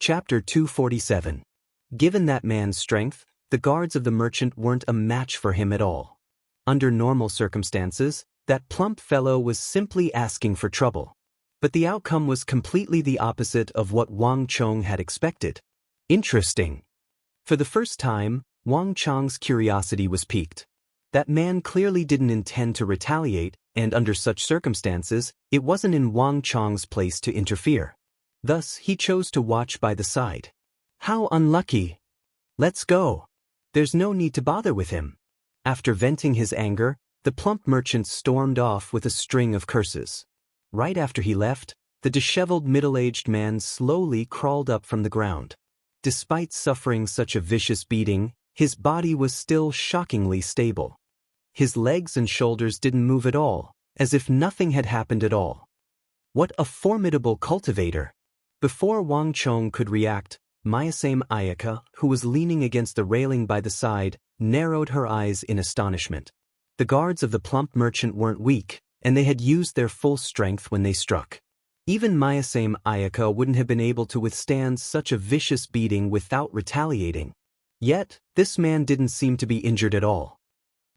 Chapter 247. Given that man's strength, the guards of the merchant weren't a match for him at all. Under normal circumstances, that plump fellow was simply asking for trouble. But the outcome was completely the opposite of what Wang Chong had expected. Interesting. For the first time, Wang Chong's curiosity was piqued. That man clearly didn't intend to retaliate, and under such circumstances, it wasn't in Wang Chong's place to interfere. Thus, he chose to watch by the side. How unlucky! Let's go. There's no need to bother with him. After venting his anger, the plump merchant stormed off with a string of curses. Right after he left, the disheveled middle-aged man slowly crawled up from the ground. Despite suffering such a vicious beating, his body was still shockingly stable. His legs and shoulders didn't move at all, as if nothing had happened at all. What a formidable cultivator! Before Wang Chong could react, Mayasame Ayaka, who was leaning against the railing by the side, narrowed her eyes in astonishment. The guards of the plump merchant weren't weak, and they had used their full strength when they struck. Even Mayasame Ayaka wouldn't have been able to withstand such a vicious beating without retaliating. Yet, this man didn't seem to be injured at all.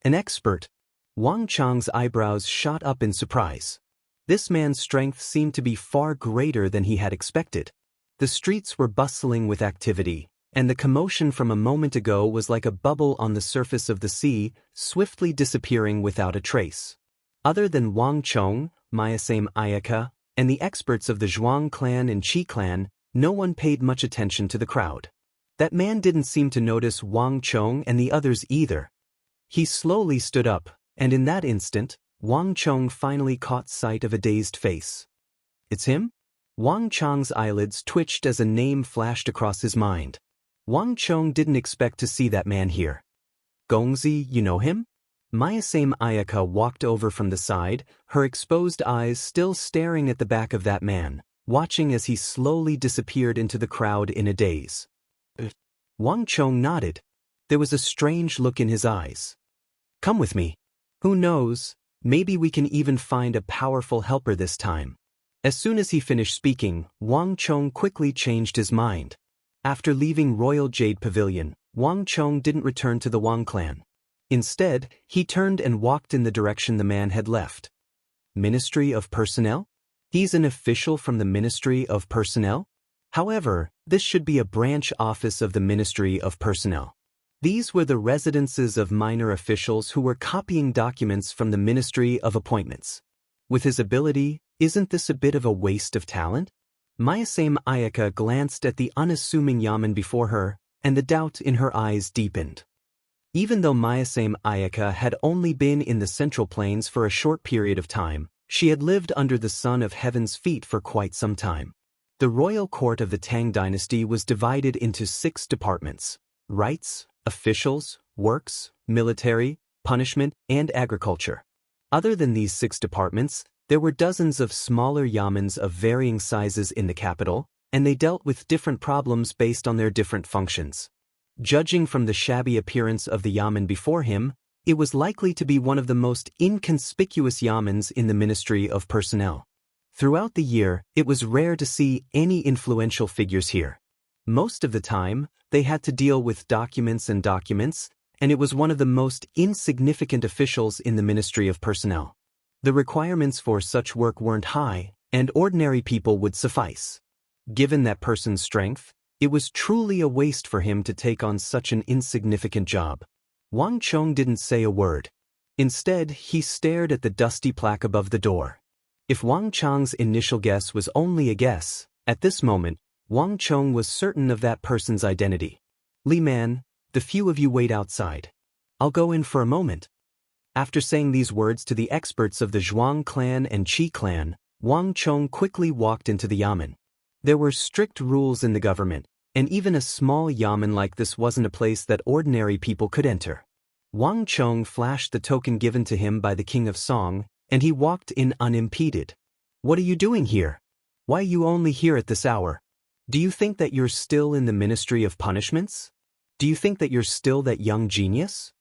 An expert. Wang Chong's eyebrows shot up in surprise. This man's strength seemed to be far greater than he had expected. The streets were bustling with activity, and the commotion from a moment ago was like a bubble on the surface of the sea, swiftly disappearing without a trace. Other than Wang Chong, Mayasame Ayaka, and the experts of the Zhuang clan and Qi clan, no one paid much attention to the crowd. That man didn't seem to notice Wang Chong and the others either. He slowly stood up, and in that instant, Wang Chong finally caught sight of a dazed face. It's him? Wang Chong's eyelids twitched as a name flashed across his mind. Wang Chong didn't expect to see that man here. Gongzi, you know him? Mayasame Ayaka walked over from the side, her exposed eyes still staring at the back of that man, watching as he slowly disappeared into the crowd in a daze. Wang Chong nodded. There was a strange look in his eyes. Come with me. Who knows, maybe we can even find a powerful helper this time. As soon as he finished speaking, Wang Chong quickly changed his mind. After leaving Royal Jade Pavilion, Wang Chong didn't return to the Wang clan. Instead, he turned and walked in the direction the man had left. Ministry of Personnel? He's an official from the Ministry of Personnel? However, this should be a branch office of the Ministry of Personnel. These were the residences of minor officials who were copying documents from the Ministry of Appointments. With his ability, isn't this a bit of a waste of talent? Mayasame Ayaka glanced at the unassuming yaman before her, and the doubt in her eyes deepened. Even though Mayasame Ayaka had only been in the Central Plains for a short period of time, she had lived under the sun of heaven's feet for quite some time. The royal court of the Tang dynasty was divided into 6 departments: rights, officials, works, military, punishment, and agriculture. Other than these 6 departments, there were dozens of smaller yamans of varying sizes in the capital, and they dealt with different problems based on their different functions. Judging from the shabby appearance of the yaman before him, it was likely to be one of the most inconspicuous yamans in the Ministry of Personnel. Throughout the year, it was rare to see any influential figures here. Most of the time, they had to deal with documents, and it was one of the most insignificant officials in the Ministry of Personnel. The requirements for such work weren't high, and ordinary people would suffice. Given that person's strength, it was truly a waste for him to take on such an insignificant job. Wang Chong didn't say a word. Instead, he stared at the dusty plaque above the door. If Wang Chong's initial guess was only a guess, at this moment, Wang Chong was certain of that person's identity. Li Man, the few of you wait outside. I'll go in for a moment. After saying these words to the experts of the Zhuang clan and Qi clan, Wang Chong quickly walked into the yamen. There were strict rules in the government, and even a small yamen like this wasn't a place that ordinary people could enter. Wang Chong flashed the token given to him by the King of Song, and he walked in unimpeded. What are you doing here? Why are you only here at this hour? Do you think that you're still in the Ministry of Punishments? Do you think that you're still that young genius?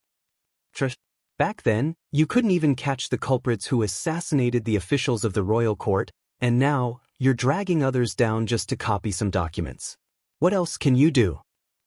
Back then, you couldn't even catch the culprits who assassinated the officials of the royal court, and now, you're dragging others down just to copy some documents. What else can you do?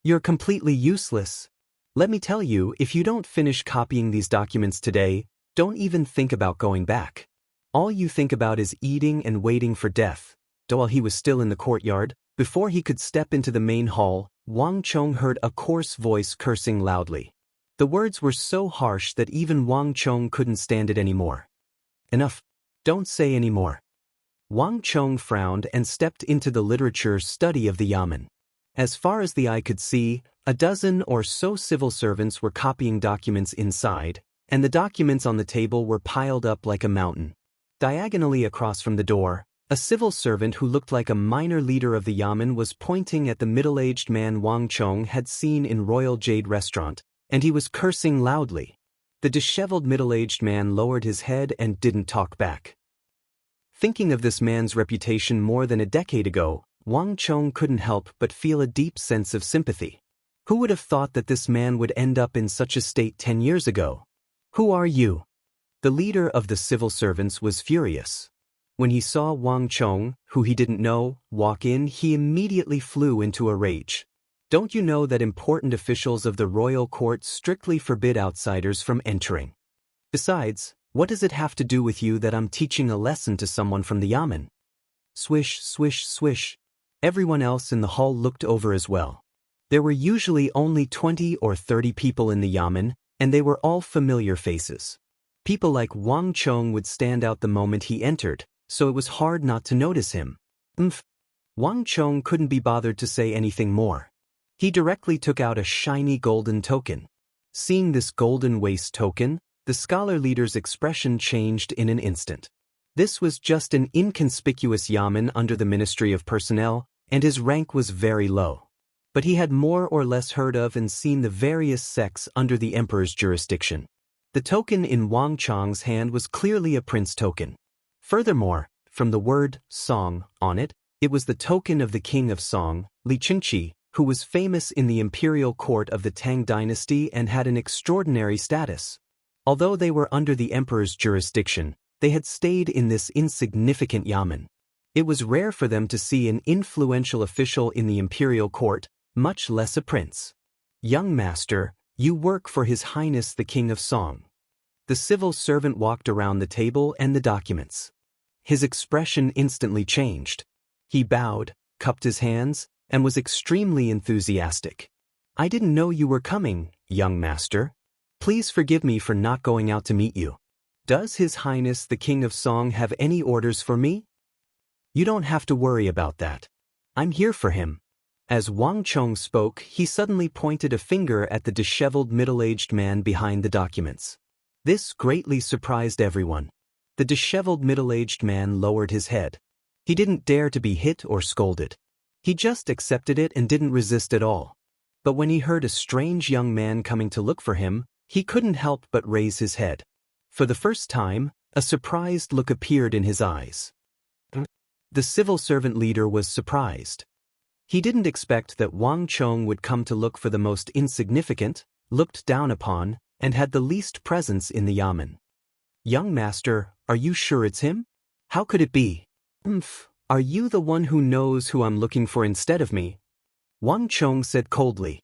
You're completely useless. Let me tell you, if you don't finish copying these documents today, don't even think about going back. All you think about is eating and waiting for death. While he was still in the courtyard, before he could step into the main hall, Wang Chong heard a coarse voice cursing loudly. The words were so harsh that even Wang Chong couldn't stand it anymore. Enough. Don't say any more. Wang Chong frowned and stepped into the literature study of the yamen. As far as the eye could see, a dozen or so civil servants were copying documents inside, and the documents on the table were piled up like a mountain. Diagonally across from the door, a civil servant who looked like a minor leader of the yamen was pointing at the middle-aged man Wang Chong had seen in Royal Jade Restaurant, and he was cursing loudly. The disheveled middle-aged man lowered his head and didn't talk back. Thinking of this man's reputation more than a decade ago, Wang Chong couldn't help but feel a deep sense of sympathy. Who would have thought that this man would end up in such a state 10 years ago? Who are you? The leader of the civil servants was furious. When he saw Wang Chong, who he didn't know, walk in, he immediately flew into a rage. Don't you know that important officials of the royal court strictly forbid outsiders from entering? Besides, what does it have to do with you that I'm teaching a lesson to someone from the yamen? Swish, swish, swish. Everyone else in the hall looked over as well. There were usually only 20 or 30 people in the yamen, and they were all familiar faces. People like Wang Chong would stand out the moment he entered, so it was hard not to notice him. Wang Chong couldn't be bothered to say anything more. He directly took out a shiny golden token. Seeing this golden waist token, the scholar leader's expression changed in an instant. This was just an inconspicuous yamen under the Ministry of Personnel, and his rank was very low. But he had more or less heard of and seen the various sects under the emperor's jurisdiction. The token in Wang Chong's hand was clearly a prince token. Furthermore, from the word Song on it, it was the token of the king of Song, Li Qingqi, who was famous in the imperial court of the Tang dynasty and had an extraordinary status. Although they were under the emperor's jurisdiction, they had stayed in this insignificant yamen. It was rare for them to see an influential official in the imperial court, much less a prince. Young master, you work for His Highness the King of Song. The civil servant walked around the table and the documents. His expression instantly changed. He bowed, cupped his hands, and was extremely enthusiastic. I didn't know you were coming, young master. Please forgive me for not going out to meet you. Does His Highness the King of Song have any orders for me? You don't have to worry about that. I'm here for him. As Wang Chong spoke, he suddenly pointed a finger at the disheveled middle-aged man behind the documents. This greatly surprised everyone. The disheveled middle-aged man lowered his head. He didn't dare to be hit or scolded. He just accepted it and didn't resist at all. But when he heard a strange young man coming to look for him, he couldn't help but raise his head. For the first time, a surprised look appeared in his eyes. The civil servant leader was surprised. He didn't expect that Wang Chong would come to look for the most insignificant, looked down upon, and had the least presence in the yamen. Young master, are you sure it's him? How could it be? Are you the one who knows who I'm looking for instead of me? Wang Chong said coldly.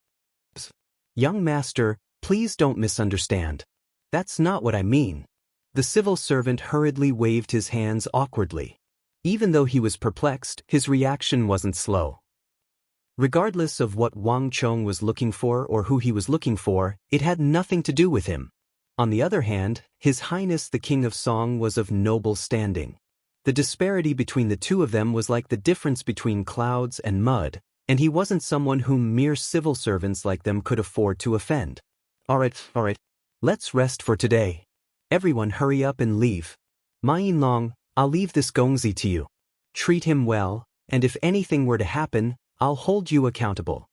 Young master, please don't misunderstand. That's not what I mean. The civil servant hurriedly waved his hands awkwardly. Even though he was perplexed, his reaction wasn't slow. Regardless of what Wang Chong was looking for or who he was looking for, it had nothing to do with him. On the other hand, His Highness the King of Song was of noble standing. The disparity between the two of them was like the difference between clouds and mud, and he wasn't someone whom mere civil servants like them could afford to offend. All right. Let's rest for today. Everyone hurry up and leave. Ma Yinlong, I'll leave this Gongzi to you. Treat him well, and if anything were to happen, I'll hold you accountable.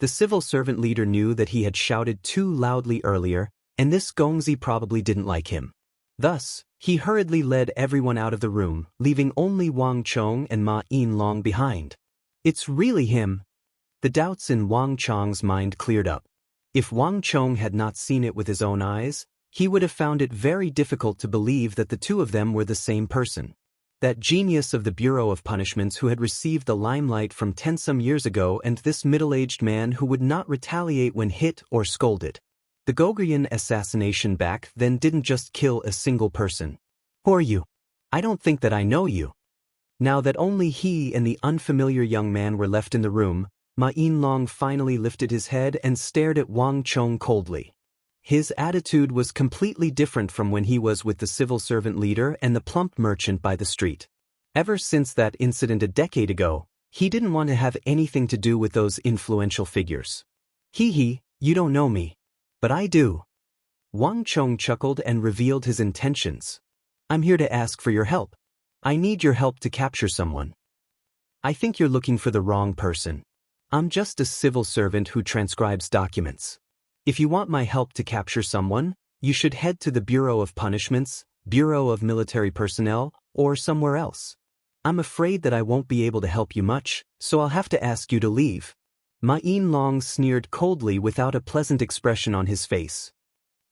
The civil servant leader knew that he had shouted too loudly earlier, and this Gongzi probably didn't like him. Thus, he hurriedly led everyone out of the room, leaving only Wang Chong and Ma Yinlong behind. It's really him. The doubts in Wang Chong's mind cleared up. If Wang Chong had not seen it with his own eyes, he would have found it very difficult to believe that the two of them were the same person. that genius of the Bureau of Punishments who had received the limelight from 10-some years ago, and this middle-aged man who would not retaliate when hit or scolded. The Gogurian assassination back then didn't just kill a single person. Who are you? I don't think that I know you. Now that only he and the unfamiliar young man were left in the room, Ma Yinlong finally lifted his head and stared at Wang Chong coldly. His attitude was completely different from when he was with the civil servant leader and the plump merchant by the street. Ever since that incident a decade ago, he didn't want to have anything to do with those influential figures. Hee, you don't know me. But I do. Wang Chong chuckled and revealed his intentions. I'm here to ask for your help. I need your help to capture someone. I think you're looking for the wrong person. I'm just a civil servant who transcribes documents. If you want my help to capture someone, you should head to the Bureau of Punishments, Bureau of Military Personnel, or somewhere else. I'm afraid that I won't be able to help you much, so I'll have to ask you to leave. Ma Yinlong sneered coldly without a pleasant expression on his face.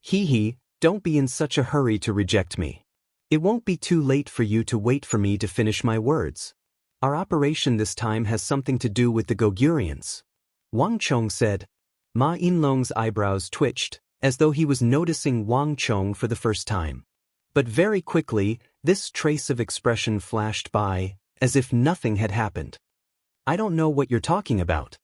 Hee, don't be in such a hurry to reject me. It won't be too late for you to wait for me to finish my words. Our operation this time has something to do with the Gogurians. Wang Chong said. Ma Yinlong's eyebrows twitched, as though he was noticing Wang Chong for the first time. But very quickly, this trace of expression flashed by, as if nothing had happened. I don't know what you're talking about.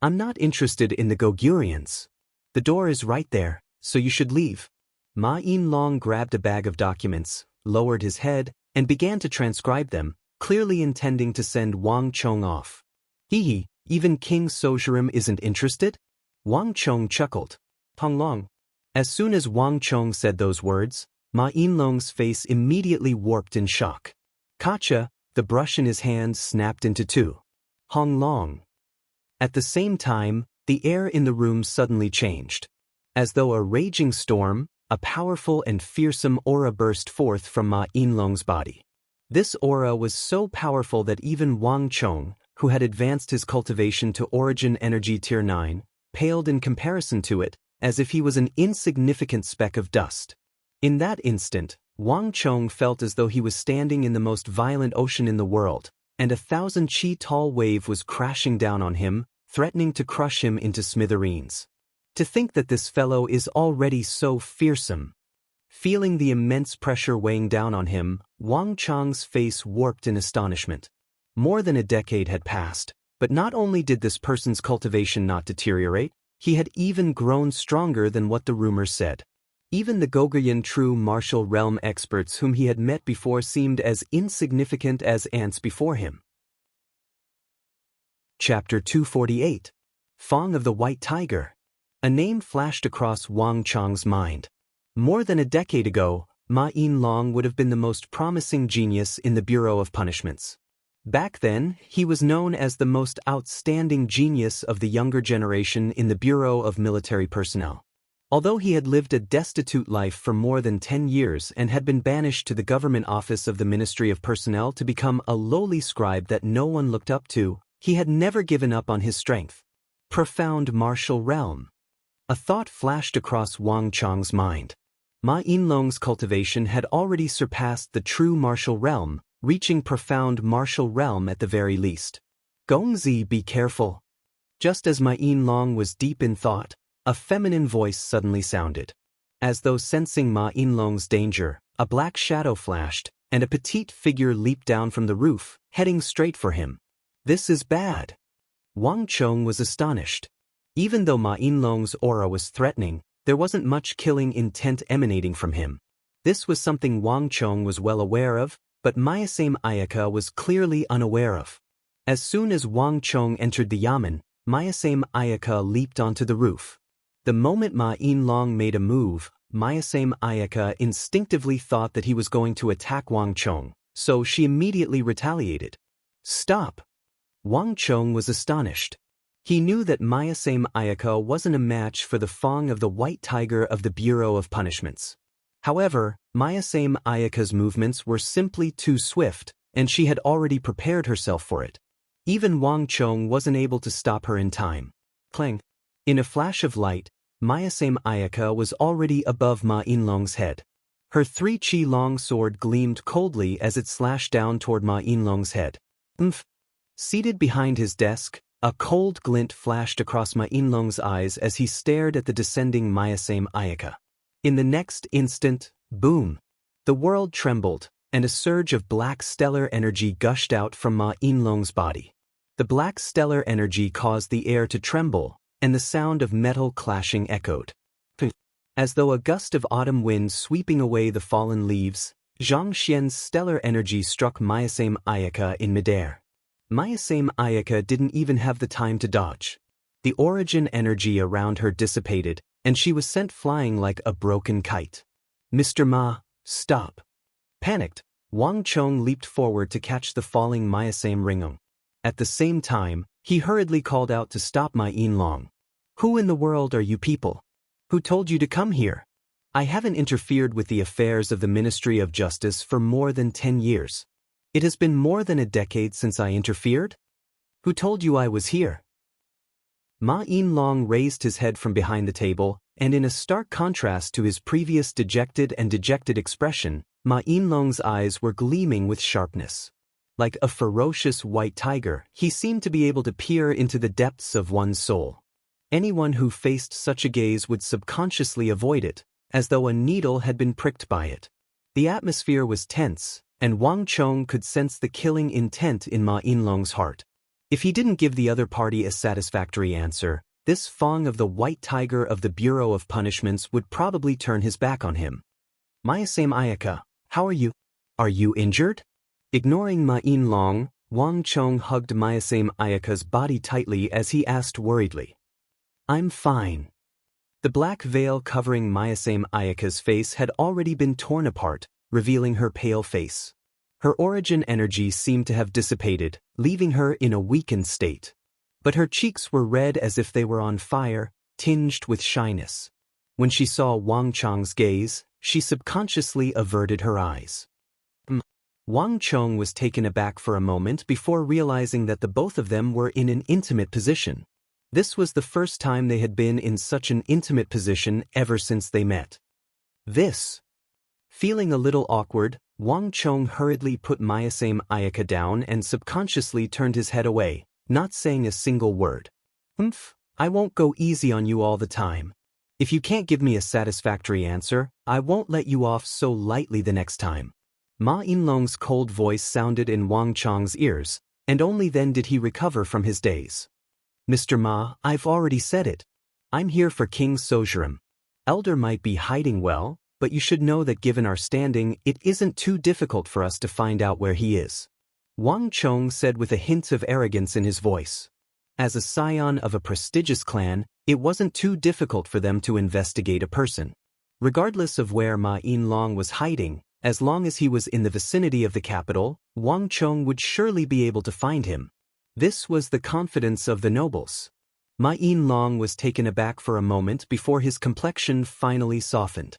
I'm not interested in the Gogurians. The door is right there, so you should leave. Ma Yinlong grabbed a bag of documents, lowered his head, and began to transcribe them, clearly intending to send Wang Chong off. Hee, even King Sojurim isn't interested? Wang Chong chuckled. Honglong. As soon as Wang Chong said those words, Ma Yinlong's face immediately warped in shock. Kacha, the brush in his hand snapped into two. Honglong. At the same time, the air in the room suddenly changed. As though a raging storm, a powerful and fearsome aura burst forth from Ma Yinlong's body. This aura was so powerful that even Wang Chong, who had advanced his cultivation to Origin Energy Tier 9, paled in comparison to it, as if he was an insignificant speck of dust. In that instant, Wang Chong felt as though he was standing in the most violent ocean in the world, and a 1,000-chi-tall wave was crashing down on him, threatening to crush him into smithereens. To think that this fellow is already so fearsome. Feeling the immense pressure weighing down on him, Wang Chong's face warped in astonishment. More than a decade had passed, but not only did this person's cultivation not deteriorate, he had even grown stronger than what the rumors said. Even the Gogurian true martial realm experts whom he had met before seemed as insignificant as ants before him. Chapter 248. Fong of the White Tiger. A name flashed across Wang Chong's mind. More than a decade ago, Ma Yinlong would have been the most promising genius in the Bureau of Punishments. Back then, he was known as the most outstanding genius of the younger generation in the Bureau of Military Personnel. Although he had lived a destitute life for more than 10 years and had been banished to the government office of the Ministry of Personnel to become a lowly scribe that no one looked up to, he had never given up on his strength. Profound martial realm. A thought flashed across Wang Chong's mind. Ma Yinlong's cultivation had already surpassed the true martial realm, reaching profound martial realm at the very least. Gongzi, be careful. Just as Ma Yinlong was deep in thought, a feminine voice suddenly sounded. As though sensing Ma Yinlong's danger, a black shadow flashed, and a petite figure leaped down from the roof, heading straight for him. This is bad. Wang Chong was astonished. Even though Ma Yinlong's aura was threatening, there wasn't much killing intent emanating from him. This was something Wang Chong was well aware of, but Mayasame Ayaka was clearly unaware of. As soon as Wang Chong entered the yamen, Mayasame Ayaka leaped onto the roof. The moment Ma Yinlong made a move, Mayasame Ayaka instinctively thought that he was going to attack Wang Chong, so she immediately retaliated. Stop! Wang Chong was astonished. He knew that Mayasame Ayaka wasn't a match for the Fong of the White Tiger of the Bureau of Punishments. However, Mayasame Ayaka's movements were simply too swift, and she had already prepared herself for it. Even Wang Chong wasn't able to stop her in time. Clang! In a flash of light, Mayasame Ayaka was already above Ma Yinlong's head. Her 3 chi long sword gleamed coldly as it slashed down toward Ma Yinlong's head. Umph! Seated behind his desk, a cold glint flashed across Ma Yinlong's eyes as he stared at the descending Mayasame Ayaka. In the next instant, boom! The world trembled, and a surge of black stellar energy gushed out from Ma Yinlong's body. The black stellar energy caused the air to tremble, and the sound of metal clashing echoed. As though a gust of autumn wind sweeping away the fallen leaves, Zhang Xian's stellar energy struck Mayasame Ayaka in midair. Mayasame Ayaka didn't even have the time to dodge. The origin energy around her dissipated, and she was sent flying like a broken kite. Mr. Ma, stop! Panicked, Wang Chong leaped forward to catch the falling Mayasame Ringhong. At the same time, he hurriedly called out to stop Ma Yinlong. Who in the world are you people? Who told you to come here? I haven't interfered with the affairs of the Ministry of Justice for more than 10 years. It has been more than a decade since I interfered? Who told you I was here? Ma Yinlong raised his head from behind the table, and in a stark contrast to his previous dejected expression, Ma Yinlong's eyes were gleaming with sharpness. Like a ferocious white tiger, he seemed to be able to peer into the depths of one's soul. Anyone who faced such a gaze would subconsciously avoid it, as though a needle had been pricked by it. The atmosphere was tense, and Wang Chong could sense the killing intent in Ma Yinlong's heart. If he didn't give the other party a satisfactory answer, this Fong of the White Tiger of the Bureau of Punishments would probably turn his back on him. Mayasame Ayaka, how are you? Are you injured? Ignoring Ma Yinlong, Wang Chong hugged Mayasame Ayaka's body tightly as he asked worriedly. I'm fine. The black veil covering Mayasame Ayaka's face had already been torn apart, revealing her pale face. Her origin energy seemed to have dissipated, leaving her in a weakened state. But her cheeks were red as if they were on fire, tinged with shyness. When she saw Wang Chong's gaze, she subconsciously averted her eyes. Wang Chong was taken aback for a moment before realizing that the both of them were in an intimate position. This was the first time they had been in such an intimate position ever since they met. Feeling a little awkward, Wang Chong hurriedly put Mayasame Ayaka down and subconsciously turned his head away, not saying a single word. I won't go easy on you all the time. If you can't give me a satisfactory answer, I won't let you off so lightly the next time. Ma Yinlong's cold voice sounded in Wang Chong's ears, and only then did he recover from his daze. Mr. Ma, I've already said it. I'm here for King Sojurim. Elder might be hiding well, but you should know that given our standing, it isn't too difficult for us to find out where he is. Wang Chong said with a hint of arrogance in his voice. As a scion of a prestigious clan, it wasn't too difficult for them to investigate a person. Regardless of where Ma Yinlong was hiding, as long as he was in the vicinity of the capital, Wang Chong would surely be able to find him. This was the confidence of the nobles. Ma Yinlong was taken aback for a moment before his complexion finally softened.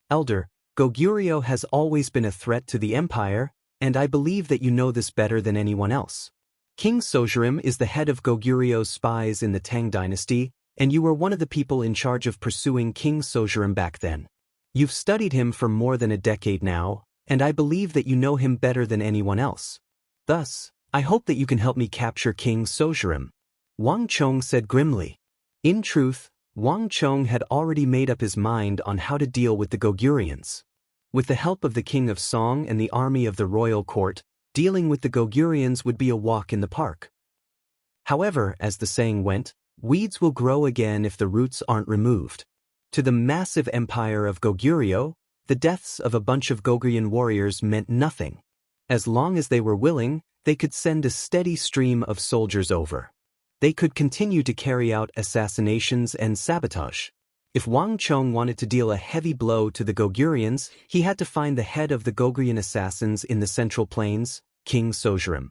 Elder, Goguryeo has always been a threat to the empire, and I believe that you know this better than anyone else. King Sojurim is the head of Goguryeo's spies in the Tang dynasty, and you were one of the people in charge of pursuing King Sojurim back then. You've studied him for more than a decade now, and I believe that you know him better than anyone else. Thus, I hope that you can help me capture King Sojurim. Wang Chong said grimly. In truth, Wang Chong had already made up his mind on how to deal with the Goguryans. With the help of the King of Song and the army of the royal court, dealing with the Goguryans would be a walk in the park. However, as the saying went, weeds will grow again if the roots aren't removed. To the massive empire of Goguryeo, the deaths of a bunch of Goguryan warriors meant nothing. As long as they were willing, they could send a steady stream of soldiers over. They could continue to carry out assassinations and sabotage. If Wang Chong wanted to deal a heavy blow to the Goguryans, he had to find the head of the Goguryan assassins in the Central Plains, King Sojurim.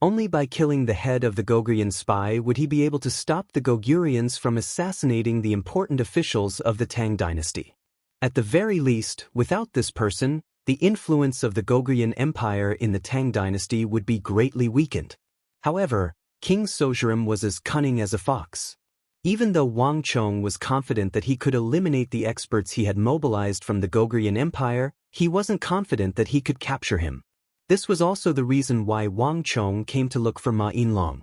Only by killing the head of the Goguryan spy would he be able to stop the Goguryans from assassinating the important officials of the Tang dynasty. At the very least, without this person, the influence of the Goguryan Empire in the Tang dynasty would be greatly weakened. However, King Sojurim was as cunning as a fox. Even though Wang Chong was confident that he could eliminate the experts he had mobilized from the Goguryan Empire, he wasn't confident that he could capture him. This was also the reason why Wang Chong came to look for Ma Yinlong.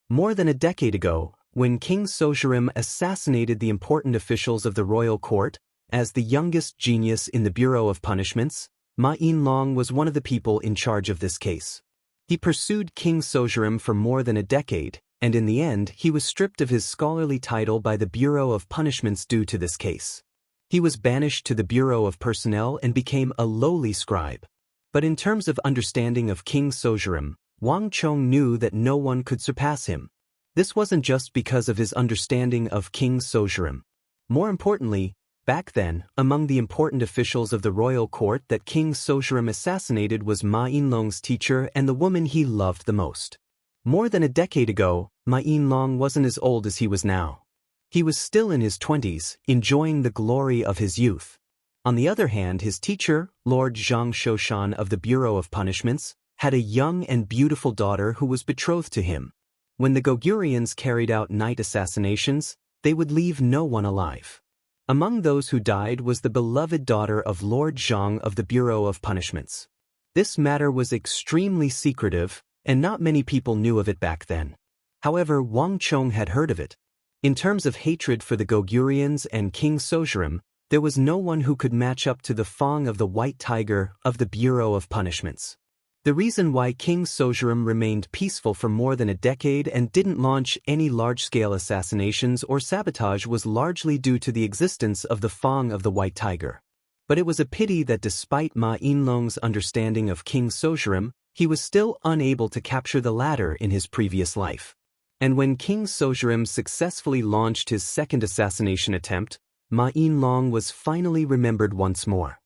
More than a decade ago, when King Sozhirim assassinated the important officials of the royal court, as the youngest genius in the Bureau of Punishments, Ma Yinlong was one of the people in charge of this case. He pursued King Sozhirim for more than a decade, and in the end he was stripped of his scholarly title by the Bureau of Punishments due to this case. He was banished to the Bureau of Personnel and became a lowly scribe. But in terms of understanding of King Sozhirim, Wang Chong knew that no one could surpass him. This wasn't just because of his understanding of King Sozhirim. More importantly, back then, among the important officials of the royal court that King Sozhirim assassinated was Ma Yinlong's teacher and the woman he loved the most. More than a decade ago, Ma Yinlong wasn't as old as he was now. He was still in his 20s, enjoying the glory of his youth. On the other hand, his teacher, Lord Zhang Shoshan of the Bureau of Punishments, had a young and beautiful daughter who was betrothed to him. When the Goguryans carried out night assassinations, they would leave no one alive. Among those who died was the beloved daughter of Lord Zhang of the Bureau of Punishments. This matter was extremely secretive, and not many people knew of it back then. However, Wang Chong had heard of it. In terms of hatred for the Goguryans and King Sozhirim, there was no one who could match up to the Fang of the White Tiger of the Bureau of Punishments. The reason why King Sozhirim remained peaceful for more than a decade and didn't launch any large-scale assassinations or sabotage was largely due to the existence of the Fang of the White Tiger. But it was a pity that despite Ma Yinlong's understanding of King Sozhirim, he was still unable to capture the latter in his previous life. And when King Sozhirim successfully launched his second assassination attempt, Ma Yinlong was finally remembered once more.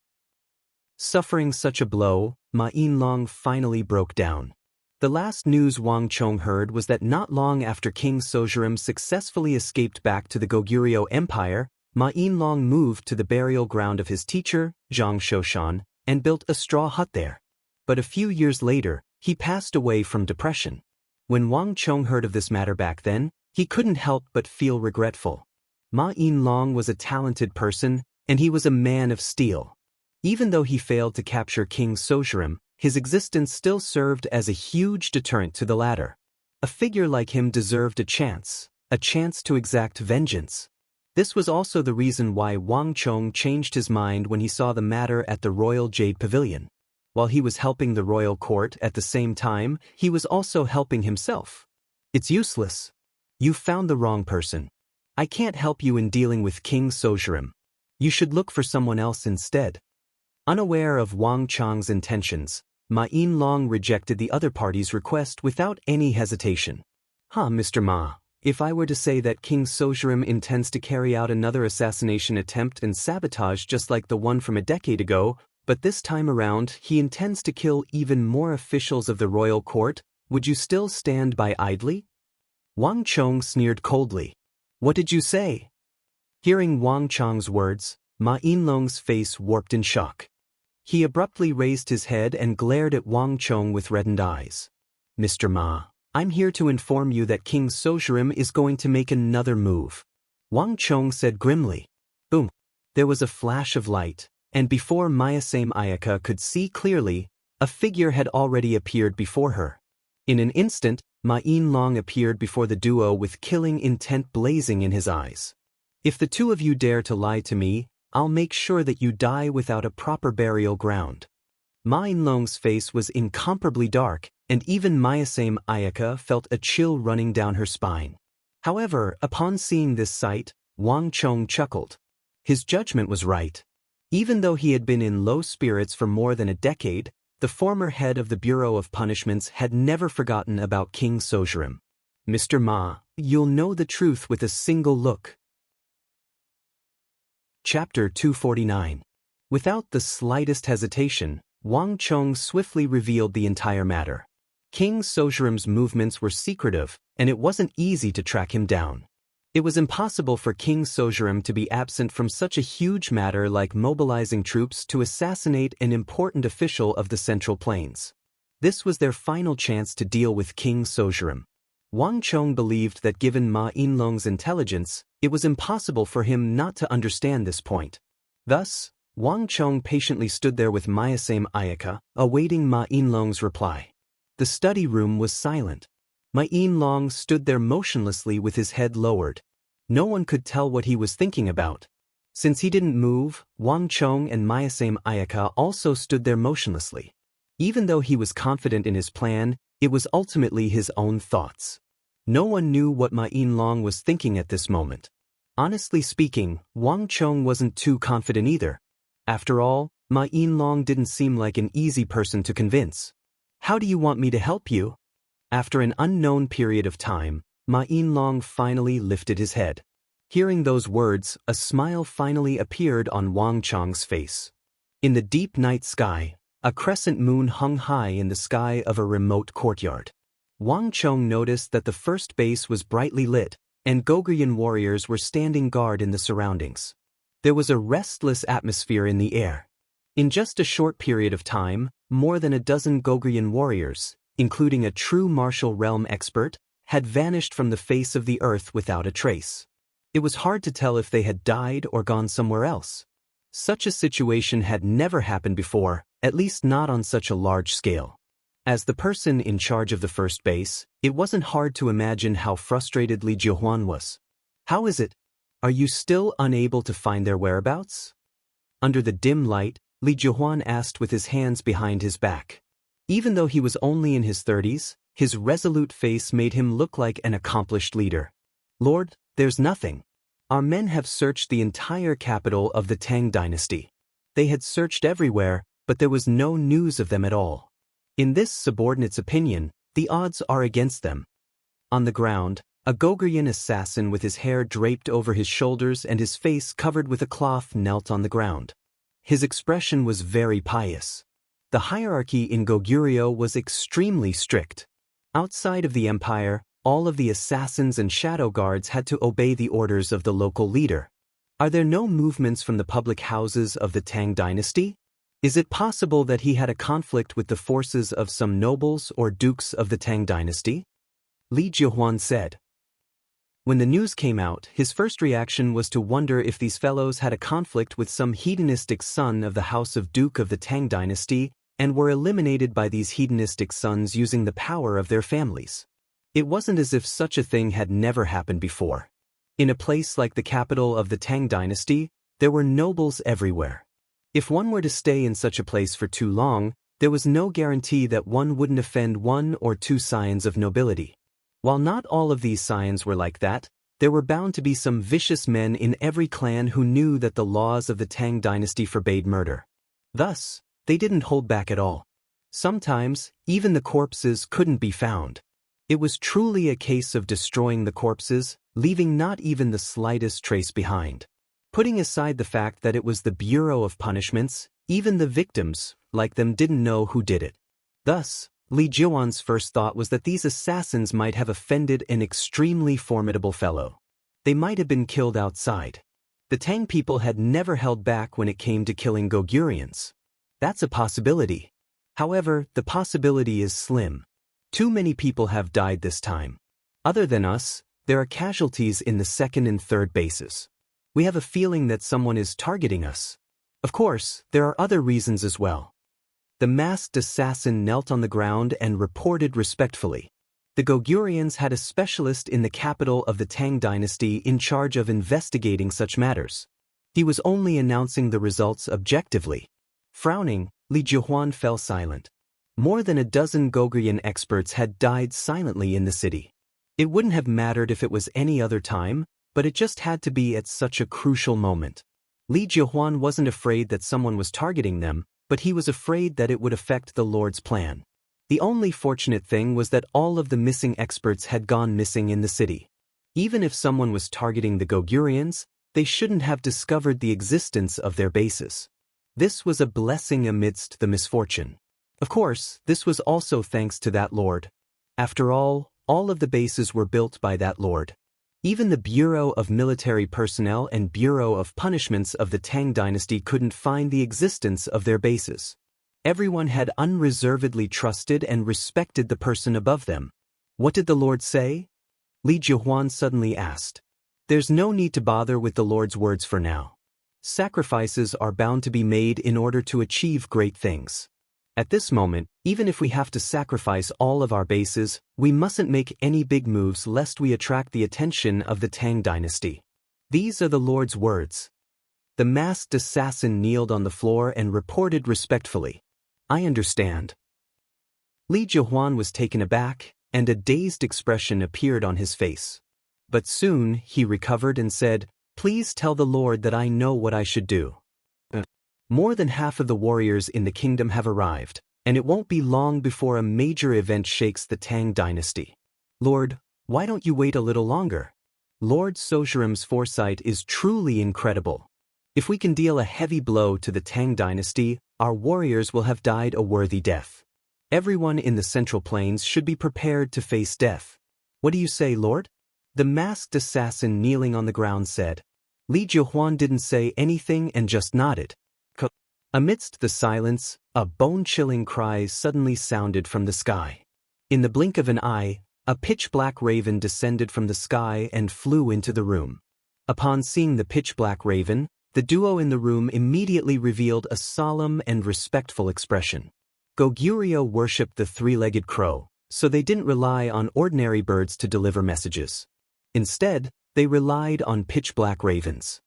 Suffering such a blow, Ma Yinlong finally broke down. The last news Wang Chong heard was that not long after King Sozhirim successfully escaped back to the Goguryeo Empire, Ma Yinlong moved to the burial ground of his teacher, Zhang Shoshan, and built a straw hut there. But a few years later, he passed away from depression. When Wang Chong heard of this matter back then, he couldn't help but feel regretful. Ma Yinlong was a talented person, and he was a man of steel. Even though he failed to capture King Sozhirim, his existence still served as a huge deterrent to the latter. A figure like him deserved a chance to exact vengeance. This was also the reason why Wang Chong changed his mind when he saw the matter at the Royal Jade Pavilion. While he was helping the royal court at the same time, he was also helping himself. It's useless. You found the wrong person. I can't help you in dealing with King Sozhirim. You should look for someone else instead. Unaware of Wang Chong's intentions, Ma Yinlong rejected the other party's request without any hesitation. Mr. Ma, if I were to say that King Sozhirim intends to carry out another assassination attempt and sabotage just like the one from a decade ago, but this time around he intends to kill even more officials of the royal court, would you still stand by idly? Wang Chong sneered coldly. What did you say? Hearing Wang Chong's words, Ma Yinlong's face warped in shock. He abruptly raised his head and glared at Wang Chong with reddened eyes. Mr. Ma, I'm here to inform you that King Sozhirim is going to make another move. Wang Chong said grimly. Boom. There was a flash of light, and before Mayasame Ayaka could see clearly, a figure had already appeared before her. In an instant, Ma Yinlong appeared before the duo with killing intent blazing in his eyes. If the two of you dare to lie to me, I'll make sure that you die without a proper burial ground. Ma Yinlong's face was incomparably dark, and even Mayasame Ayaka felt a chill running down her spine. However, upon seeing this sight, Wang Chong chuckled. His judgment was right. Even though he had been in low spirits for more than a decade, the former head of the Bureau of Punishments had never forgotten about King Sozhirim. Mr. Ma, you'll know the truth with a single look. Chapter 249. Without the slightest hesitation, Wang Chong swiftly revealed the entire matter. King Sozhirim's movements were secretive, and it wasn't easy to track him down. It was impossible for King Sozhirim to be absent from such a huge matter like mobilizing troops to assassinate an important official of the Central Plains. This was their final chance to deal with King Sozhirim. Wang Chong believed that given Ma Yinlong's intelligence, it was impossible for him not to understand this point. Thus, Wang Chong patiently stood there with Mayasame Ayaka, awaiting Ma Yinlong's reply. The study room was silent. Ma Yinlong stood there motionlessly with his head lowered. No one could tell what he was thinking about. Since he didn't move, Wang Chong and Mayasame Ayaka also stood there motionlessly. Even though he was confident in his plan, it was ultimately his own thoughts. No one knew what Ma Yinlong was thinking at this moment. Honestly speaking, Wang Chong wasn't too confident either. After all, Ma Yinlong didn't seem like an easy person to convince. "How do you want me to help you?" After an unknown period of time, Ma Yinlong finally lifted his head. Hearing those words, a smile finally appeared on Wang Chong's face. In the deep night sky, a crescent moon hung high in the sky of a remote courtyard. Wang Chong noticed that the first base was brightly lit, and Goguryeo warriors were standing guard in the surroundings. There was a restless atmosphere in the air. In just a short period of time, more than a dozen Goguryeo warriors, including a true martial realm expert, had vanished from the face of the earth without a trace. It was hard to tell if they had died or gone somewhere else. Such a situation had never happened before, at least not on such a large scale. As the person in charge of the first base, it wasn't hard to imagine how frustrated Li Jiuhuan was. "How is it? Are you still unable to find their whereabouts?" Under the dim light, Li Jiuhuan asked with his hands behind his back. Even though he was only in his 30s, his resolute face made him look like an accomplished leader. "Lord, there's nothing. Our men have searched the entire capital of the Tang dynasty. They had searched everywhere, but there was no news of them at all. In this subordinate's opinion, the odds are against them." On the ground, a Goguryeo assassin with his hair draped over his shoulders and his face covered with a cloth knelt on the ground. His expression was very pious. The hierarchy in Goguryeo was extremely strict. Outside of the empire, all of the assassins and shadow guards had to obey the orders of the local leader. Are there no movements from the public houses of the Tang dynasty? Is it possible that he had a conflict with the forces of some nobles or dukes of the Tang dynasty? Li Jiuhuan said. When the news came out, his first reaction was to wonder if these fellows had a conflict with some hedonistic son of the house of Duke of the Tang dynasty and were eliminated by these hedonistic sons using the power of their families. It wasn't as if such a thing had never happened before. In a place like the capital of the Tang dynasty, there were nobles everywhere. If one were to stay in such a place for too long, there was no guarantee that one wouldn't offend one or two scions of nobility. While not all of these scions were like that, there were bound to be some vicious men in every clan who knew that the laws of the Tang dynasty forbade murder. Thus, they didn't hold back at all. Sometimes, even the corpses couldn't be found. It was truly a case of destroying the corpses, leaving not even the slightest trace behind. Putting aside the fact that it was the Bureau of Punishments, even the victims, like them, didn't know who did it. Thus, Li Jiuhuan's first thought was that these assassins might have offended an extremely formidable fellow. They might have been killed outside. The Tang people had never held back when it came to killing Goguryons. That's a possibility. However, the possibility is slim. Too many people have died this time. Other than us, there are casualties in the second and third bases. We have a feeling that someone is targeting us. Of course, there are other reasons as well. The masked assassin knelt on the ground and reported respectfully. The Goguryons had a specialist in the capital of the Tang dynasty in charge of investigating such matters. He was only announcing the results objectively. Frowning, Li Jiuhuan fell silent. More than a dozen Goguryeo experts had died silently in the city. It wouldn't have mattered if it was any other time, but it just had to be at such a crucial moment. Li Jiuhuan wasn't afraid that someone was targeting them, but he was afraid that it would affect the Lord's plan. The only fortunate thing was that all of the missing experts had gone missing in the city. Even if someone was targeting the Goguryons, they shouldn't have discovered the existence of their bases. This was a blessing amidst the misfortune. Of course, this was also thanks to that Lord. After all of the bases were built by that Lord. Even the Bureau of Military Personnel and Bureau of Punishments of the Tang dynasty couldn't find the existence of their bases. Everyone had unreservedly trusted and respected the person above them. What did the Lord say? Li Jiuhuan suddenly asked. There's no need to bother with the Lord's words for now. sacrifices are bound to be made in order to achieve great things. At this moment, even if we have to sacrifice all of our bases, we mustn't make any big moves lest we attract the attention of the Tang dynasty. These are the Lord's words. The masked assassin kneeled on the floor and reported respectfully, "I understand." Li Jihuan was taken aback, and a dazed expression appeared on his face. But soon he recovered and said, "Please tell the Lord that I know what I should do." More than half of the warriors in the kingdom have arrived, and it won't be long before a major event shakes the Tang dynasty. Lord, why don't you wait a little longer? Lord Sozhiram's foresight is truly incredible. If we can deal a heavy blow to the Tang dynasty, our warriors will have died a worthy death. Everyone in the Central Plains should be prepared to face death. What do you say, Lord? The masked assassin kneeling on the ground said. Li Jihuan didn't say anything and just nodded. Amidst the silence, a bone-chilling cry suddenly sounded from the sky. In the blink of an eye, a pitch-black raven descended from the sky and flew into the room. Upon seeing the pitch-black raven, the duo in the room immediately revealed a solemn and respectful expression. Goguryeo worshipped the three-legged crow, so they didn't rely on ordinary birds to deliver messages. Instead, they relied on pitch-black ravens.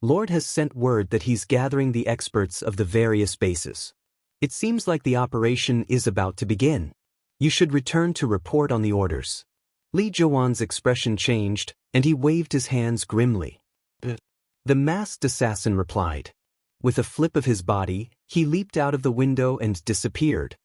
Lord has sent word that he's gathering the experts of the various bases. It seems like the operation is about to begin. You should return to report on the orders. Li Jihuan's expression changed, and he waved his hands grimly. The masked assassin replied. With a flip of his body, he leaped out of the window and disappeared.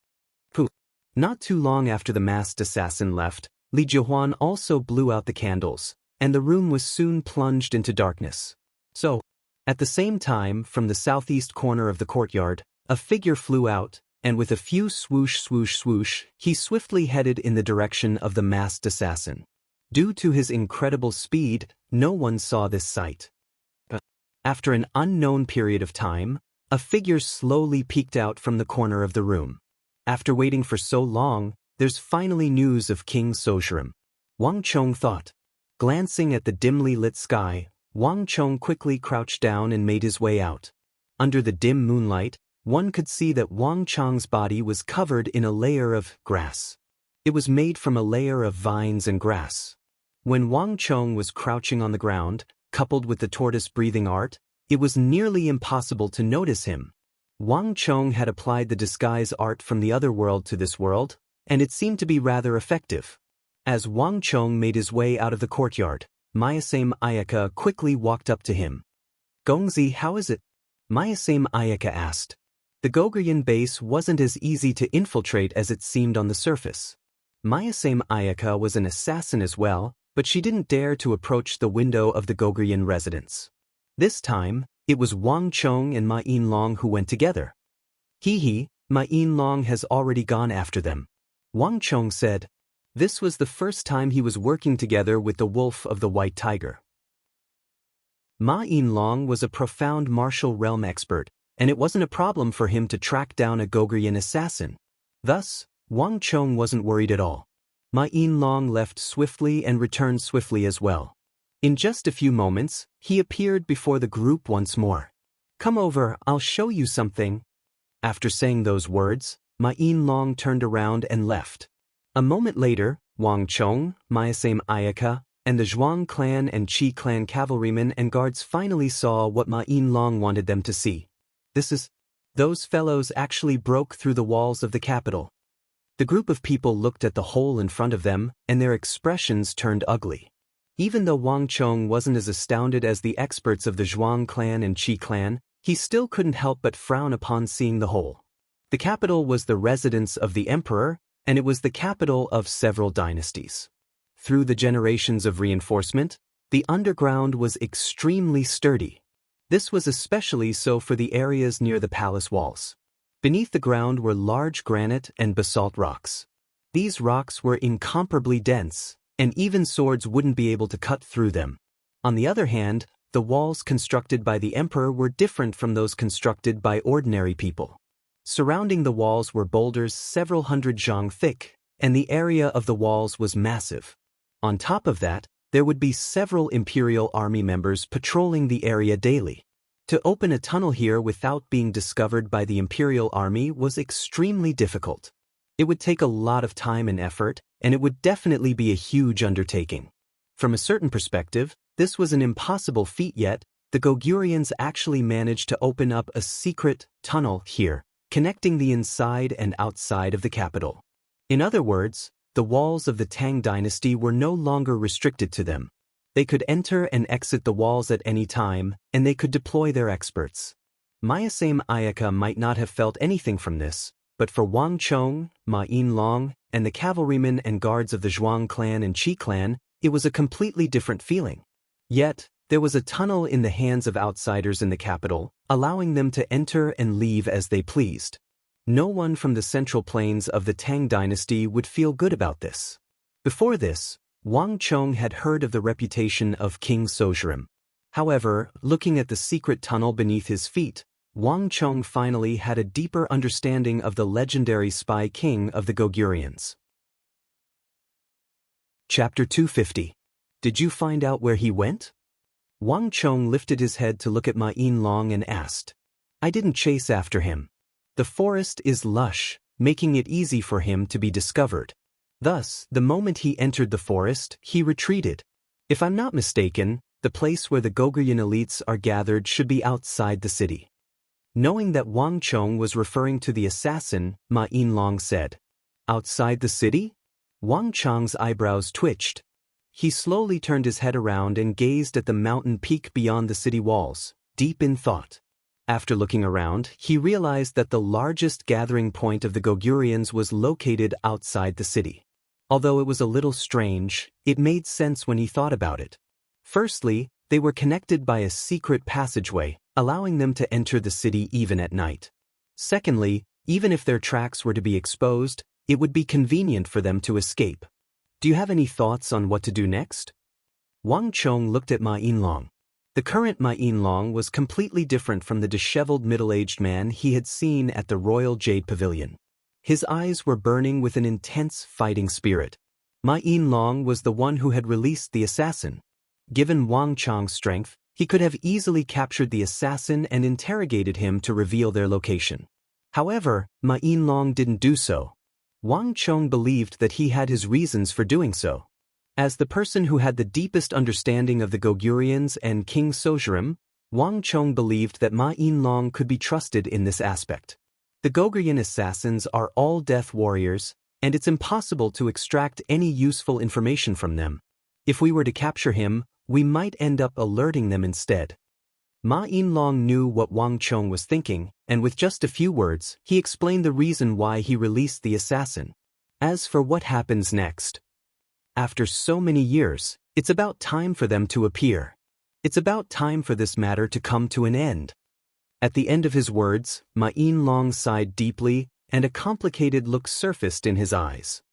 Poof! Not too long after the masked assassin left, Li Jihuan also blew out the candles, and the room was soon plunged into darkness. So, at the same time, from the southeast corner of the courtyard, a figure flew out, and with a few swoosh swoosh swoosh, he swiftly headed in the direction of the masked assassin. Due to his incredible speed, no one saw this sight. After an unknown period of time, a figure slowly peeked out from the corner of the room. After waiting for so long, there's finally news of King Sozhiram. Wang Chong thought. Glancing at the dimly lit sky, Wang Chong quickly crouched down and made his way out. Under the dim moonlight, one could see that Wang Chong's body was covered in a layer of grass. It was made from a layer of vines and grass. When Wang Chong was crouching on the ground, coupled with the tortoise breathing art, it was nearly impossible to notice him. Wang Chong had applied the disguise art from the other world to this world, and it seemed to be rather effective. As Wang Chong made his way out of the courtyard, Mayasame Ayaka quickly walked up to him. Gongzi, how is it? Mayasame Ayaka asked. The Goguryeo base wasn't as easy to infiltrate as it seemed on the surface. Mayasame Ayaka was an assassin as well, but she didn't dare to approach the window of the Goguryeo residence. This time, it was Wang Chong and Ma Yinlong who went together. Hee, Ma Yinlong has already gone after them. Wang Chong said. This was the first time he was working together with the wolf of the white tiger. Ma Yinlong was a profound martial realm expert, and it wasn't a problem for him to track down a Goguryeo assassin. Thus, Wang Chong wasn't worried at all. Ma Yinlong left swiftly and returned swiftly as well. In just a few moments, he appeared before the group once more. Come over, I'll show you something. After saying those words, Ma Yinlong turned around and left. A moment later, Wang Chong, Mayasame Ayaka, and the Zhuang clan and Qi clan cavalrymen and guards finally saw what Ma Yinlong wanted them to see. Those fellows actually broke through the walls of the capital. The group of people looked at the hole in front of them, and their expressions turned ugly. Even though Wang Chong wasn't as astounded as the experts of the Zhuang clan and Qi clan, he still couldn't help but frown upon seeing the hole. The capital was the residence of the emperor, and it was the capital of several dynasties. Through the generations of reinforcement, the underground was extremely sturdy. This was especially so for the areas near the palace walls. Beneath the ground were large granite and basalt rocks. These rocks were incomparably dense, and even swords wouldn't be able to cut through them. On the other hand, the walls constructed by the emperor were different from those constructed by ordinary people. Surrounding the walls were boulders several hundred zhang thick, and the area of the walls was massive. On top of that, there would be several imperial army members patrolling the area daily. To open a tunnel here without being discovered by the Imperial Army was extremely difficult. It would take a lot of time and effort, and it would definitely be a huge undertaking. From a certain perspective, this was an impossible feat, yet the Gogurians actually managed to open up a secret tunnel here, connecting the inside and outside of the capital. In other words, the walls of the Tang dynasty were no longer restricted to them. They could enter and exit the walls at any time, and they could deploy their experts. Mayasame Ayaka might not have felt anything from this, but for Wang Chong, Ma Yinlong, and the cavalrymen and guards of the Zhuang clan and Qi clan, it was a completely different feeling. Yet, there was a tunnel in the hands of outsiders in the capital, allowing them to enter and leave as they pleased. No one from the central plains of the Tang dynasty would feel good about this. Before this, Wang Chong had heard of the reputation of King Sozhiram. However, looking at the secret tunnel beneath his feet, Wang Chong finally had a deeper understanding of the legendary spy king of the Gogurians. Chapter 250. Did you find out where he went? Wang Chong lifted his head to look at Ma Yinlong and asked. I didn't chase after him. The forest is lush, making it easy for him to be discovered. Thus, the moment he entered the forest, he retreated. If I'm not mistaken, the place where the Gogurian elites are gathered should be outside the city. Knowing that Wang Chong was referring to the assassin, Ma Yinlong said, Outside the city? Wang Chong's eyebrows twitched. He slowly turned his head around and gazed at the mountain peak beyond the city walls, deep in thought. After looking around, he realized that the largest gathering point of the Gogurians was located outside the city. Although it was a little strange, it made sense when he thought about it. Firstly, they were connected by a secret passageway, allowing them to enter the city even at night. Secondly, even if their tracks were to be exposed, it would be convenient for them to escape. Do you have any thoughts on what to do next? Wang Chong looked at Ma Yinlong. The current Ma Yinlong was completely different from the disheveled middle-aged man he had seen at the Royal Jade Pavilion. His eyes were burning with an intense fighting spirit. Ma Yinlong was the one who had released the assassin. Given Wang Chong's strength, he could have easily captured the assassin and interrogated him to reveal their location. However, Ma Yinlong didn't do so. Wang Chong believed that he had his reasons for doing so. As the person who had the deepest understanding of the Gogurians and King Sozhiram, Wang Chong believed that Ma Yinlong could be trusted in this aspect. The Gogurian assassins are all death warriors, and it's impossible to extract any useful information from them. If we were to capture him, we might end up alerting them instead. Ma Yinlong knew what Wang Chong was thinking, and with just a few words, he explained the reason why he released the assassin. As for what happens next, after so many years, it's about time for them to appear. It's about time for this matter to come to an end. At the end of his words, Ma Yinlong sighed deeply, and a complicated look surfaced in his eyes.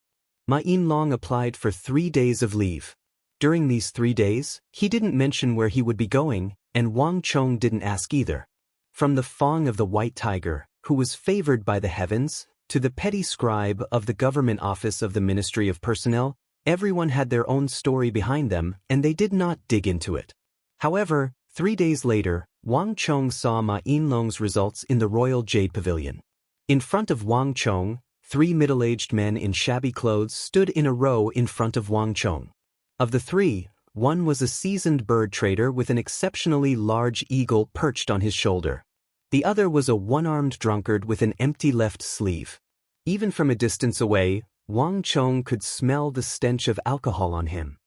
Ma Yinlong applied for 3 days of leave. During these 3 days, he didn't mention where he would be going, and Wang Chong didn't ask either. From the Fong of the White Tiger, who was favored by the heavens, to the petty scribe of the government office of the Ministry of Personnel, everyone had their own story behind them, and they did not dig into it. However, 3 days later, Wang Chong saw Ma Yinlong's results in the Royal Jade Pavilion. In front of Wang Chong, 3 middle-aged men in shabby clothes stood in a row in front of Wang Chong. Of the 3, one was a seasoned bird trader with an exceptionally large eagle perched on his shoulder. The other was a one-armed drunkard with an empty left sleeve. Even from a distance away, Wang Chong could smell the stench of alcohol on him.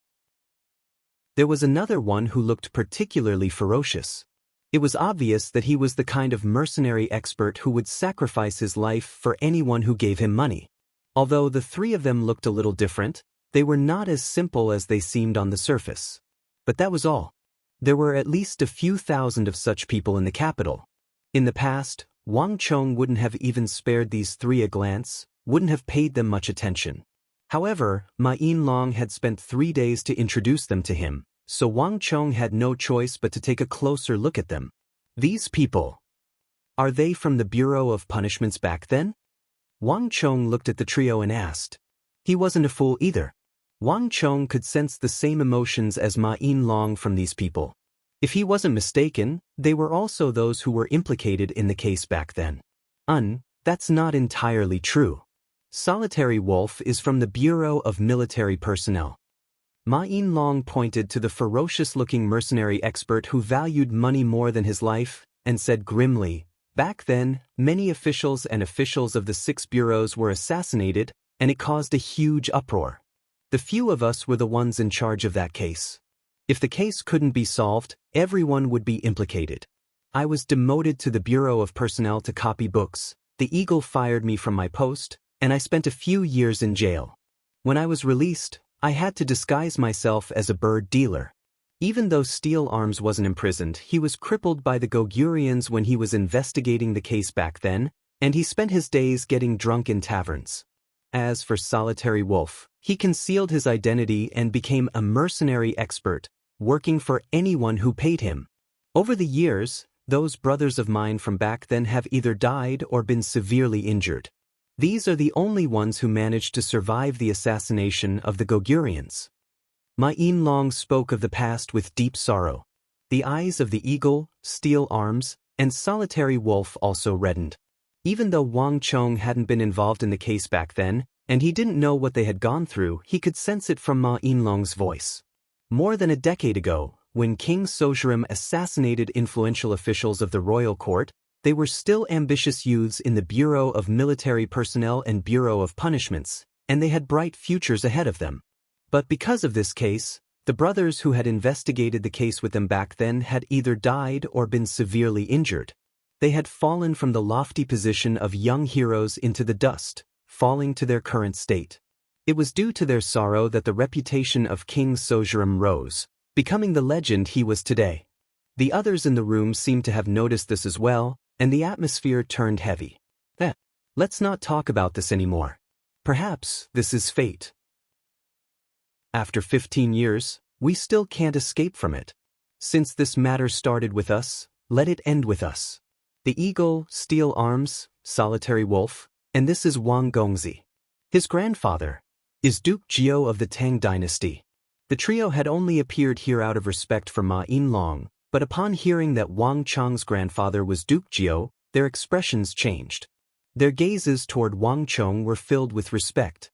There was another one who looked particularly ferocious. It was obvious that he was the kind of mercenary expert who would sacrifice his life for anyone who gave him money. Although the 3 of them looked a little different, they were not as simple as they seemed on the surface. But that was all. There were at least a few thousand of such people in the capital. In the past, Wang Chong wouldn't have even spared these 3 a glance, wouldn't have paid them much attention. However, Ma Yinlong had spent 3 days to introduce them to him, so Wang Chong had no choice but to take a closer look at them. These people. Are they from the Bureau of Punishments back then? Wang Chong looked at the trio and asked. He wasn't a fool either. Wang Chong could sense the same emotions as Ma Yinlong from these people. If he wasn't mistaken, they were also those who were implicated in the case back then. That's not entirely true. Solitary Wolf is from the Bureau of Military Personnel. Ma Yinlong pointed to the ferocious-looking mercenary expert who valued money more than his life, and said grimly, "Back then, many officials and officials of the 6 bureaus were assassinated, and it caused a huge uproar. The few of us were the ones in charge of that case. If the case couldn't be solved, everyone would be implicated. I was demoted to the Bureau of Personnel to copy books, the Eagle fired me from my post, and I spent a few years in jail. When I was released, I had to disguise myself as a bird dealer. Even though Steel Arms wasn't imprisoned, he was crippled by the Gogurians when he was investigating the case back then, and he spent his days getting drunk in taverns. As for Solitary Wolf, he concealed his identity and became a mercenary expert, working for anyone who paid him. Over the years, those brothers of mine from back then have either died or been severely injured. These are the only ones who managed to survive the assassination of the Gogurians." Ma Yinlong spoke of the past with deep sorrow. The eyes of the Eagle, Steel Arms, and Solitary Wolf also reddened. Even though Wang Chong hadn't been involved in the case back then, and he didn't know what they had gone through, he could sense it from Ma Yinlong's voice. More than a decade ago, when King Sojurim assassinated influential officials of the royal court, they were still ambitious youths in the Bureau of Military Personnel and Bureau of Punishments, and they had bright futures ahead of them. But because of this case, the brothers who had investigated the case with them back then had either died or been severely injured. They had fallen from the lofty position of young heroes into the dust, falling to their current state. It was due to their sorrow that the reputation of King Sojurim rose, becoming the legend he was today. The others in the room seemed to have noticed this as well, and the atmosphere turned heavy. Let's not talk about this anymore. Perhaps this is fate. After 15 years, we still can't escape from it. Since this matter started with us, let it end with us. The Eagle, Steel Arms, Solitary Wolf, and this is Wang Gongzi. His grandfather is Duke Jiao of the Tang dynasty. The trio had only appeared here out of respect for Ma Yinlong, but upon hearing that Wang Chong's grandfather was Duke Jiao, their expressions changed. Their gazes toward Wang Chong were filled with respect.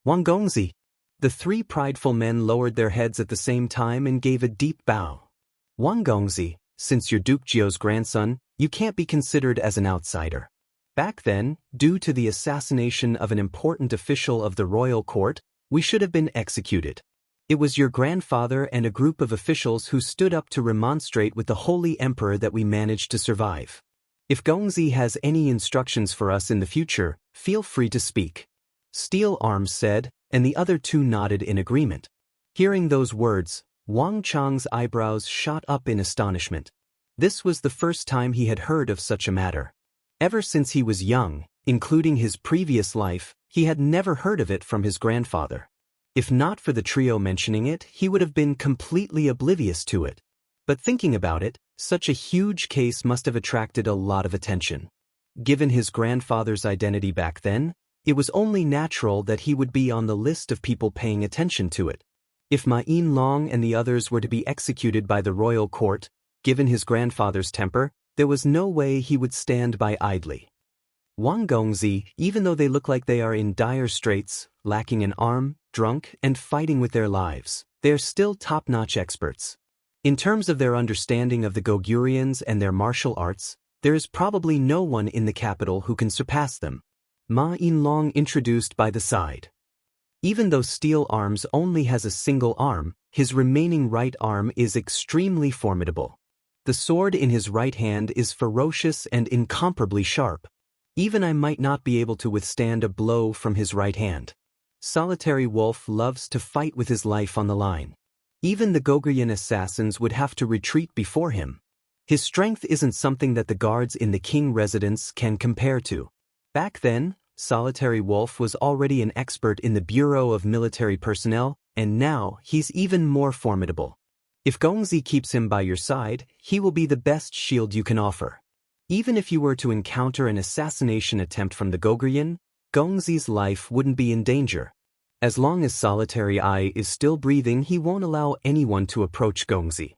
"Wang Gongzi." The 3 prideful men lowered their heads at the same time and gave a deep bow. "Wang Gongzi, since you're Duke Jiao's grandson, you can't be considered as an outsider. Back then, due to the assassination of an important official of the royal court, we should have been executed. It was your grandfather and a group of officials who stood up to remonstrate with the Holy Emperor that we managed to survive. If Gongzi has any instructions for us in the future, feel free to speak." Steel Arms said, and the other 2 nodded in agreement. Hearing those words, Wang Chong's eyebrows shot up in astonishment. This was the first time he had heard of such a matter. Ever since he was young, including his previous life, he had never heard of it from his grandfather. If not for the trio mentioning it, he would have been completely oblivious to it. But thinking about it, such a huge case must have attracted a lot of attention. Given his grandfather's identity back then, it was only natural that he would be on the list of people paying attention to it. If Ma Yinlong and the others were to be executed by the royal court, given his grandfather's temper, there was no way he would stand by idly. Wang Gongzi, even though they look like they are in dire straits, lacking an arm, drunk, and fighting with their lives, they are still top-notch experts. In terms of their understanding of the Gogurians and their martial arts, there is probably no one in the capital who can surpass them. Ma Yinlong introduced by the side. Even though Steel Arms only has a single arm, his remaining right arm is extremely formidable. The sword in his right hand is ferocious and incomparably sharp. Even I might not be able to withstand a blow from his right hand. Solitary Wolf loves to fight with his life on the line. Even the Gogurian assassins would have to retreat before him. His strength isn't something that the guards in the king residence can compare to. Back then, Solitary Wolf was already an expert in the Bureau of Military Personnel, and now he's even more formidable. If Gongzi keeps him by your side, he will be the best shield you can offer. Even if you were to encounter an assassination attempt from the Gogurian, Gongzi's life wouldn't be in danger. As long as Solitary Eye is still breathing, he won't allow anyone to approach Gongzi.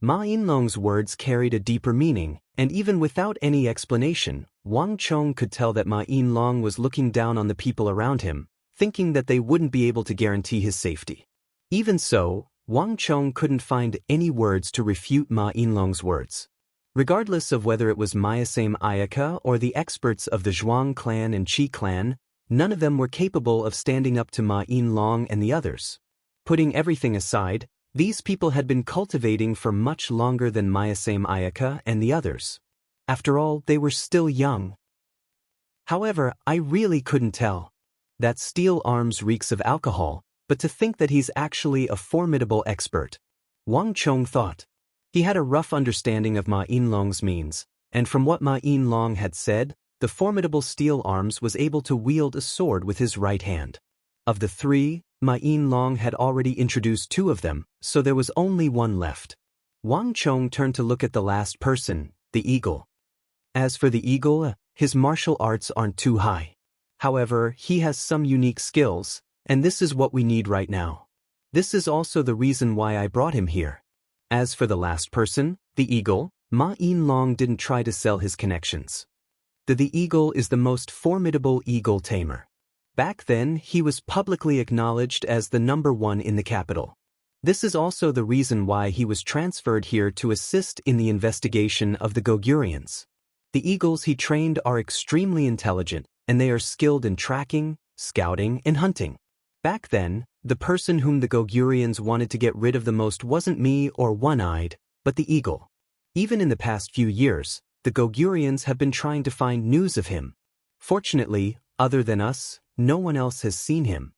Ma Yinlong's words carried a deeper meaning, and even without any explanation, Wang Chong could tell that Ma Yinlong was looking down on the people around him, thinking that they wouldn't be able to guarantee his safety. Even so, Wang Chong couldn't find any words to refute Ma Yinlong's words. Regardless of whether it was Mayasame Ayaka or the experts of the Zhuang clan and Qi clan, none of them were capable of standing up to Ma Yinlong and the others. Putting everything aside, these people had been cultivating for much longer than Mayasame Ayaka and the others. After all, they were still young. However, I really couldn't tell. That steel arms reeks of alcohol, but to think that he's actually a formidable expert. Wang Chong thought. He had a rough understanding of Ma Yinlong's means, and from what Ma Yinlong had said, the formidable steel arms was able to wield a sword with his right hand. Of the three, Ma Yinlong had already introduced two of them, so there was only one left. Wang Chong turned to look at the last person, the eagle. As for the eagle, his martial arts aren't too high. However, he has some unique skills, and this is what we need right now. This is also the reason why I brought him here. As for the last person, the eagle, Ma Yinlong didn't try to sell his connections. The eagle is the most formidable eagle tamer. Back then, he was publicly acknowledged as the #1 in the capital. This is also the reason why he was transferred here to assist in the investigation of the Gogurians. The eagles he trained are extremely intelligent, and they are skilled in tracking, scouting, and hunting. Back then, the person whom the Gogurians wanted to get rid of the most wasn't me or One-Eyed, but the eagle. Even in the past few years, the Gogurians have been trying to find news of him. Fortunately, other than us, no one else has seen him.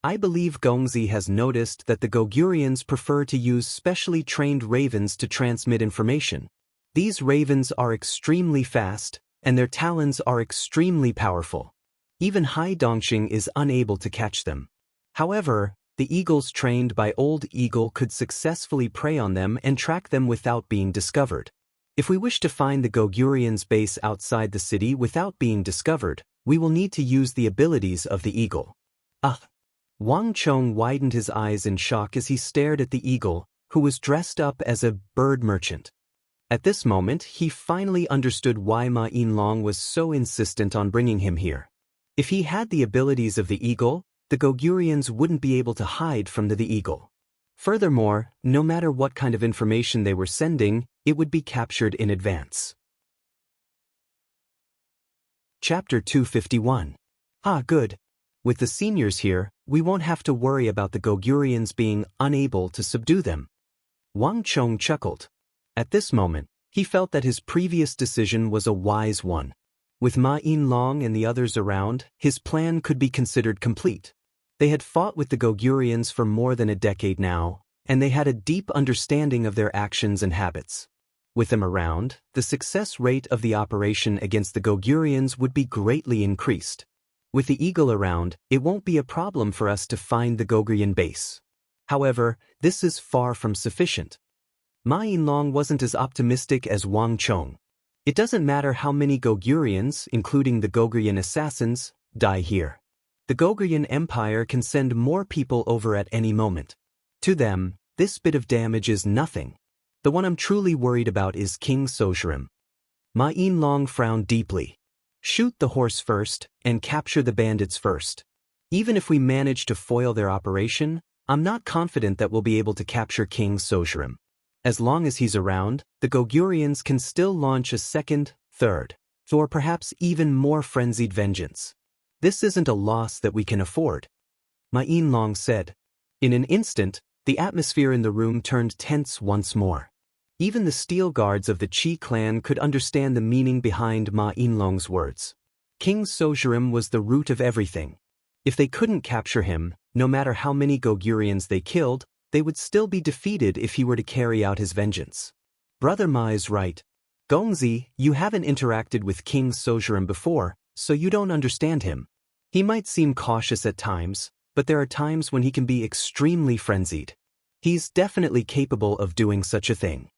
I believe Gongzi has noticed that the Gogurians prefer to use specially trained ravens to transmit information. These ravens are extremely fast, and their talons are extremely powerful. Even Hai Dongxing is unable to catch them. However, the eagles trained by Old Eagle could successfully prey on them and track them without being discovered. If we wish to find the Gogurians' base outside the city without being discovered, we will need to use the abilities of the eagle. Wang Chong widened his eyes in shock as he stared at the eagle, who was dressed up as a bird merchant. At this moment, he finally understood why Ma Yinlong was so insistent on bringing him here. If he had the abilities of the eagle, the Gogurians wouldn't be able to hide from the eagle. Furthermore, no matter what kind of information they were sending, it would be captured in advance. Chapter 251. Good. With the seniors here, we won't have to worry about the Gogurians being unable to subdue them. Wang Chong chuckled. At this moment, he felt that his previous decision was a wise one. With Ma Yinlong and the others around, his plan could be considered complete. They had fought with the Gogurians for more than a decade now, and they had a deep understanding of their actions and habits. With them around, the success rate of the operation against the Gogurians would be greatly increased. With the eagle around, it won't be a problem for us to find the Gogurian base. However, this is far from sufficient. Ma Yinlong wasn't as optimistic as Wang Chong. It doesn't matter how many Gogurians, including the Gogurian assassins, die here. The Gogurian Empire can send more people over at any moment. To them, this bit of damage is nothing. The one I'm truly worried about is King Sozhirim. Ma Yinlong frowned deeply. Shoot the horse first, and capture the bandits first. Even if we manage to foil their operation, I'm not confident that we'll be able to capture King Sozhirim. As long as he's around, the Gogurians can still launch a second, third, or perhaps even more frenzied vengeance. This isn't a loss that we can afford. Ma Yinlong said. In an instant, the atmosphere in the room turned tense once more. Even the steel guards of the Qi clan could understand the meaning behind Ma Yinlong's words. King Sozhirim was the root of everything. If they couldn't capture him, no matter how many Gogurians they killed, they would still be defeated if he were to carry out his vengeance. Brother Ma is right. Gongzi, you haven't interacted with King Sozhirim before, so you don't understand him. He might seem cautious at times, but there are times when he can be extremely frenzied. He's definitely capable of doing such a thing.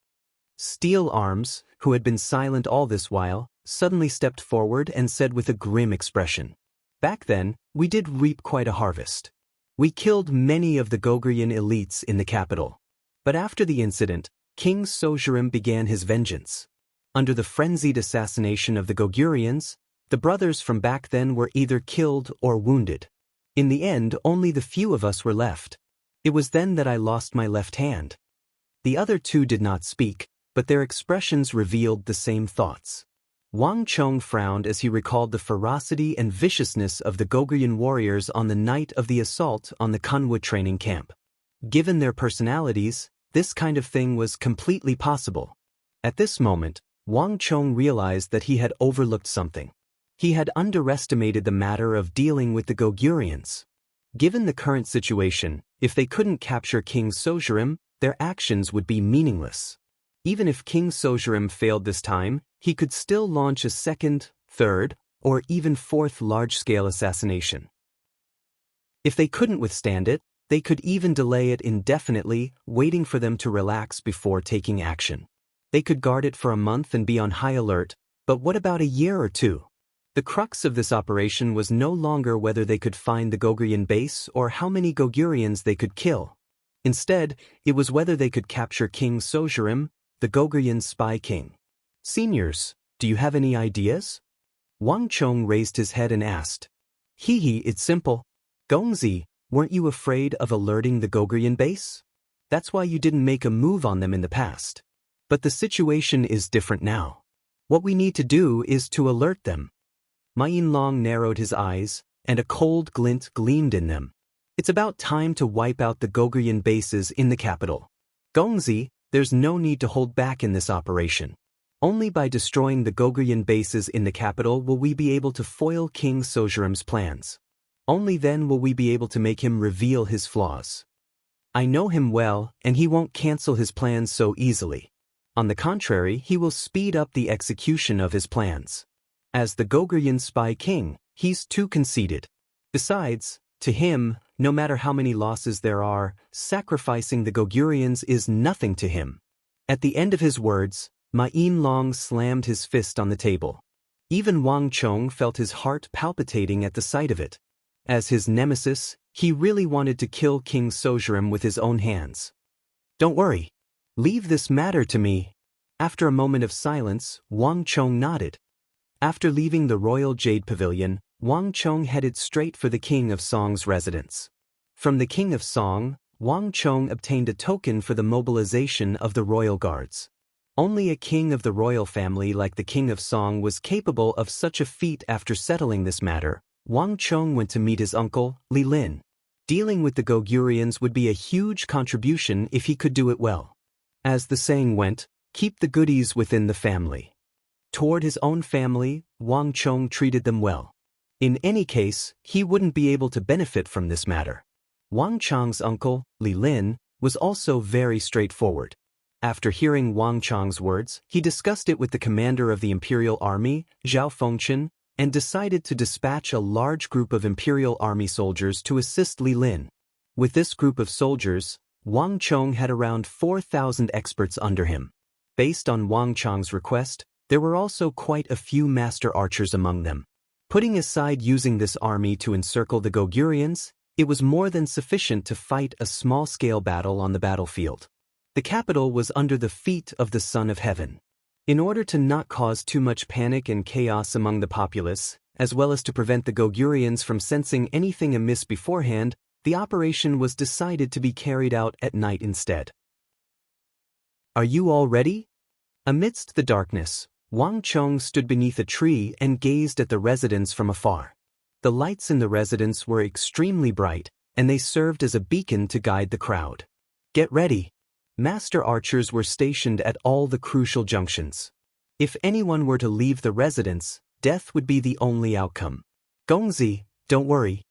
Steel Arms, who had been silent all this while, suddenly stepped forward and said with a grim expression. Back then, we did reap quite a harvest. We killed many of the Gogurian elites in the capital. But after the incident, King Sojurim began his vengeance. Under the frenzied assassination of the Gogurians, the brothers from back then were either killed or wounded. In the end, only the few of us were left. It was then that I lost my left hand. The other two did not speak, but their expressions revealed the same thoughts. Wang Chong frowned as he recalled the ferocity and viciousness of the Gogurian warriors on the night of the assault on the Kunwa training camp. Given their personalities, this kind of thing was completely possible. At this moment, Wang Chong realized that he had overlooked something. He had underestimated the matter of dealing with the Gogurians. Given the current situation, if they couldn't capture King Sojurim, their actions would be meaningless. Even if King Sojurim failed this time, he could still launch a second, third, or even fourth large-scale assassination. If they couldn't withstand it, they could even delay it indefinitely, waiting for them to relax before taking action. They could guard it for a month and be on high alert, but what about a year or two? The crux of this operation was no longer whether they could find the Gogurian base or how many Gogurians they could kill. Instead, it was whether they could capture King Sojurim, the Gogurian spy king. Seniors, do you have any ideas? Wang Chong raised his head and asked. It's simple. Gongzi, weren't you afraid of alerting the Gogurian base? That's why you didn't make a move on them in the past. But the situation is different now. What we need to do is to alert them. Ma Yinlong narrowed his eyes, and a cold glint gleamed in them. It's about time to wipe out the Gogurian bases in the capital. Gongzi, there's no need to hold back in this operation. Only by destroying the Gogurian bases in the capital will we be able to foil King Sojurim's plans. Only then will we be able to make him reveal his flaws. I know him well, and he won't cancel his plans so easily. On the contrary, he will speed up the execution of his plans. As the Gogurian spy king, he's too conceited. Besides, to him, no matter how many losses there are, sacrificing the Gogurians is nothing to him. At the end of his words, Ma Yinlong slammed his fist on the table. Even Wang Chong felt his heart palpitating at the sight of it. As his nemesis, he really wanted to kill King Sojurim with his own hands. Don't worry. Leave this matter to me. After a moment of silence, Wang Chong nodded. After leaving the Royal Jade Pavilion, Wang Chong headed straight for the King of Song's residence. From the King of Song, Wang Chong obtained a token for the mobilization of the royal guards. Only a king of the royal family like the King of Song was capable of such a feat. After settling this matter, Wang Chong went to meet his uncle, Li Lin. Dealing with the Gogurians would be a huge contribution if he could do it well. As the saying went, keep the goodies within the family. Toward his own family, Wang Chong treated them well. In any case, he wouldn't be able to benefit from this matter. Wang Chong's uncle, Li Lin, was also very straightforward. After hearing Wang Chong's words, he discussed it with the commander of the Imperial Army, Zhao Fengchen, and decided to dispatch a large group of Imperial Army soldiers to assist Li Lin. With this group of soldiers, Wang Chong had around 4,000 experts under him. Based on Wang Chong's request, there were also quite a few master archers among them. Putting aside using this army to encircle the Gogurians, it was more than sufficient to fight a small-scale battle on the battlefield. The capital was under the feet of the Son of Heaven. In order to not cause too much panic and chaos among the populace, as well as to prevent the Gogurians from sensing anything amiss beforehand, the operation was decided to be carried out at night instead. Are you all ready? Amidst the darkness, Wang Chong stood beneath a tree and gazed at the residence from afar. The lights in the residence were extremely bright, and they served as a beacon to guide the crowd. Get ready. Master archers were stationed at all the crucial junctions. If anyone were to leave the residence, death would be the only outcome. Gongzi, don't worry.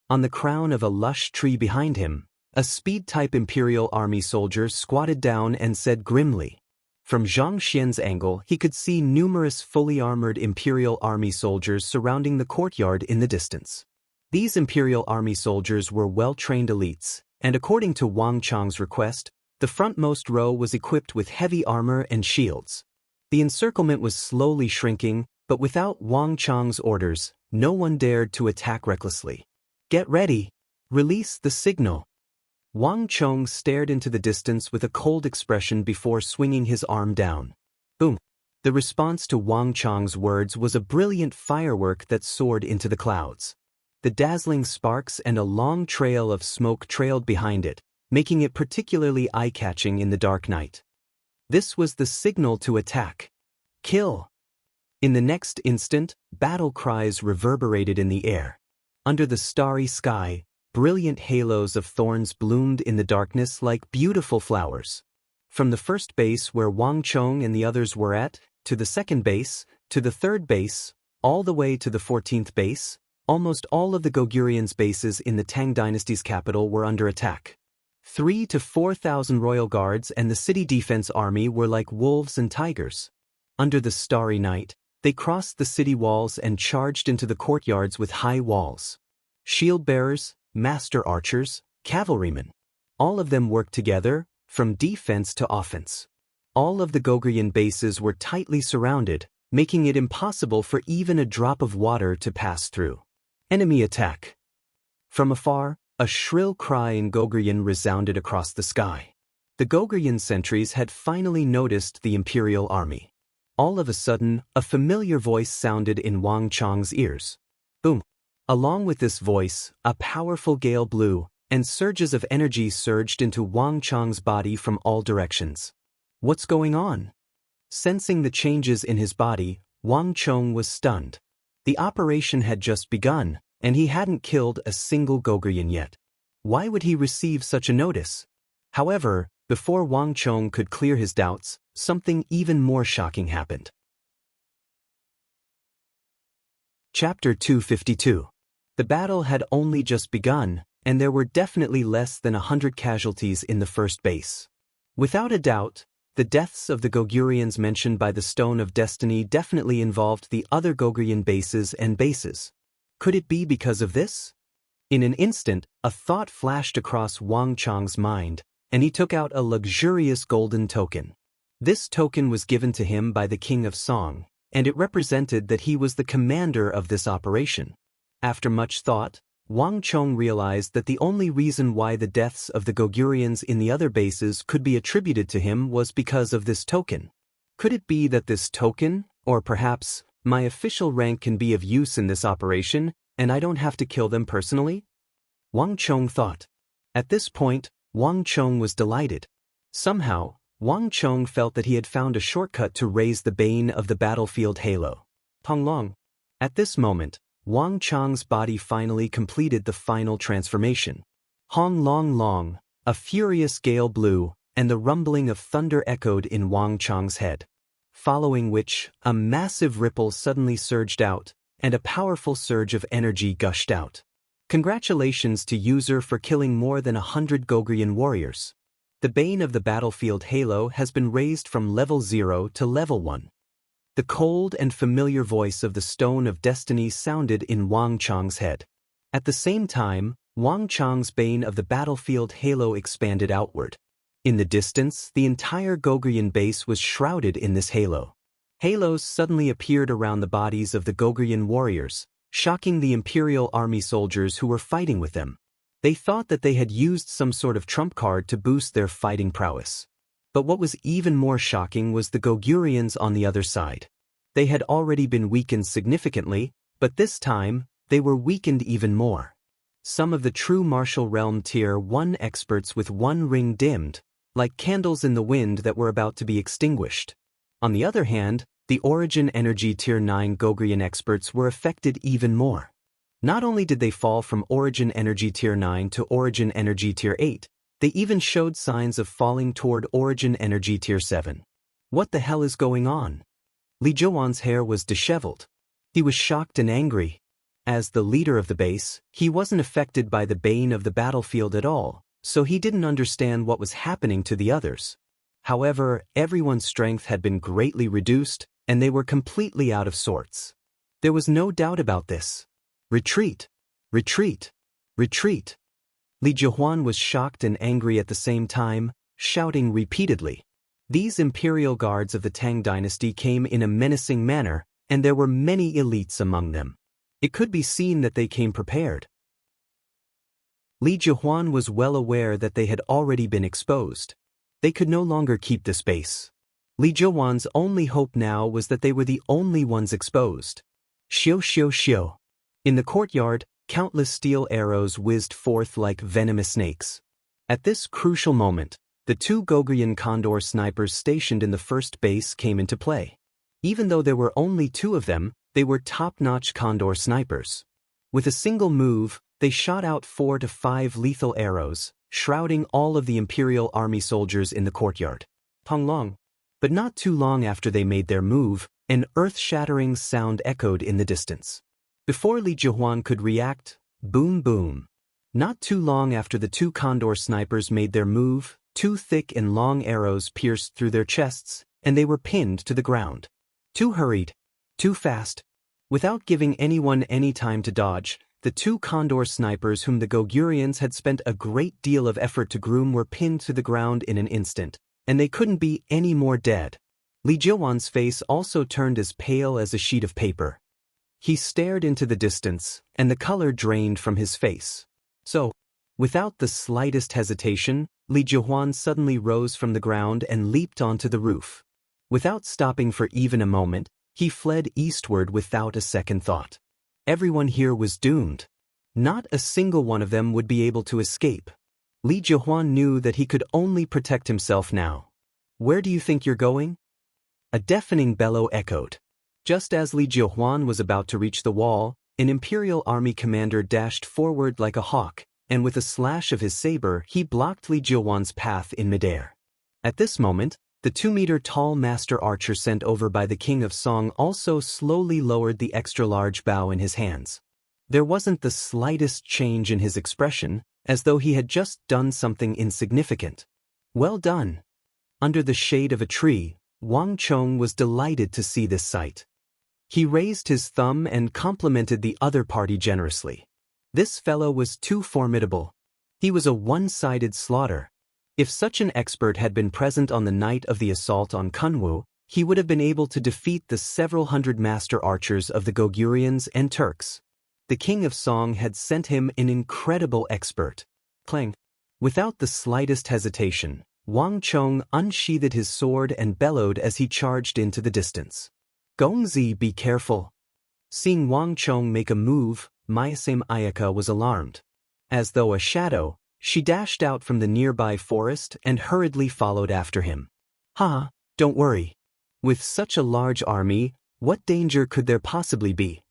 On the crown of a lush tree behind him, a speed-type Imperial Army soldier squatted down and said grimly. From Zhang Xian's angle, he could see numerous fully armored Imperial Army soldiers surrounding the courtyard in the distance. These Imperial Army soldiers were well-trained elites, and according to Wang Chong's request, the frontmost row was equipped with heavy armor and shields. The encirclement was slowly shrinking, but without Wang Chong's orders, no one dared to attack recklessly. Get ready. Release the signal. Wang Chong stared into the distance with a cold expression before swinging his arm down. Boom! The response to Wang Chong's words was a brilliant firework that soared into the clouds. The dazzling sparks and a long trail of smoke trailed behind it, making it particularly eye-catching in the dark night. This was the signal to attack. Kill! In the next instant, battle cries reverberated in the air. Under the starry sky, brilliant halos of thorns bloomed in the darkness like beautiful flowers. From the first base where Wang Chong and the others were at, to the second base, to the third base, all the way to the 14th base, almost all of the Goguryans' bases in the Tang dynasty's capital were under attack. 3,000 to 4,000 royal guards and the city defense army were like wolves and tigers. Under the starry night, they crossed the city walls and charged into the courtyards with high walls. Shield-bearers, master archers, cavalrymen. All of them worked together, from defense to offense. All of the Goguryan bases were tightly surrounded, making it impossible for even a drop of water to pass through. Enemy attack. From afar, a shrill cry in Goguryan resounded across the sky. The Goguryan sentries had finally noticed the imperial army. All of a sudden, a familiar voice sounded in Wang Chong's ears. Boom! Along with this voice, a powerful gale blew, and surges of energy surged into Wang Chong's body from all directions. What's going on? Sensing the changes in his body, Wang Chong was stunned. The operation had just begun, and he hadn't killed a single Goguryan yet. Why would he receive such a notice? However, before Wang Chong could clear his doubts, something even more shocking happened. Chapter 252. The battle had only just begun, and there were definitely less than 100 casualties in the first base. Without a doubt, the deaths of the Goguryans mentioned by the Stone of Destiny definitely involved the other Goguryan bases and bases. Could it be because of this? In an instant, a thought flashed across Wang Chong's mind, and he took out a luxurious golden token. This token was given to him by the King of Song, and it represented that he was the commander of this operation. After much thought, Wang Chong realized that the only reason why the deaths of the Goguryans in the other bases could be attributed to him was because of this token. Could it be that this token, or perhaps, my official rank can be of use in this operation, and I don't have to kill them personally? Wang Chong thought. At this point, Wang Chong was delighted. Somehow, Wang Chong felt that he had found a shortcut to raise the bane of the battlefield halo. Tonglong. At this moment, Wang Chong's body finally completed the final transformation. Hong Long Long, a furious gale blew, and the rumbling of thunder echoed in Wang Chong's head. Following which, a massive ripple suddenly surged out, and a powerful surge of energy gushed out. Congratulations to user for killing more than 100 Goguryan warriors. The bane of the battlefield halo has been raised from level 0 to level 1. The cold and familiar voice of the Stone of Destiny sounded in Wang Chong's head. At the same time, Wang Chong's bane of the battlefield halo expanded outward. In the distance, the entire Goguryan base was shrouded in this halo. Halos suddenly appeared around the bodies of the Goguryan warriors, shocking the Imperial Army soldiers who were fighting with them. They thought that they had used some sort of trump card to boost their fighting prowess. But what was even more shocking was the Goguryans on the other side. They had already been weakened significantly, but this time, they were weakened even more. Some of the true martial realm Tier 1 experts with one ring dimmed, like candles in the wind that were about to be extinguished. On the other hand, the Origin Energy Tier 9 Goguryan experts were affected even more. Not only did they fall from Origin Energy Tier 9 to Origin Energy Tier 8, they even showed signs of falling toward Origin Energy Tier 7. What the hell is going on? Li Zhuan's hair was disheveled. He was shocked and angry. As the leader of the base, he wasn't affected by the bane of the battlefield at all, so he didn't understand what was happening to the others. However, everyone's strength had been greatly reduced, and they were completely out of sorts. There was no doubt about this. Retreat! Retreat! Retreat! Li Zhuan was shocked and angry at the same time, shouting repeatedly. These imperial guards of the Tang dynasty came in a menacing manner, and there were many elites among them. It could be seen that they came prepared. Li Jihuan was well aware that they had already been exposed. They could no longer keep the space. Li Jihuan's only hope now was that they were the only ones exposed. Xiu xiu xiu. In the courtyard, countless steel arrows whizzed forth like venomous snakes. At this crucial moment, the two Gogrian Condor snipers stationed in the first base came into play. Even though there were only two of them, they were top-notch Condor snipers. With a single move, they shot out 4 to 5 lethal arrows, shrouding all of the Imperial Army soldiers in the courtyard. Long. But not too long after they made their move, an earth-shattering sound echoed in the distance. Before Li Jihuan could react, boom boom. Not too long after the two Condor snipers made their move, 2 thick and long arrows pierced through their chests, and they were pinned to the ground. Too hurried. Too fast. Without giving anyone any time to dodge, the two Condor snipers whom the Gogurians had spent a great deal of effort to groom were pinned to the ground in an instant, and they couldn't be any more dead. Li Jihuan's face also turned as pale as a sheet of paper. He stared into the distance, and the color drained from his face. So, without the slightest hesitation, Li Jihuan suddenly rose from the ground and leaped onto the roof. Without stopping for even a moment, he fled eastward without a second thought. Everyone here was doomed. Not a single one of them would be able to escape. Li Jihuan knew that he could only protect himself now. Where do you think you're going? A deafening bellow echoed. Just as Li Jihuan was about to reach the wall, an Imperial Army commander dashed forward like a hawk, and with a slash of his saber he blocked Li Jihuan's path in midair. At this moment, the 2-meter-tall master archer sent over by the King of Song also slowly lowered the extra-large bow in his hands. There wasn't the slightest change in his expression, as though he had just done something insignificant. Well done. Under the shade of a tree, Wang Chong was delighted to see this sight. He raised his thumb and complimented the other party generously. This fellow was too formidable. He was a one-sided slaughter. If such an expert had been present on the night of the assault on Kunwu, he would have been able to defeat the several hundred master archers of the Gogurians and Turks. The King of Song had sent him an incredible expert. Clang. Without the slightest hesitation, Wang Chong unsheathed his sword and bellowed as he charged into the distance. Gongzi, be careful. Seeing Wang Chong make a move, Mayasame Ayaka was alarmed. As though a shadow, she dashed out from the nearby forest and hurriedly followed after him. Ha, don't worry. With such a large army, what danger could there possibly be?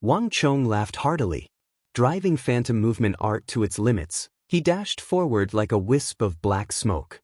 Wang Chong laughed heartily. Driving phantom movement art to its limits, he dashed forward like a wisp of black smoke.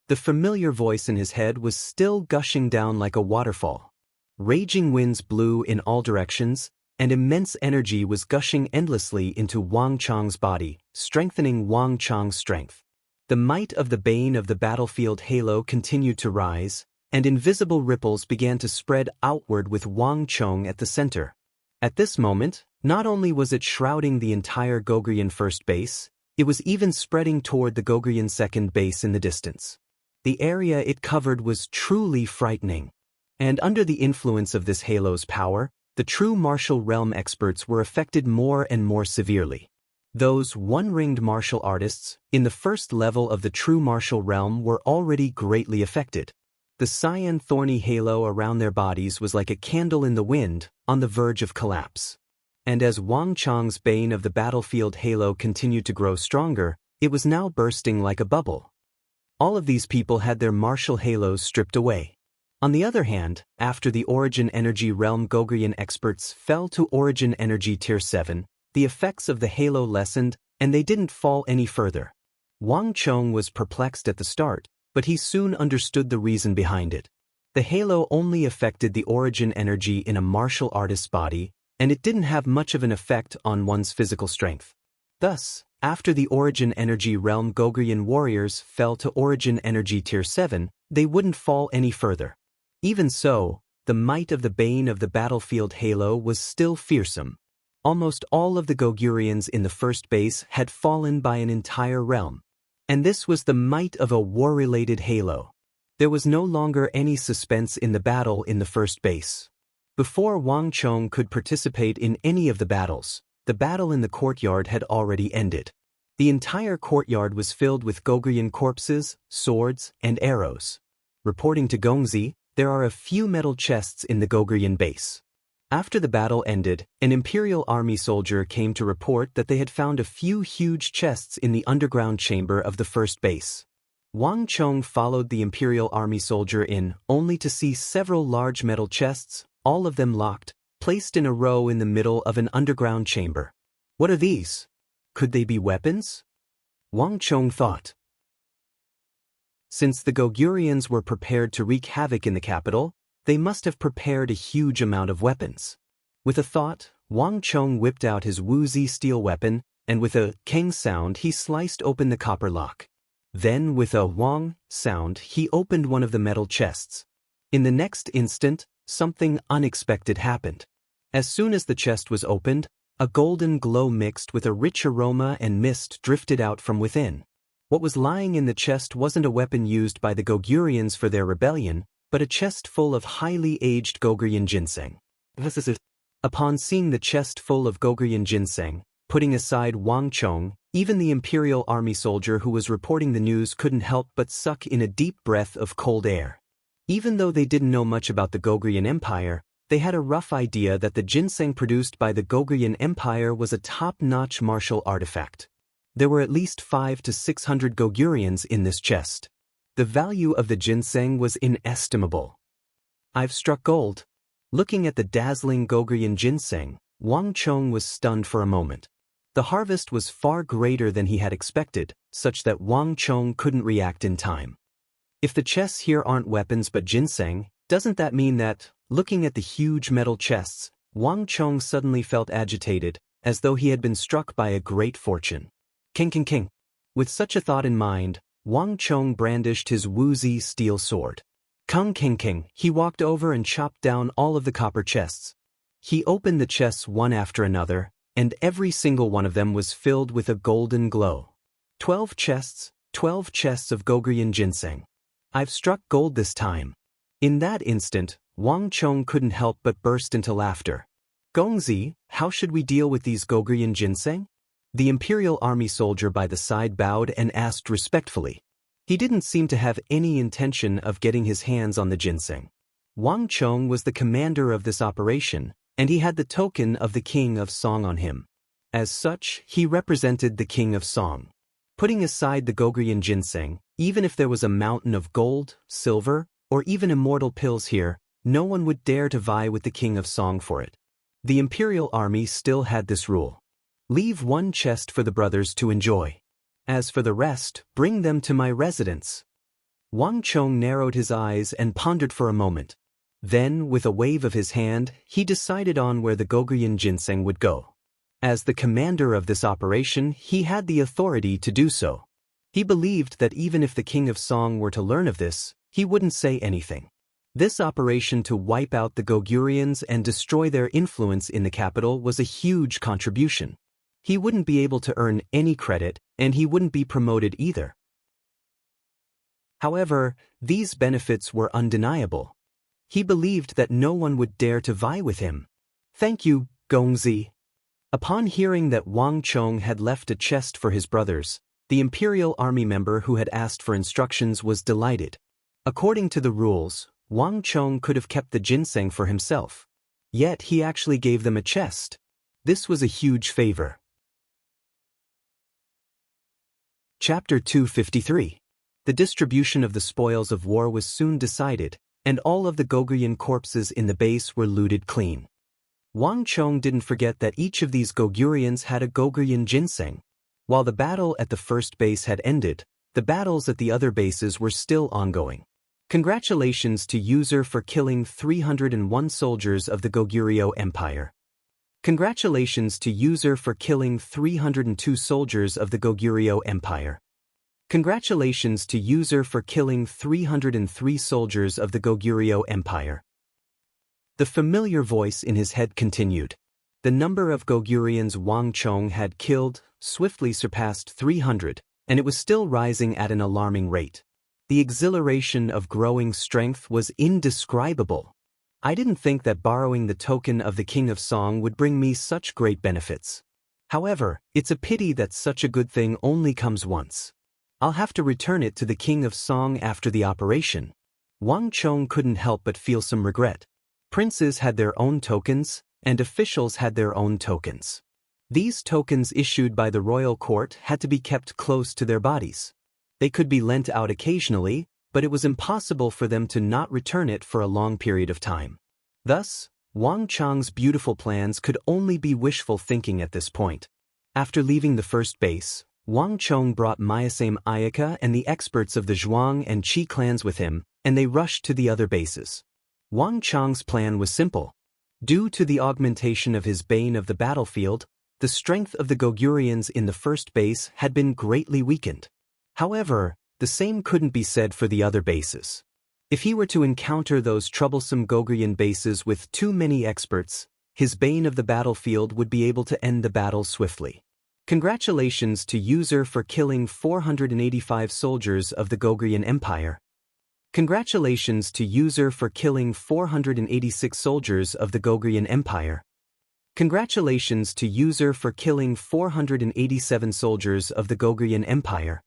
The familiar voice in his head was still gushing down like a waterfall. Raging winds blew in all directions, and immense energy was gushing endlessly into Wang Chong's body, strengthening Wang Chong's strength. The might of the bane of the battlefield halo continued to rise, and invisible ripples began to spread outward with Wang Chong at the center. At this moment, not only was it shrouding the entire Gogrian first base, it was even spreading toward the Gogrian second base in the distance. The area it covered was truly frightening. And under the influence of this halo's power, the true martial realm experts were affected more and more severely. Those one-ringed martial artists, in the first level of the true martial realm, were already greatly affected. The cyan thorny halo around their bodies was like a candle in the wind, on the verge of collapse. And as Wang Chong's bane of the battlefield halo continued to grow stronger, it was now bursting like a bubble. All of these people had their martial halos stripped away. On the other hand, after the Origin Energy Realm Gogrian experts fell to Origin Energy Tier 7, the effects of the halo lessened, and they didn't fall any further. Wang Chong was perplexed at the start, but he soon understood the reason behind it. The halo only affected the Origin Energy in a martial artist's body, and it didn't have much of an effect on one's physical strength. Thus, after the Origin Energy Realm Gogrian warriors fell to Origin Energy Tier 7, they wouldn't fall any further. Even so, the might of the bane of the battlefield halo was still fearsome. Almost all of the Gogurians in the first base had fallen by an entire realm. And this was the might of a war-related halo. There was no longer any suspense in the battle in the first base. Before Wang Chong could participate in any of the battles, the battle in the courtyard had already ended. The entire courtyard was filled with Goguryeo corpses, swords, and arrows. Reporting to Gongzi, there are a few metal chests in the Goguryeo base. After the battle ended, an Imperial Army soldier came to report that they had found a few huge chests in the underground chamber of the first base. Wang Chong followed the Imperial Army soldier in, only to see several large metal chests, all of them locked, placed in a row in the middle of an underground chamber. What are these? Could they be weapons? Wang Chong thought. Since the Goguryons were prepared to wreak havoc in the capital, they must have prepared a huge amount of weapons. With a thought, Wang Chong whipped out his woozy steel weapon, and with a keng sound he sliced open the copper lock. Then, with a wang sound, he opened one of the metal chests. In the next instant, something unexpected happened. As soon as the chest was opened, a golden glow mixed with a rich aroma and mist drifted out from within. What was lying in the chest wasn't a weapon used by the Goguryons for their rebellion, but a chest full of highly aged Goguryeo ginseng. Upon seeing the chest full of Goguryeo ginseng, putting aside Wang Chong, even the Imperial Army soldier who was reporting the news couldn't help but suck in a deep breath of cold air. Even though they didn't know much about the Goguryeo Empire, they had a rough idea that the ginseng produced by the Goguryeo Empire was a top-notch martial artifact. There were at least 500 to 600 Goguryons in this chest. The value of the ginseng was inestimable. I've struck gold. Looking at the dazzling Goguryeo ginseng, Wang Chong was stunned for a moment. The harvest was far greater than he had expected, such that Wang Chong couldn't react in time. If the chests here aren't weapons but ginseng, doesn't that mean that, looking at the huge metal chests, Wang Chong suddenly felt agitated, as though he had been struck by a great fortune. King. With such a thought in mind, Wang Chong brandished his woozy steel sword. King. He walked over and chopped down all of the copper chests. He opened the chests one after another, and every single one of them was filled with a golden glow. 12 chests of Goguryeo ginseng. I've struck gold this time. In that instant, Wang Chong couldn't help but burst into laughter. Gongzi, how should we deal with these Goguryeo ginseng? The Imperial Army soldier by the side bowed and asked respectfully. He didn't seem to have any intention of getting his hands on the ginseng. Wang Chong was the commander of this operation, and he had the token of the King of Song on him. As such, he represented the King of Song. Putting aside the Goguryeo ginseng, even if there was a mountain of gold, silver, or even immortal pills here, no one would dare to vie with the King of Song for it. The Imperial Army still had this rule. Leave one chest for the brothers to enjoy. As for the rest, bring them to my residence. Wang Chong narrowed his eyes and pondered for a moment. Then, with a wave of his hand, he decided on where the Goguryeo ginseng would go. As the commander of this operation, he had the authority to do so. He believed that even if the King of Song were to learn of this, he wouldn't say anything. This operation to wipe out the Goguryons and destroy their influence in the capital was a huge contribution. He wouldn't be able to earn any credit, and he wouldn't be promoted either. However, these benefits were undeniable. He believed that no one would dare to vie with him. Thank you, Gongzi. Upon hearing that Wang Chong had left a chest for his brothers, the Imperial Army member who had asked for instructions was delighted. According to the rules, Wang Chong could have kept the ginseng for himself. Yet he actually gave them a chest. This was a huge favor. Chapter 253. The distribution of the spoils of war was soon decided, and all of the Goguryeo corpses in the base were looted clean. Wang Chong didn't forget that each of these Goguryons had a Goguryeo ginseng. While the battle at the first base had ended, the battles at the other bases were still ongoing. Congratulations to user for killing 301 soldiers of the Goguryeo Empire. Congratulations to user for killing 302 soldiers of the Goguryeo Empire. Congratulations to user for killing 303 soldiers of the Goguryeo Empire. The familiar voice in his head continued. The number of Goguryons Wang Chong had killed swiftly surpassed 300, and it was still rising at an alarming rate. The exhilaration of growing strength was indescribable. I didn't think that borrowing the token of the King of Song would bring me such great benefits. However, it's a pity that such a good thing only comes once. I'll have to return it to the King of Song after the operation. Wang Chong couldn't help but feel some regret. Princes had their own tokens, and officials had their own tokens. These tokens issued by the royal court had to be kept close to their bodies. They could be lent out occasionally, but it was impossible for them to not return it for a long period of time. Thus, Wang Chong's beautiful plans could only be wishful thinking at this point. After leaving the first base, Wang Chong brought Myasame Ayaka and the experts of the Zhuang and Qi clans with him, and they rushed to the other bases. Wang Chong's plan was simple. Due to the augmentation of his bane of the battlefield, the strength of the Gogurians in the first base had been greatly weakened. However, the same couldn't be said for the other bases. If he were to encounter those troublesome Gogurian bases with too many experts, his bane of the battlefield would be able to end the battle swiftly. Congratulations to user for killing 485 soldiers of the Gogurian Empire. Congratulations to user for killing 486 soldiers of the Gogurian Empire. Congratulations to user for killing 487 soldiers of the Gogurian Empire.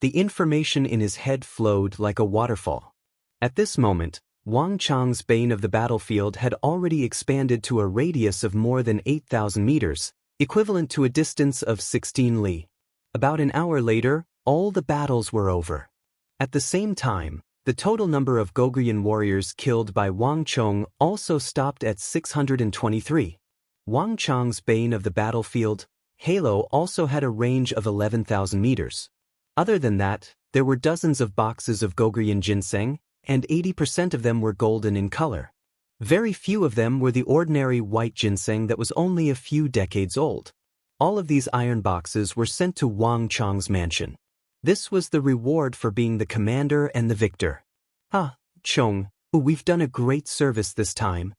The information in his head flowed like a waterfall. At this moment, Wang Chong's bane of the battlefield had already expanded to a radius of more than 8,000 meters, equivalent to a distance of 16 li. About an hour later, all the battles were over. At the same time, the total number of Gogurian warriors killed by Wang Chong also stopped at 623. Wang Chong's bane of the battlefield, Halo, also had a range of 11,000 meters. Other than that, there were dozens of boxes of Gogurian ginseng, and 80% of them were golden in color. Very few of them were the ordinary white ginseng that was only a few decades old. All of these iron boxes were sent to Wang Chong's mansion. This was the reward for being the commander and the victor. Ah, Chong, we've done a great service this time.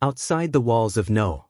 Outside the walls of No.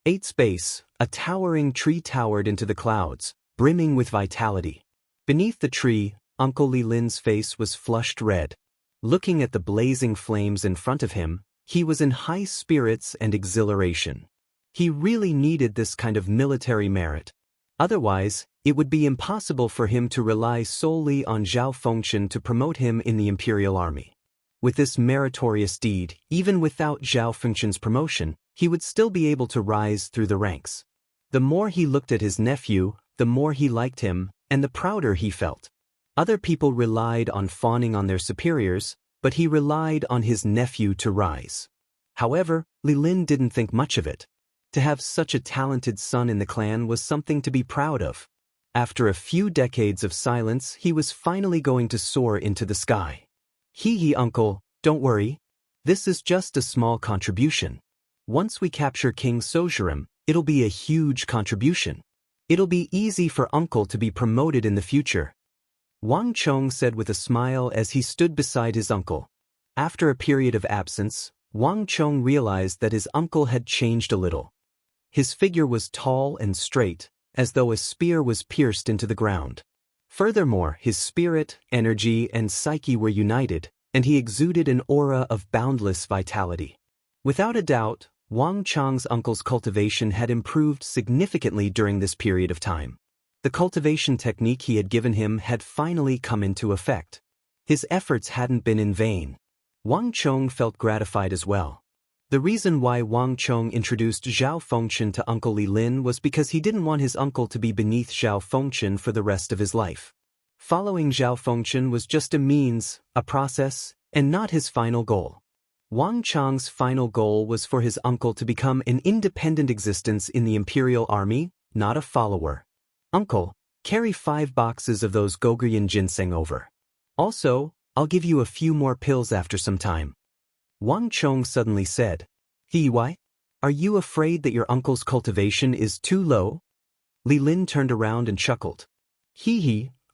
8 space, a towering tree towered into the clouds, brimming with vitality. Beneath the tree, Uncle Li Lin's face was flushed red. Looking at the blazing flames in front of him, he was in high spirits and exhilaration. He really needed this kind of military merit. Otherwise, it would be impossible for him to rely solely on Zhao Fengchen to promote him in the imperial army. With this meritorious deed, even without Zhao Fengchen's promotion, he would still be able to rise through the ranks. The more he looked at his nephew, the more he liked him, and the prouder he felt. Other people relied on fawning on their superiors, but he relied on his nephew to rise. However, Li Lin didn't think much of it. To have such a talented son in the clan was something to be proud of. After a few decades of silence, he was finally going to soar into the sky. Hee, uncle, don't worry. This is just a small contribution. Once we capture King Sojurim, it'll be a huge contribution. It'll be easy for uncle to be promoted in the future. Wang Chong said with a smile as he stood beside his uncle. After a period of absence, Wang Chong realized that his uncle had changed a little. His figure was tall and straight, as though a spear was pierced into the ground. Furthermore, his spirit, energy, and psyche were united, and he exuded an aura of boundless vitality. Without a doubt, Wang Chong's uncle's cultivation had improved significantly during this period of time. The cultivation technique he had given him had finally come into effect. His efforts hadn't been in vain. Wang Chong felt gratified as well. The reason why Wang Chong introduced Zhao Fengchen to Uncle Li Lin was because he didn't want his uncle to be beneath Zhao Fengchen for the rest of his life. Following Zhao Fengchen was just a means, a process, and not his final goal. Wang Chong's final goal was for his uncle to become an independent existence in the imperial army, not a follower. Uncle, carry 5 boxes of those Gogurian ginseng over. Also, I'll give you a few more pills after some time. Wang Chong suddenly said, why? Are you afraid that your uncle's cultivation is too low? Li Lin turned around and chuckled.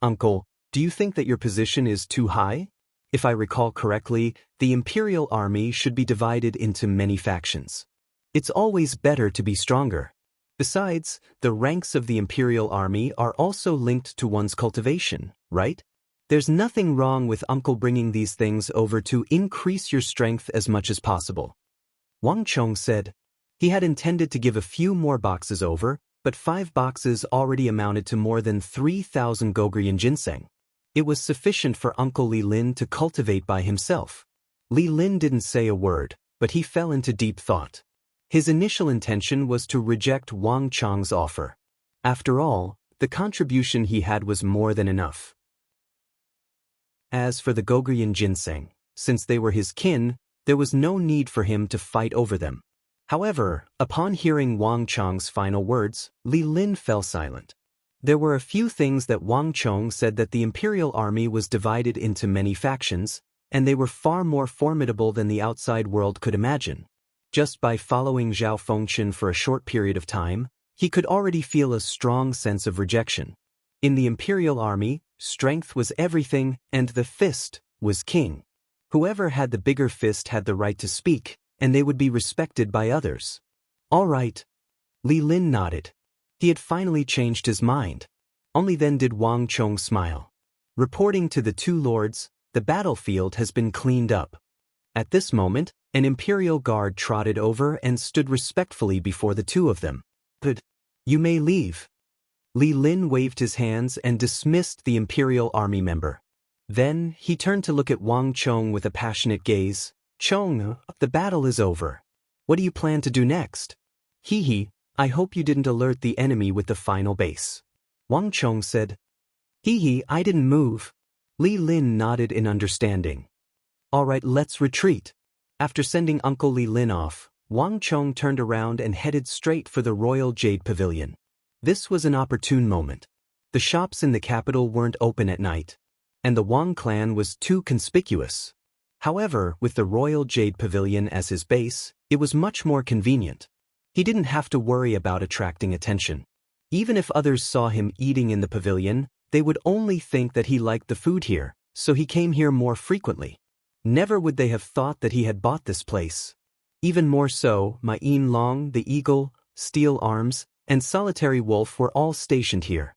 Uncle, do you think that your position is too high? If I recall correctly, the imperial army should be divided into many factions. It's always better to be stronger. Besides, the ranks of the imperial army are also linked to one's cultivation, right? There's nothing wrong with uncle bringing these things over to increase your strength as much as possible. Wang Chong said, He had intended to give a few more boxes over, but 5 boxes already amounted to more than 3,000 Gogrian ginseng. It was sufficient for Uncle Li Lin to cultivate by himself. Li Lin didn't say a word, but he fell into deep thought. His initial intention was to reject Wang Chang's offer. After all, the contribution he had was more than enough. As for the Gogrian ginseng, since they were his kin, there was no need for him to fight over them. However, upon hearing Wang Chang's final words, Li Lin fell silent. There were a few things that Wang Chong said: that the imperial army was divided into many factions, and they were far more formidable than the outside world could imagine. Just by following Zhao Fengchen for a short period of time, he could already feel a strong sense of rejection. In the imperial army, strength was everything, and the fist was king. Whoever had the bigger fist had the right to speak, and they would be respected by others. All right. Li Lin nodded. He had finally changed his mind. Only then did Wang Chong smile. Reporting to the two lords, the battlefield has been cleaned up. At this moment, an imperial guard trotted over and stood respectfully before the two of them. But you may leave. Li Lin waved his hands and dismissed the imperial army member. Then, he turned to look at Wang Chong with a passionate gaze. Chong, the battle is over. What do you plan to do next? Hee, I hope you didn't alert the enemy with the final base. Wang Chong said. Hee, I didn't move. Li Lin nodded in understanding. All right, let's retreat. After sending Uncle Li Lin off, Wang Chong turned around and headed straight for the Royal Jade Pavilion. This was an opportune moment. The shops in the capital weren't open at night, and the Wang clan was too conspicuous. However, with the Royal Jade Pavilion as his base, it was much more convenient. He didn't have to worry about attracting attention. Even if others saw him eating in the pavilion, they would only think that he liked the food here, so he came here more frequently. Never would they have thought that he had bought this place. Even more so, Ma Yin Long, the Eagle, Steel Arms, and Solitary Wolf were all stationed here.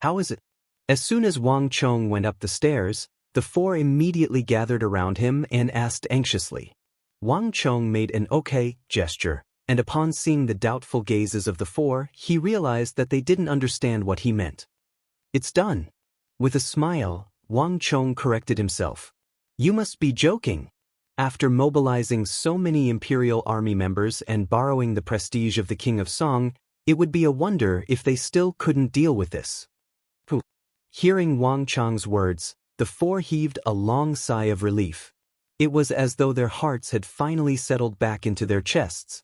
How is it? As soon as Wang Chong went up the stairs, the four immediately gathered around him and asked anxiously. Wang Chong made an okay gesture, and upon seeing the doubtful gazes of the four, he realized that they didn't understand what he meant. It's done. With a smile, Wang Chong corrected himself. You must be joking. After mobilizing so many imperial army members and borrowing the prestige of the King of Song, it would be a wonder if they still couldn't deal with this. Hearing Wang Chong's words, the four heaved a long sigh of relief. It was as though their hearts had finally settled back into their chests.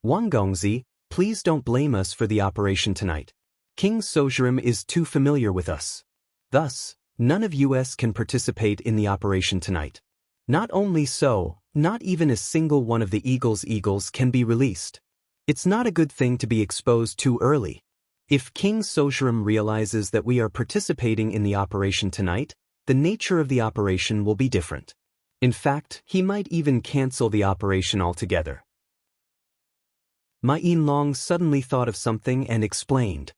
Wang Gongzi, please don't blame us for the operation tonight. King Sojurim is too familiar with us. Thus, none of us can participate in the operation tonight. Not only so, not even a single one of the eagles can be released. It's not a good thing to be exposed too early. If King Sojurim realizes that we are participating in the operation tonight, the nature of the operation will be different. In fact, he might even cancel the operation altogether. Ma Yin Long suddenly thought of something and explained.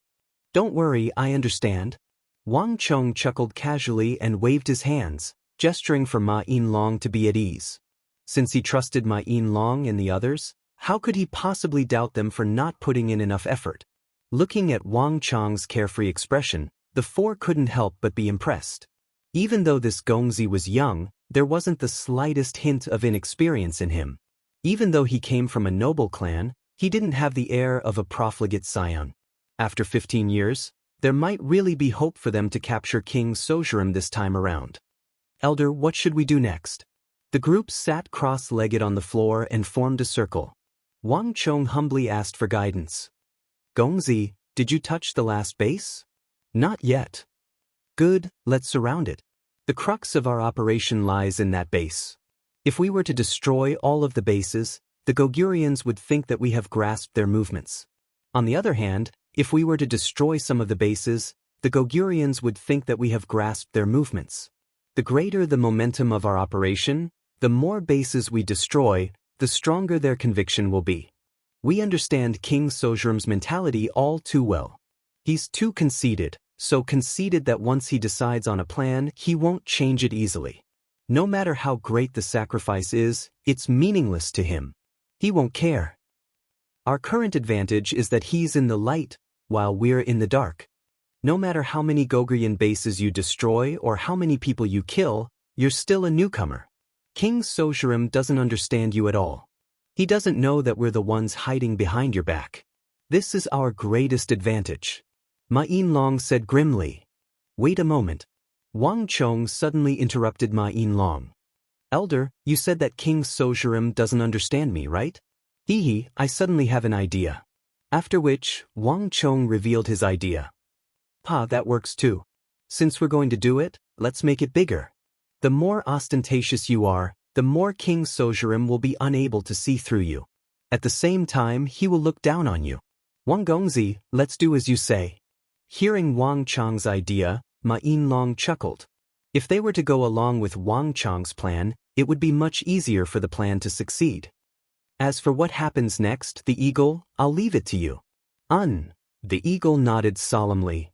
Don't worry, I understand. Wang Chong chuckled casually and waved his hands, gesturing for Ma Yin Long to be at ease. Since he trusted Ma Yin Long and the others, how could he possibly doubt them for not putting in enough effort? Looking at Wang Chong's carefree expression, the four couldn't help but be impressed. Even though this Gongzi was young, there wasn't the slightest hint of inexperience in him. Even though he came from a noble clan, he didn't have the air of a profligate scion. After 15 years, there might really be hope for them to capture King Sojurim this time around. Elder, what should we do next? The group sat cross-legged on the floor and formed a circle. Wang Chong humbly asked for guidance. Gongzi, did you touch the last base? Not yet. Good, let's surround it. The crux of our operation lies in that base. If we were to destroy all of the bases, the Gogurians would think that we have grasped their movements. On the other hand, if we were to destroy some of the bases, the Gogurians would think that we have grasped their movements. The greater the momentum of our operation, the more bases we destroy, the stronger their conviction will be. We understand King Sojurim's mentality all too well. He's too conceited, so conceited that once he decides on a plan, he won't change it easily. No matter how great the sacrifice is, it's meaningless to him. He won't care. Our current advantage is that he's in the light, while we're in the dark. No matter how many Gogrian bases you destroy or how many people you kill, you're still a newcomer. King Sojurim doesn't understand you at all. He doesn't know that we're the ones hiding behind your back. This is our greatest advantage. Ma Yinlong said grimly. Wait a moment. Wang Chong suddenly interrupted Ma Yinlong. Elder, you said that King Sojurim doesn't understand me, right? Hee, I suddenly have an idea. After which, Wang Chong revealed his idea. Pa, that works too. Since we're going to do it, let's make it bigger. The more ostentatious you are, the more King Sojurim will be unable to see through you. At the same time, he will look down on you. Wang Gongzi, let's do as you say. Hearing Wang Chong's idea, Ma Yinlong chuckled. If they were to go along with Wang Chong's plan, it would be much easier for the plan to succeed. As for what happens next, the eagle, I'll leave it to you. The eagle nodded solemnly.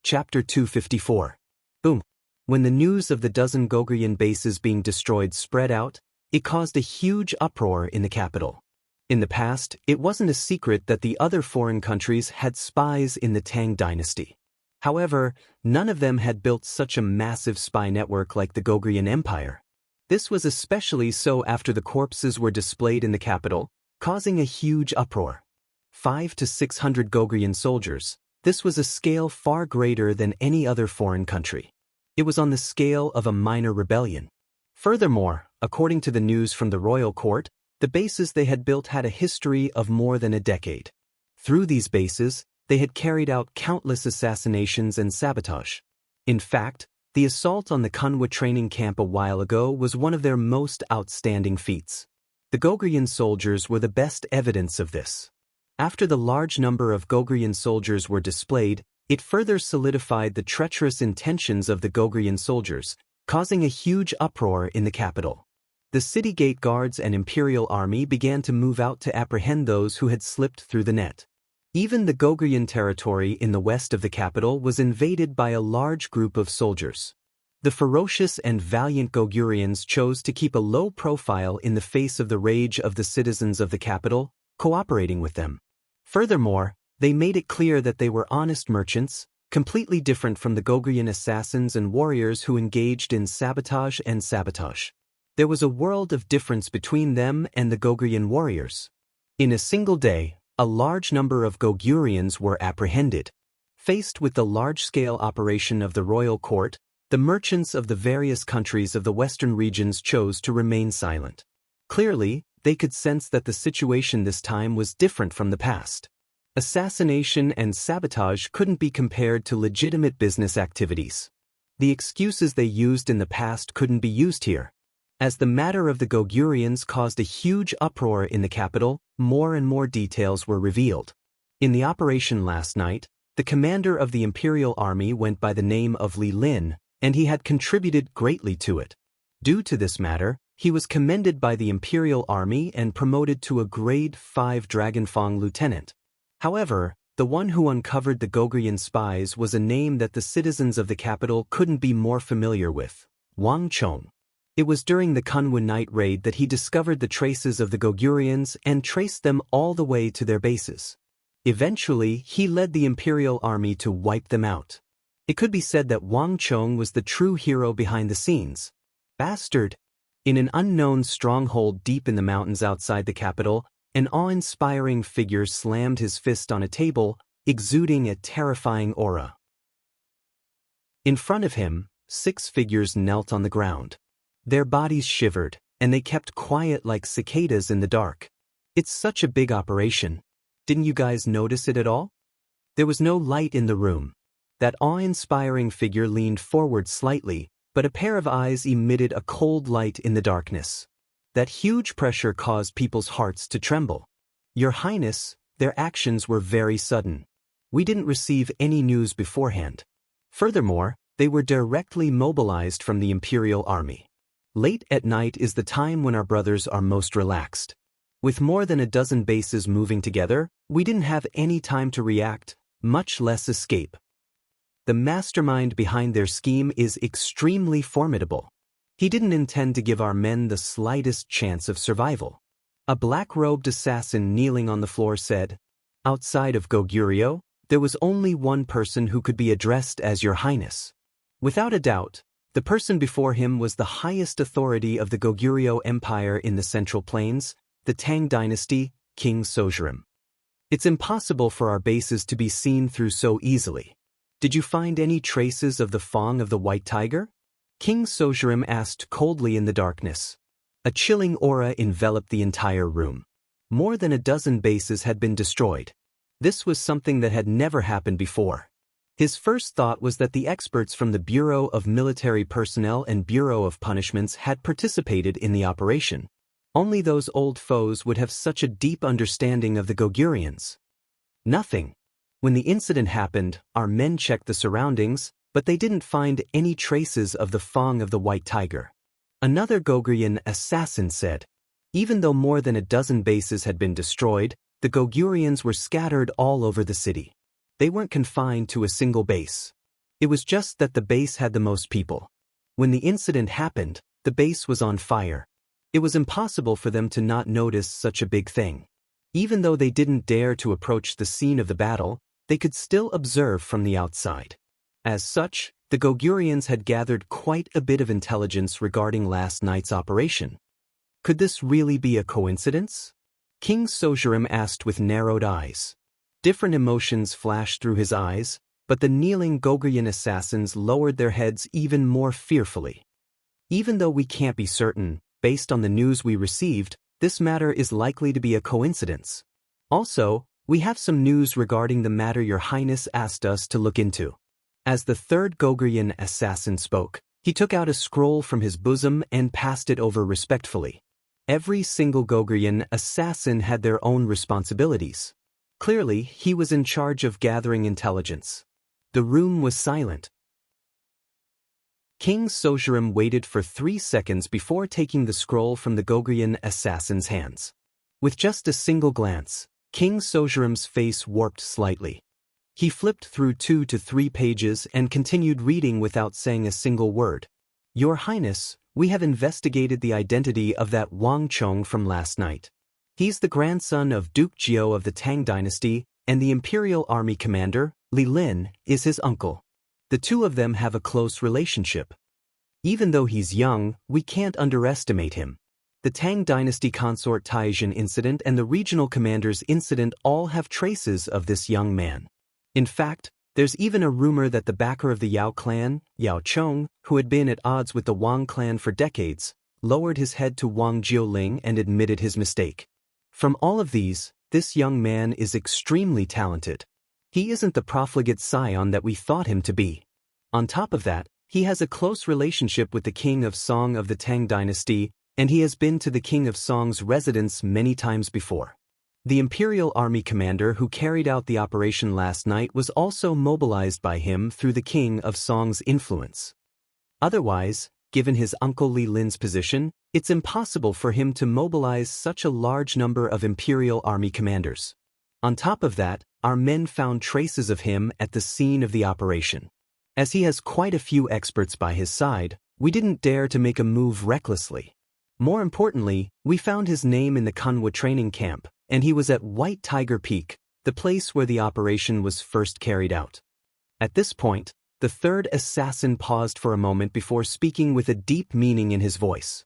Chapter 254. Boom. When the news of the dozen Gogrian bases being destroyed spread out, it caused a huge uproar in the capital. In the past, it wasn't a secret that the other foreign countries had spies in the Tang dynasty. However, none of them had built such a massive spy network like the Gogrian Empire. This was especially so after the corpses were displayed in the capital, causing a huge uproar. 500 to 600 Gogrian soldiers. This was a scale far greater than any other foreign country. It was on the scale of a minor rebellion. Furthermore, according to the news from the royal court, the bases they had built had a history of more than a decade. Through these bases, they had carried out countless assassinations and sabotage. In fact, the assault on the Kunwa training camp a while ago was one of their most outstanding feats. The Gogrian soldiers were the best evidence of this. After the large number of Gogrian soldiers were displayed, it further solidified the treacherous intentions of the Gogrian soldiers, causing a huge uproar in the capital. The city gate guards and imperial army began to move out to apprehend those who had slipped through the net. Even the Gogrian territory in the west of the capital was invaded by a large group of soldiers. The ferocious and valiant Gogurians chose to keep a low profile in the face of the rage of the citizens of the capital, cooperating with them. Furthermore, they made it clear that they were honest merchants, completely different from the Gogrian assassins and warriors who engaged in sabotage and sabotage. There was a world of difference between them and the Gogrian warriors. In a single day, a large number of Gogurians were apprehended. Faced with the large-scale operation of the royal court, the merchants of the various countries of the western regions chose to remain silent. Clearly, they could sense that the situation this time was different from the past. Assassination and sabotage couldn't be compared to legitimate business activities. The excuses they used in the past couldn't be used here. As the matter of the Gogurians caused a huge uproar in the capital, more and more details were revealed. In the operation last night, the commander of the imperial army went by the name of Li Lin, and he had contributed greatly to it. Due to this matter, he was commended by the imperial army and promoted to a grade 5 Dragonfang lieutenant. However, the one who uncovered the Gogrian spies was a name that the citizens of the capital couldn't be more familiar with: Wang Chong. It was during the Kunwa night raid that he discovered the traces of the Gogurians and traced them all the way to their bases. Eventually, he led the imperial army to wipe them out. It could be said that Wang Chong was the true hero behind the scenes. Bastard! In an unknown stronghold deep in the mountains outside the capital, an awe-inspiring figure slammed his fist on a table, exuding a terrifying aura. In front of him, 6 figures knelt on the ground. Their bodies shivered, and they kept quiet like cicadas in the dark. It's such a big operation. Didn't you guys notice it at all? There was no light in the room. That awe-inspiring figure leaned forward slightly, but a pair of eyes emitted a cold light in the darkness. That huge pressure caused people's hearts to tremble. Your Highness, their actions were very sudden. We didn't receive any news beforehand. Furthermore, they were directly mobilized from the imperial army. Late at night is the time when our brothers are most relaxed. With more than a dozen bases moving together, we didn't have any time to react, much less escape. The mastermind behind their scheme is extremely formidable. He didn't intend to give our men the slightest chance of survival. A black-robed assassin kneeling on the floor said, "Outside of Goguryeo, there was only one person who could be addressed as Your Highness." Without a doubt, the person before him was the highest authority of the Goguryeo Empire in the Central Plains, the Tang Dynasty, King Sojurim. "It's impossible for our bases to be seen through so easily. Did you find any traces of the Fong of the White Tiger?" King Sojurim asked coldly in the darkness. A chilling aura enveloped the entire room. More than a dozen bases had been destroyed. This was something that had never happened before. His first thought was that the experts from the Bureau of Military Personnel and Bureau of Punishments had participated in the operation. Only those old foes would have such a deep understanding of the Goguryans. Nothing. When the incident happened, our men checked the surroundings, but they didn't find any traces of the Fong of the White Tiger. Another Goguryan assassin said, "Even though more than a dozen bases had been destroyed, the Goguryans were scattered all over the city. They weren't confined to a single base. It was just that the base had the most people. When the incident happened, the base was on fire. It was impossible for them to not notice such a big thing. Even though they didn't dare to approach the scene of the battle, they could still observe from the outside. As such, the Goguryans had gathered quite a bit of intelligence regarding last night's operation. Could this really be a coincidence?" King Sojurim asked with narrowed eyes. Different emotions flashed through his eyes, but the kneeling Goguryan assassins lowered their heads even more fearfully. "Even though we can't be certain, based on the news we received, this matter is likely to be a coincidence. Also, we have some news regarding the matter Your Highness asked us to look into." As the third Goguryan assassin spoke, he took out a scroll from his bosom and passed it over respectfully. Every single Goguryan assassin had their own responsibilities. Clearly, he was in charge of gathering intelligence. The room was silent. King Sojurim waited for 3 seconds before taking the scroll from the Goguryan assassin's hands. With just a single glance, King Sojurim's face warped slightly. He flipped through 2 to 3 pages and continued reading without saying a single word. "Your Highness, we have investigated the identity of that Wang Chong from last night. He's the grandson of Duke Jiao of the Tang Dynasty, and the Imperial Army commander, Li Lin, is his uncle. The two of them have a close relationship. Even though he's young, we can't underestimate him. The Tang Dynasty consort Taijin incident and the regional commander's incident all have traces of this young man. In fact, there's even a rumor that the backer of the Yao clan, Yao Chong, who had been at odds with the Wang clan for decades, lowered his head to Wang Jiuling and admitted his mistake. From all of these, this young man is extremely talented. He isn't the profligate scion that we thought him to be. On top of that, he has a close relationship with the King of Song of the Tang Dynasty, and he has been to the King of Song's residence many times before. The Imperial Army commander who carried out the operation last night was also mobilized by him through the King of Song's influence. Otherwise, given his uncle Li Lin's position, it's impossible for him to mobilize such a large number of Imperial Army commanders. On top of that, our men found traces of him at the scene of the operation. As he has quite a few experts by his side, we didn't dare to make a move recklessly. More importantly, we found his name in the Kunwa training camp, and he was at White Tiger Peak, the place where the operation was first carried out. At this point, the third assassin paused for a moment before speaking with a deep meaning in his voice.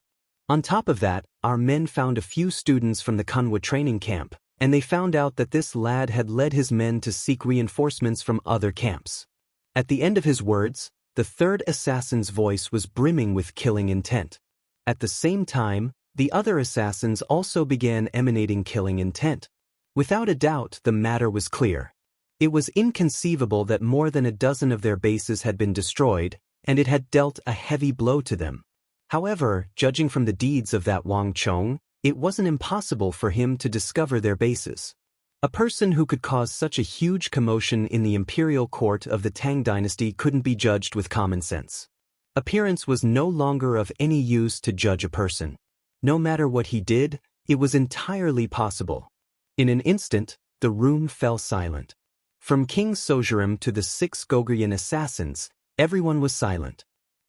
On top of that, our men found a few students from the Kunwa training camp, and they found out that this lad had led his men to seek reinforcements from other camps. At the end of his words, the third assassin's voice was brimming with killing intent. At the same time, the other assassins also began emanating killing intent. Without a doubt, the matter was clear. It was inconceivable that more than a dozen of their bases had been destroyed, and it had dealt a heavy blow to them. However, judging from the deeds of that Wang Chong, it wasn't impossible for him to discover their bases. A person who could cause such a huge commotion in the imperial court of the Tang Dynasty couldn't be judged with common sense. Appearance was no longer of any use to judge a person. No matter what he did, it was entirely possible. In an instant, the room fell silent. From King Sojurim to the 6 Goguryan assassins, everyone was silent.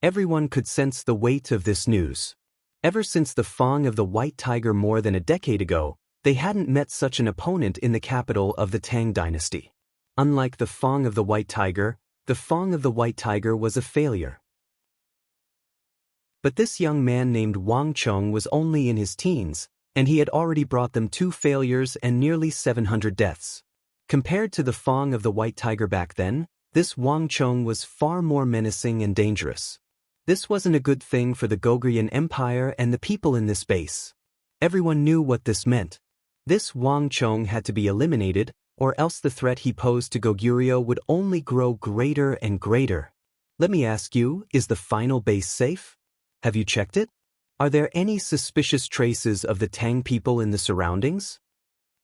Everyone could sense the weight of this news. Ever since the Fong of the White Tiger more than a decade ago, they hadn't met such an opponent in the capital of the Tang dynasty. Unlike the Fong of the White Tiger, the Fong of the White Tiger was a failure. But this young man named Wang Chong was only in his teens, and he had already brought them 2 failures and nearly 700 deaths. Compared to the Fong of the White Tiger back then, this Wang Chong was far more menacing and dangerous. This wasn't a good thing for the Goguryeo Empire and the people in this base. Everyone knew what this meant. This Wang Chong had to be eliminated, or else the threat he posed to Goguryeo would only grow greater and greater. Let me ask you, is the final base safe? Have you checked it? Are there any suspicious traces of the Tang people in the surroundings?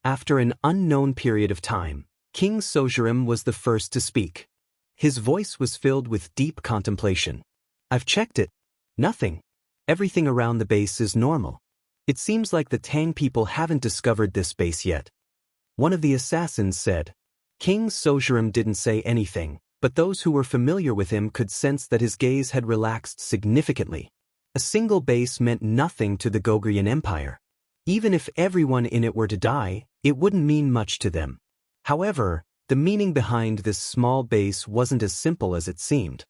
After an unknown period of time, King Sojurim was the first to speak. His voice was filled with deep contemplation. I've checked it. Nothing. Everything around the base is normal. It seems like the Tang people haven't discovered this base yet. One of the assassins said. King Sojurim didn't say anything, but those who were familiar with him could sense that his gaze had relaxed significantly. A single base meant nothing to the Goguryeo Empire. Even if everyone in it were to die, it wouldn't mean much to them. However, the meaning behind this small base wasn't as simple as it seemed.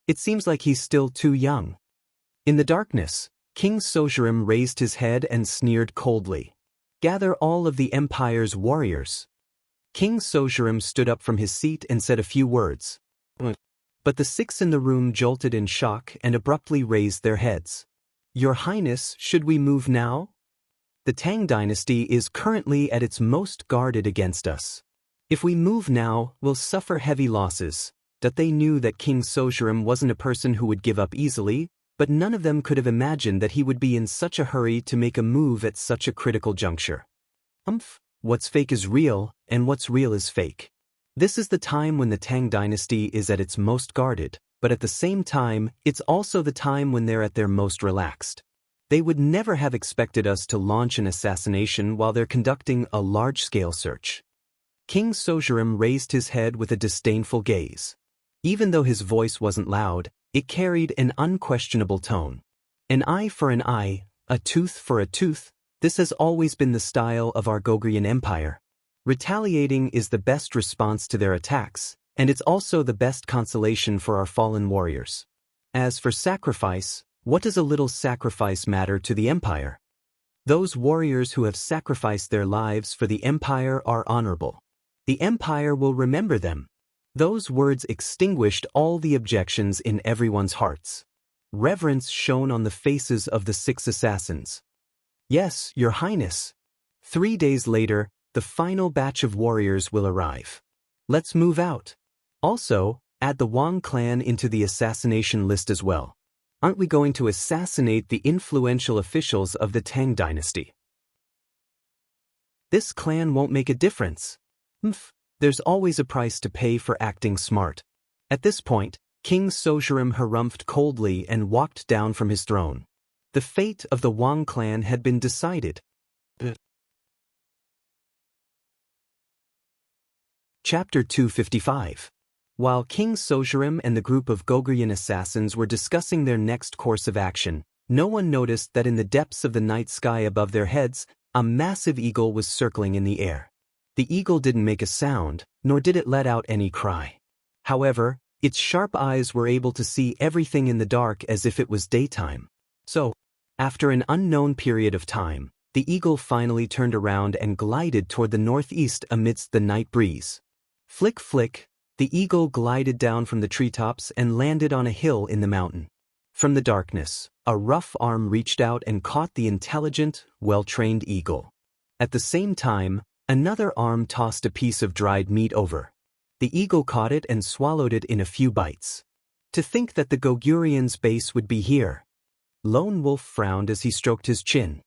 It seems like he's still too young. In the darkness, King Sojurim raised his head and sneered coldly. Gather all of the Empire's warriors. King Sojurim stood up from his seat and said a few words. But the 6 in the room jolted in shock and abruptly raised their heads. Your Highness, should we move now? The Tang dynasty is currently at its most guarded against us. If we move now, we'll suffer heavy losses. That they knew that King Sojurim wasn't a person who would give up easily, but none of them could have imagined that he would be in such a hurry to make a move at such a critical juncture. What's fake is real, and what's real is fake. This is the time when the Tang dynasty is at its most guarded, but at the same time, it's also the time when they're at their most relaxed. They would never have expected us to launch an assassination while they're conducting a large-scale search. King Sojurim raised his head with a disdainful gaze. Even though his voice wasn't loud, it carried an unquestionable tone. An eye for an eye, a tooth for a tooth, this has always been the style of our Goguryeo Empire. Retaliating is the best response to their attacks, and it's also the best consolation for our fallen warriors. As for sacrifice, what does a little sacrifice matter to the Empire? Those warriors who have sacrificed their lives for the Empire are honorable. The Empire will remember them. Those words extinguished all the objections in everyone's hearts. Reverence shone on the faces of the 6 assassins. Yes, Your Highness. 3 days later, the final batch of warriors will arrive. Let's move out. Also, add the Wang clan into the assassination list as well. Aren't we going to assassinate the influential officials of the Tang dynasty? This clan won't make a difference. There's always a price to pay for acting smart. At this point, King Sojurim harumphed coldly and walked down from his throne. The fate of the Wang clan had been decided. Chapter 255. While King Sojurim and the group of Goguryeo assassins were discussing their next course of action, no one noticed that in the depths of the night sky above their heads, a massive eagle was circling in the air. The eagle didn't make a sound, nor did it let out any cry. However, its sharp eyes were able to see everything in the dark as if it was daytime. So, after an unknown period of time, the eagle finally turned around and glided toward the northeast amidst the night breeze. Flick, flick, the eagle glided down from the treetops and landed on a hill in the mountain. From the darkness, a rough arm reached out and caught the intelligent, well-trained eagle. At the same time, another arm tossed a piece of dried meat over. The eagle caught it and swallowed it in a few bites. To think that the Goguryeo base would be here. Lone Wolf frowned as he stroked his chin.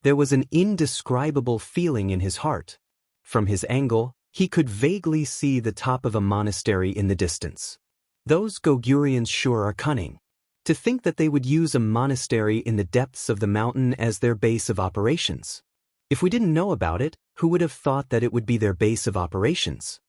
There was an indescribable feeling in his heart. From his angle, he could vaguely see the top of a monastery in the distance. Those Goguryeo sure are cunning. To think that they would use a monastery in the depths of the mountain as their base of operations. If we didn't know about it, who would have thought that it would be their base of operations?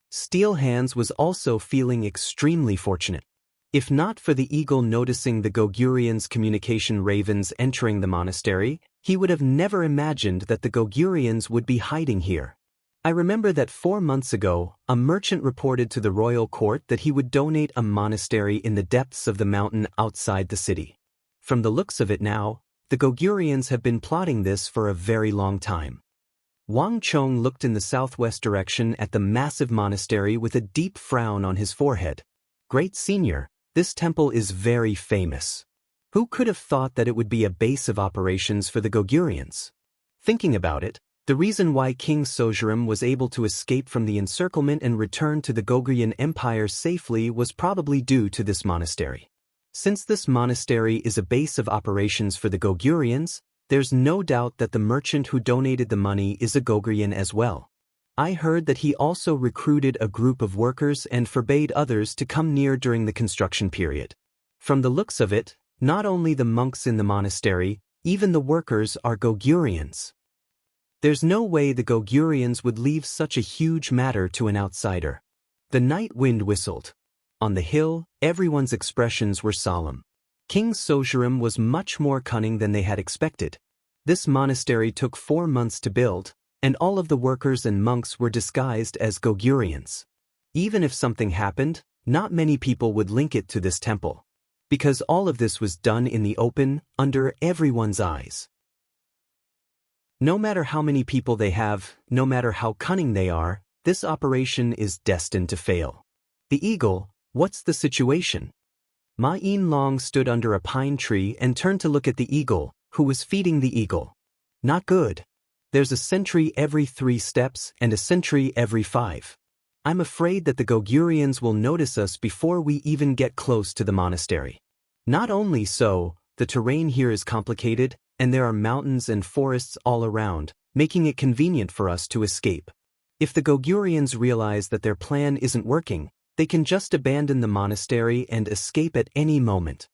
Steel Hands was also feeling extremely fortunate. If not for the eagle noticing the Gogurians' communication ravens entering the monastery, he would have never imagined that the Gogurians would be hiding here. I remember that 4 months ago, a merchant reported to the royal court that he would donate a monastery in the depths of the mountain outside the city. From the looks of it now, the Gogurians have been plotting this for a very long time. Wang Chong looked in the southwest direction at the massive monastery with a deep frown on his forehead. Great Senior, this temple is very famous. Who could have thought that it would be a base of operations for the Gogurians? Thinking about it, the reason why King Sojurim was able to escape from the encirclement and return to the Gogurian Empire safely was probably due to this monastery. Since this monastery is a base of operations for the Gogurians, there's no doubt that the merchant who donated the money is a Gogurian as well. I heard that he also recruited a group of workers and forbade others to come near during the construction period. From the looks of it, not only the monks in the monastery, even the workers are Gogurians. There's no way the Gogurians would leave such a huge matter to an outsider. The night wind whistled. On the hill, everyone's expressions were solemn. King Sojurim was much more cunning than they had expected. This monastery took 4 months to build, and all of the workers and monks were disguised as Gogurians. Even if something happened, not many people would link it to this temple. Because all of this was done in the open, under everyone's eyes. No matter how many people they have, no matter how cunning they are, this operation is destined to fail. The eagle, what's the situation? Ma Yin-long stood under a pine tree and turned to look at the eagle, who was feeding the eagle. Not good. There's a sentry every 3 steps and a sentry every 5. I'm afraid that the Gogurians will notice us before we even get close to the monastery. Not only so, the terrain here is complicated, and there are mountains and forests all around, making it convenient for us to escape. If the Gogurians realize that their plan isn't working, they can just abandon the monastery and escape at any moment.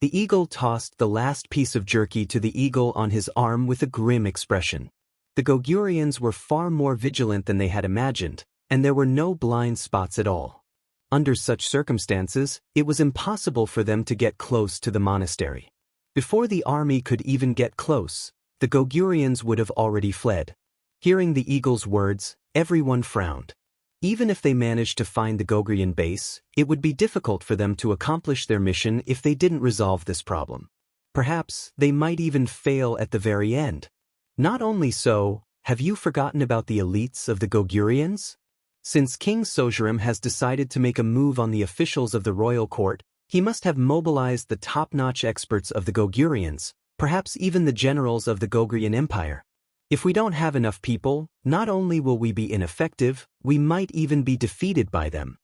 The eagle tossed the last piece of jerky to the eagle on his arm with a grim expression. The Gogurians were far more vigilant than they had imagined, and there were no blind spots at all. Under such circumstances, it was impossible for them to get close to the monastery. Before the army could even get close, the Gogurians would have already fled. Hearing the eagle's words, everyone frowned. Even if they managed to find the Gogurian base, it would be difficult for them to accomplish their mission if they didn't resolve this problem. Perhaps they might even fail at the very end. Not only so, have you forgotten about the elites of the Gogurians? Since King Sojurim has decided to make a move on the officials of the royal court, he must have mobilized the top-notch experts of the Gogurians, perhaps even the generals of the Gogurian Empire. If we don't have enough people, not only will we be ineffective, we might even be defeated by them.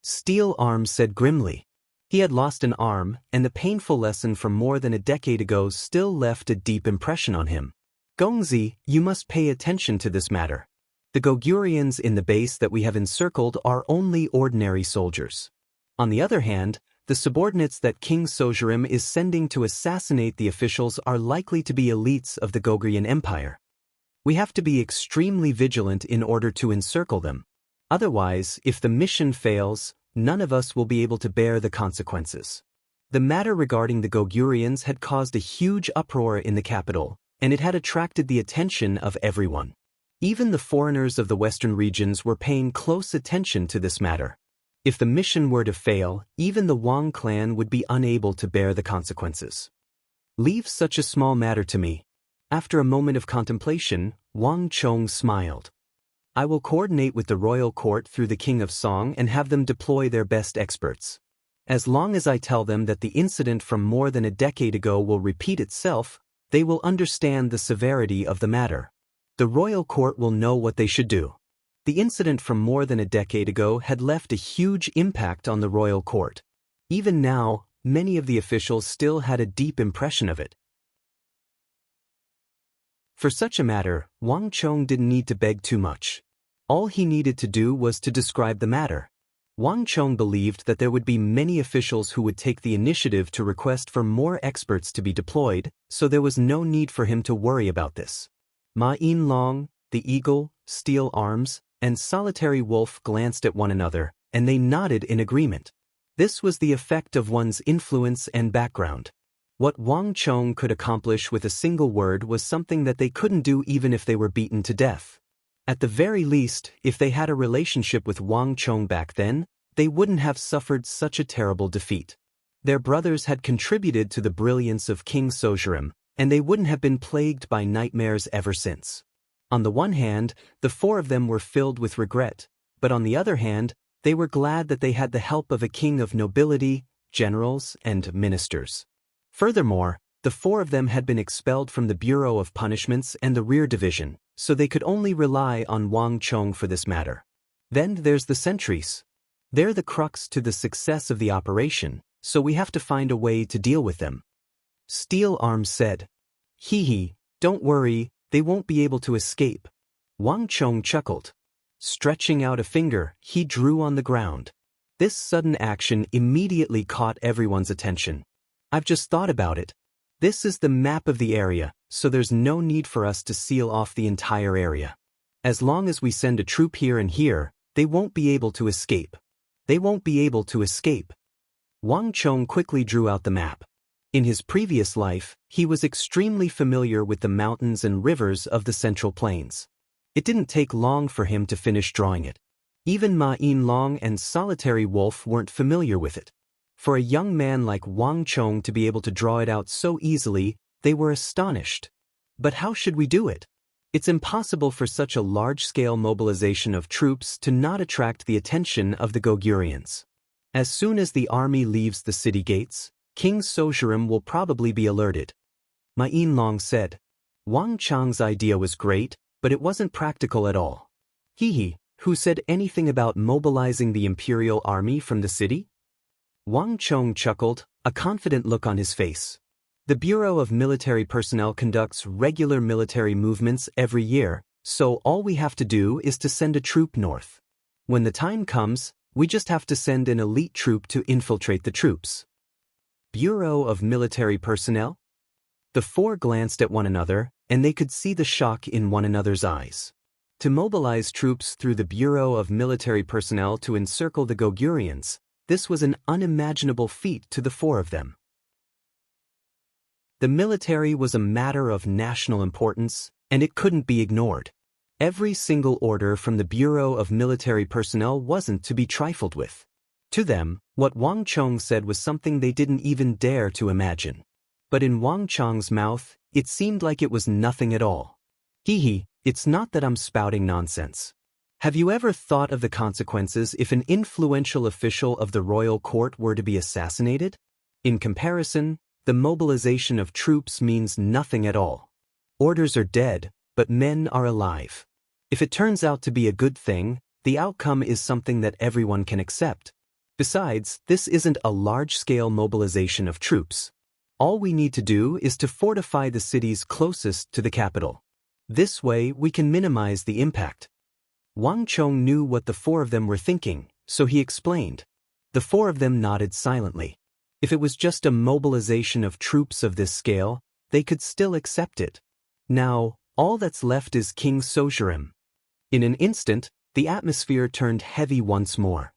Steel Arms said grimly. He had lost an arm, and the painful lesson from more than a decade ago still left a deep impression on him. Gongzi, you must pay attention to this matter. The Gogurians in the base that we have encircled are only ordinary soldiers. On the other hand, the subordinates that King Sojurim is sending to assassinate the officials are likely to be elites of the Gogurian Empire. We have to be extremely vigilant in order to encircle them. Otherwise, if the mission fails, none of us will be able to bear the consequences. The matter regarding the Gogurians had caused a huge uproar in the capital, and it had attracted the attention of everyone. Even the foreigners of the western regions were paying close attention to this matter. If the mission were to fail, even the Wang clan would be unable to bear the consequences. Leave such a small matter to me. After a moment of contemplation, Wang Chong smiled. I will coordinate with the royal court through the King of Song and have them deploy their best experts. As long as I tell them that the incident from more than a decade ago will repeat itself, they will understand the severity of the matter. The royal court will know what they should do. The incident from more than a decade ago had left a huge impact on the royal court. Even now, many of the officials still had a deep impression of it. For such a matter, Wang Chong didn't need to beg too much. All he needed to do was to describe the matter. Wang Chong believed that there would be many officials who would take the initiative to request for more experts to be deployed, so there was no need for him to worry about this. Ma Yin-long, the eagle, Steel Arms, and Solitary Wolf glanced at one another, and they nodded in agreement. This was the effect of one's influence and background. What Wang Chong could accomplish with a single word was something that they couldn't do even if they were beaten to death. At the very least, if they had a relationship with Wang Chong back then, they wouldn't have suffered such a terrible defeat. Their brothers had contributed to the brilliance of King Sojurim, and they wouldn't have been plagued by nightmares ever since. On the one hand, the four of them were filled with regret, but on the other hand, they were glad that they had the help of a king of nobility, generals, and ministers. Furthermore, the four of them had been expelled from the Bureau of Punishments and the Rear Division, so they could only rely on Wang Chong for this matter. Then there's the sentries. They're the crux to the success of the operation, so we have to find a way to deal with them. Steel Arms said. Hee, don't worry, they won't be able to escape. Wang Chong chuckled. Stretching out a finger, he drew on the ground. This sudden action immediately caught everyone's attention. I've just thought about it. This is the map of the area, so there's no need for us to seal off the entire area. As long as we send a troop here and here, they won't be able to escape. They won't be able to escape. Wang Chong quickly drew out the map. In his previous life, he was extremely familiar with the mountains and rivers of the Central Plains. It didn't take long for him to finish drawing it. Even Ma Yinlong and Solitary Wolf weren't familiar with it. For a young man like Wang Chong to be able to draw it out so easily, they were astonished. But how should we do it? It's impossible for such a large-scale mobilization of troops to not attract the attention of the Goguryans. As soon as the army leaves the city gates, King Sojurim will probably be alerted. Ma Yinlong said. Wang Chong's idea was great, but it wasn't practical at all. Who said anything about mobilizing the imperial army from the city? Wang Chong chuckled, a confident look on his face. The Bureau of Military Personnel conducts regular military movements every year, so all we have to do is to send a troop north. When the time comes, we just have to send an elite troop to infiltrate the troops. Bureau of Military Personnel? The four glanced at one another, and they could see the shock in one another's eyes. To mobilize troops through the Bureau of Military Personnel to encircle the Goguryans, this was an unimaginable feat to the four of them. The military was a matter of national importance, and it couldn't be ignored. Every single order from the Bureau of Military Personnel wasn't to be trifled with. To them, what Wang Chong said was something they didn't even dare to imagine. But in Wang Chong's mouth, it seemed like it was nothing at all. It's not that I'm spouting nonsense. Have you ever thought of the consequences if an influential official of the royal court were to be assassinated? In comparison, the mobilization of troops means nothing at all. Orders are dead, but men are alive. If it turns out to be a good thing, the outcome is something that everyone can accept. Besides, this isn't a large-scale mobilization of troops. All we need to do is to fortify the cities closest to the capital. This way, we can minimize the impact. Wang Chong knew what the four of them were thinking, so he explained. The four of them nodded silently. If it was just a mobilization of troops of this scale, they could still accept it. Now, all that's left is King Sojurim. In an instant, the atmosphere turned heavy once more.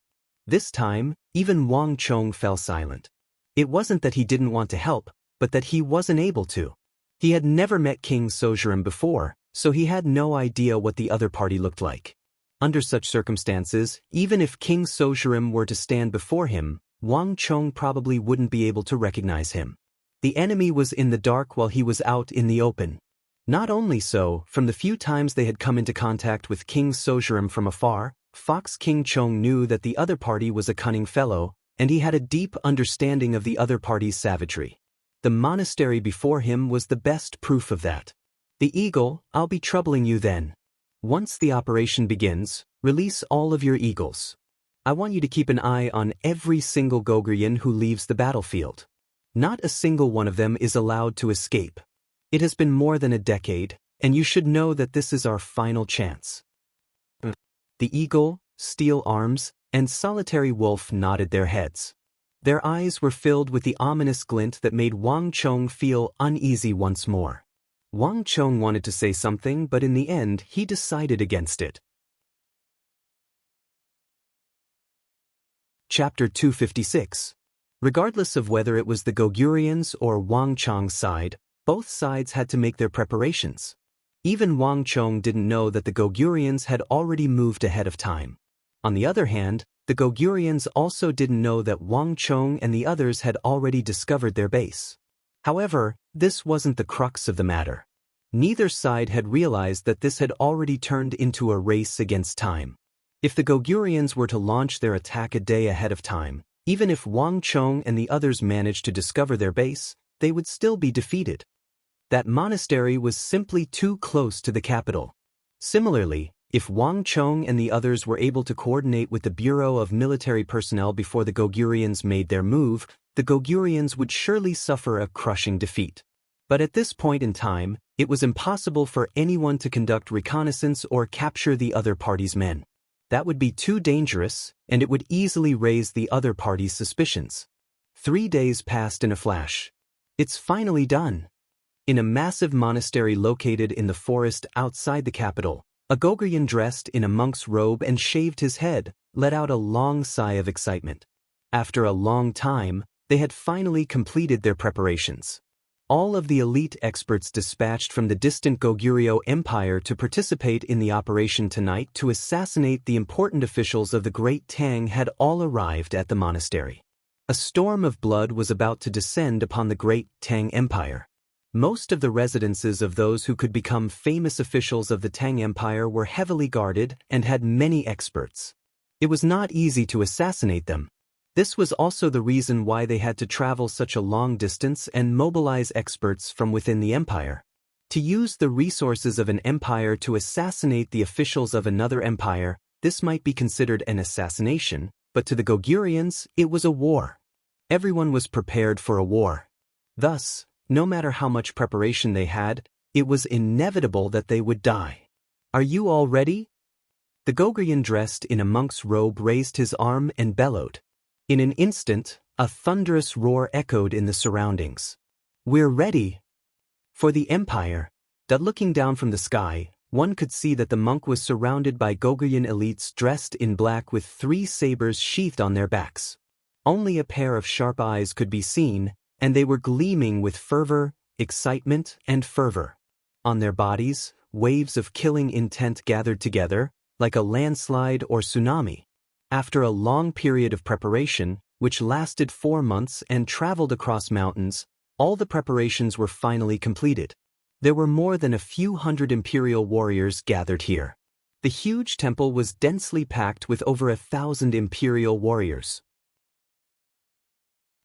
This time, even Wang Chong fell silent. It wasn't that he didn't want to help, but that he wasn't able to. He had never met King Sojurim before, so he had no idea what the other party looked like. Under such circumstances, even if King Sojurim were to stand before him, Wang Chong probably wouldn't be able to recognize him. The enemy was in the dark while he was out in the open. Not only so, from the few times they had come into contact with King Sojurim from afar, Fox King Chong knew that the other party was a cunning fellow, and he had a deep understanding of the other party's savagery. The monastery before him was the best proof of that. The eagle, I'll be troubling you then. Once the operation begins, release all of your eagles. I want you to keep an eye on every single Goguryan who leaves the battlefield. Not a single one of them is allowed to escape. It has been more than a decade, and you should know that this is our final chance. The eagle, Steel Arms, and Solitary Wolf nodded their heads. Their eyes were filled with the ominous glint that made Wang Chong feel uneasy once more. Wang Chong wanted to say something, but in the end, he decided against it. Chapter 256. Regardless of whether it was the Goguryons or Wang Chong's side, both sides had to make their preparations. Even Wang Chong didn't know that the Goguryons had already moved ahead of time. On the other hand, the Goguryons also didn't know that Wang Chong and the others had already discovered their base. However, this wasn't the crux of the matter. Neither side had realized that this had already turned into a race against time. If the Goguryons were to launch their attack a day ahead of time, even if Wang Chong and the others managed to discover their base, they would still be defeated. That monastery was simply too close to the capital. Similarly, if Wang Chong and the others were able to coordinate with the Bureau of Military Personnel before the Goguryons made their move, the Goguryons would surely suffer a crushing defeat. But at this point in time, it was impossible for anyone to conduct reconnaissance or capture the other party's men. That would be too dangerous, and it would easily raise the other party's suspicions. 3 days passed in a flash. It's finally done. In a massive monastery located in the forest outside the capital, a Goguryon dressed in a monk's robe and shaved his head let out a long sigh of excitement. After a long time, they had finally completed their preparations. All of the elite experts dispatched from the distant Goguryeo Empire to participate in the operation tonight to assassinate the important officials of the Great Tang had all arrived at the monastery. A storm of blood was about to descend upon the Great Tang Empire. Most of the residences of those who could become famous officials of the Tang Empire were heavily guarded and had many experts. It was not easy to assassinate them. This was also the reason why they had to travel such a long distance and mobilize experts from within the empire. To use the resources of an empire to assassinate the officials of another empire, this might be considered an assassination, but to the Goguryons, it was a war. Everyone was prepared for a war. Thus, no matter how much preparation they had, it was inevitable that they would die. Are you all ready? The Goguryon dressed in a monk's robe raised his arm and bellowed. In an instant, a thunderous roar echoed in the surroundings. We're ready. For the empire, that looking down from the sky, one could see that the monk was surrounded by Goguryon elites dressed in black with 3 sabers sheathed on their backs. Only a pair of sharp eyes could be seen, and they were gleaming with fervor, excitement, and fervor. On their bodies, waves of killing intent gathered together, like a landslide or tsunami. After a long period of preparation, which lasted 4 months and traveled across mountains, all the preparations were finally completed. There were more than a few hundred imperial warriors gathered here. The huge temple was densely packed with over 1,000 imperial warriors.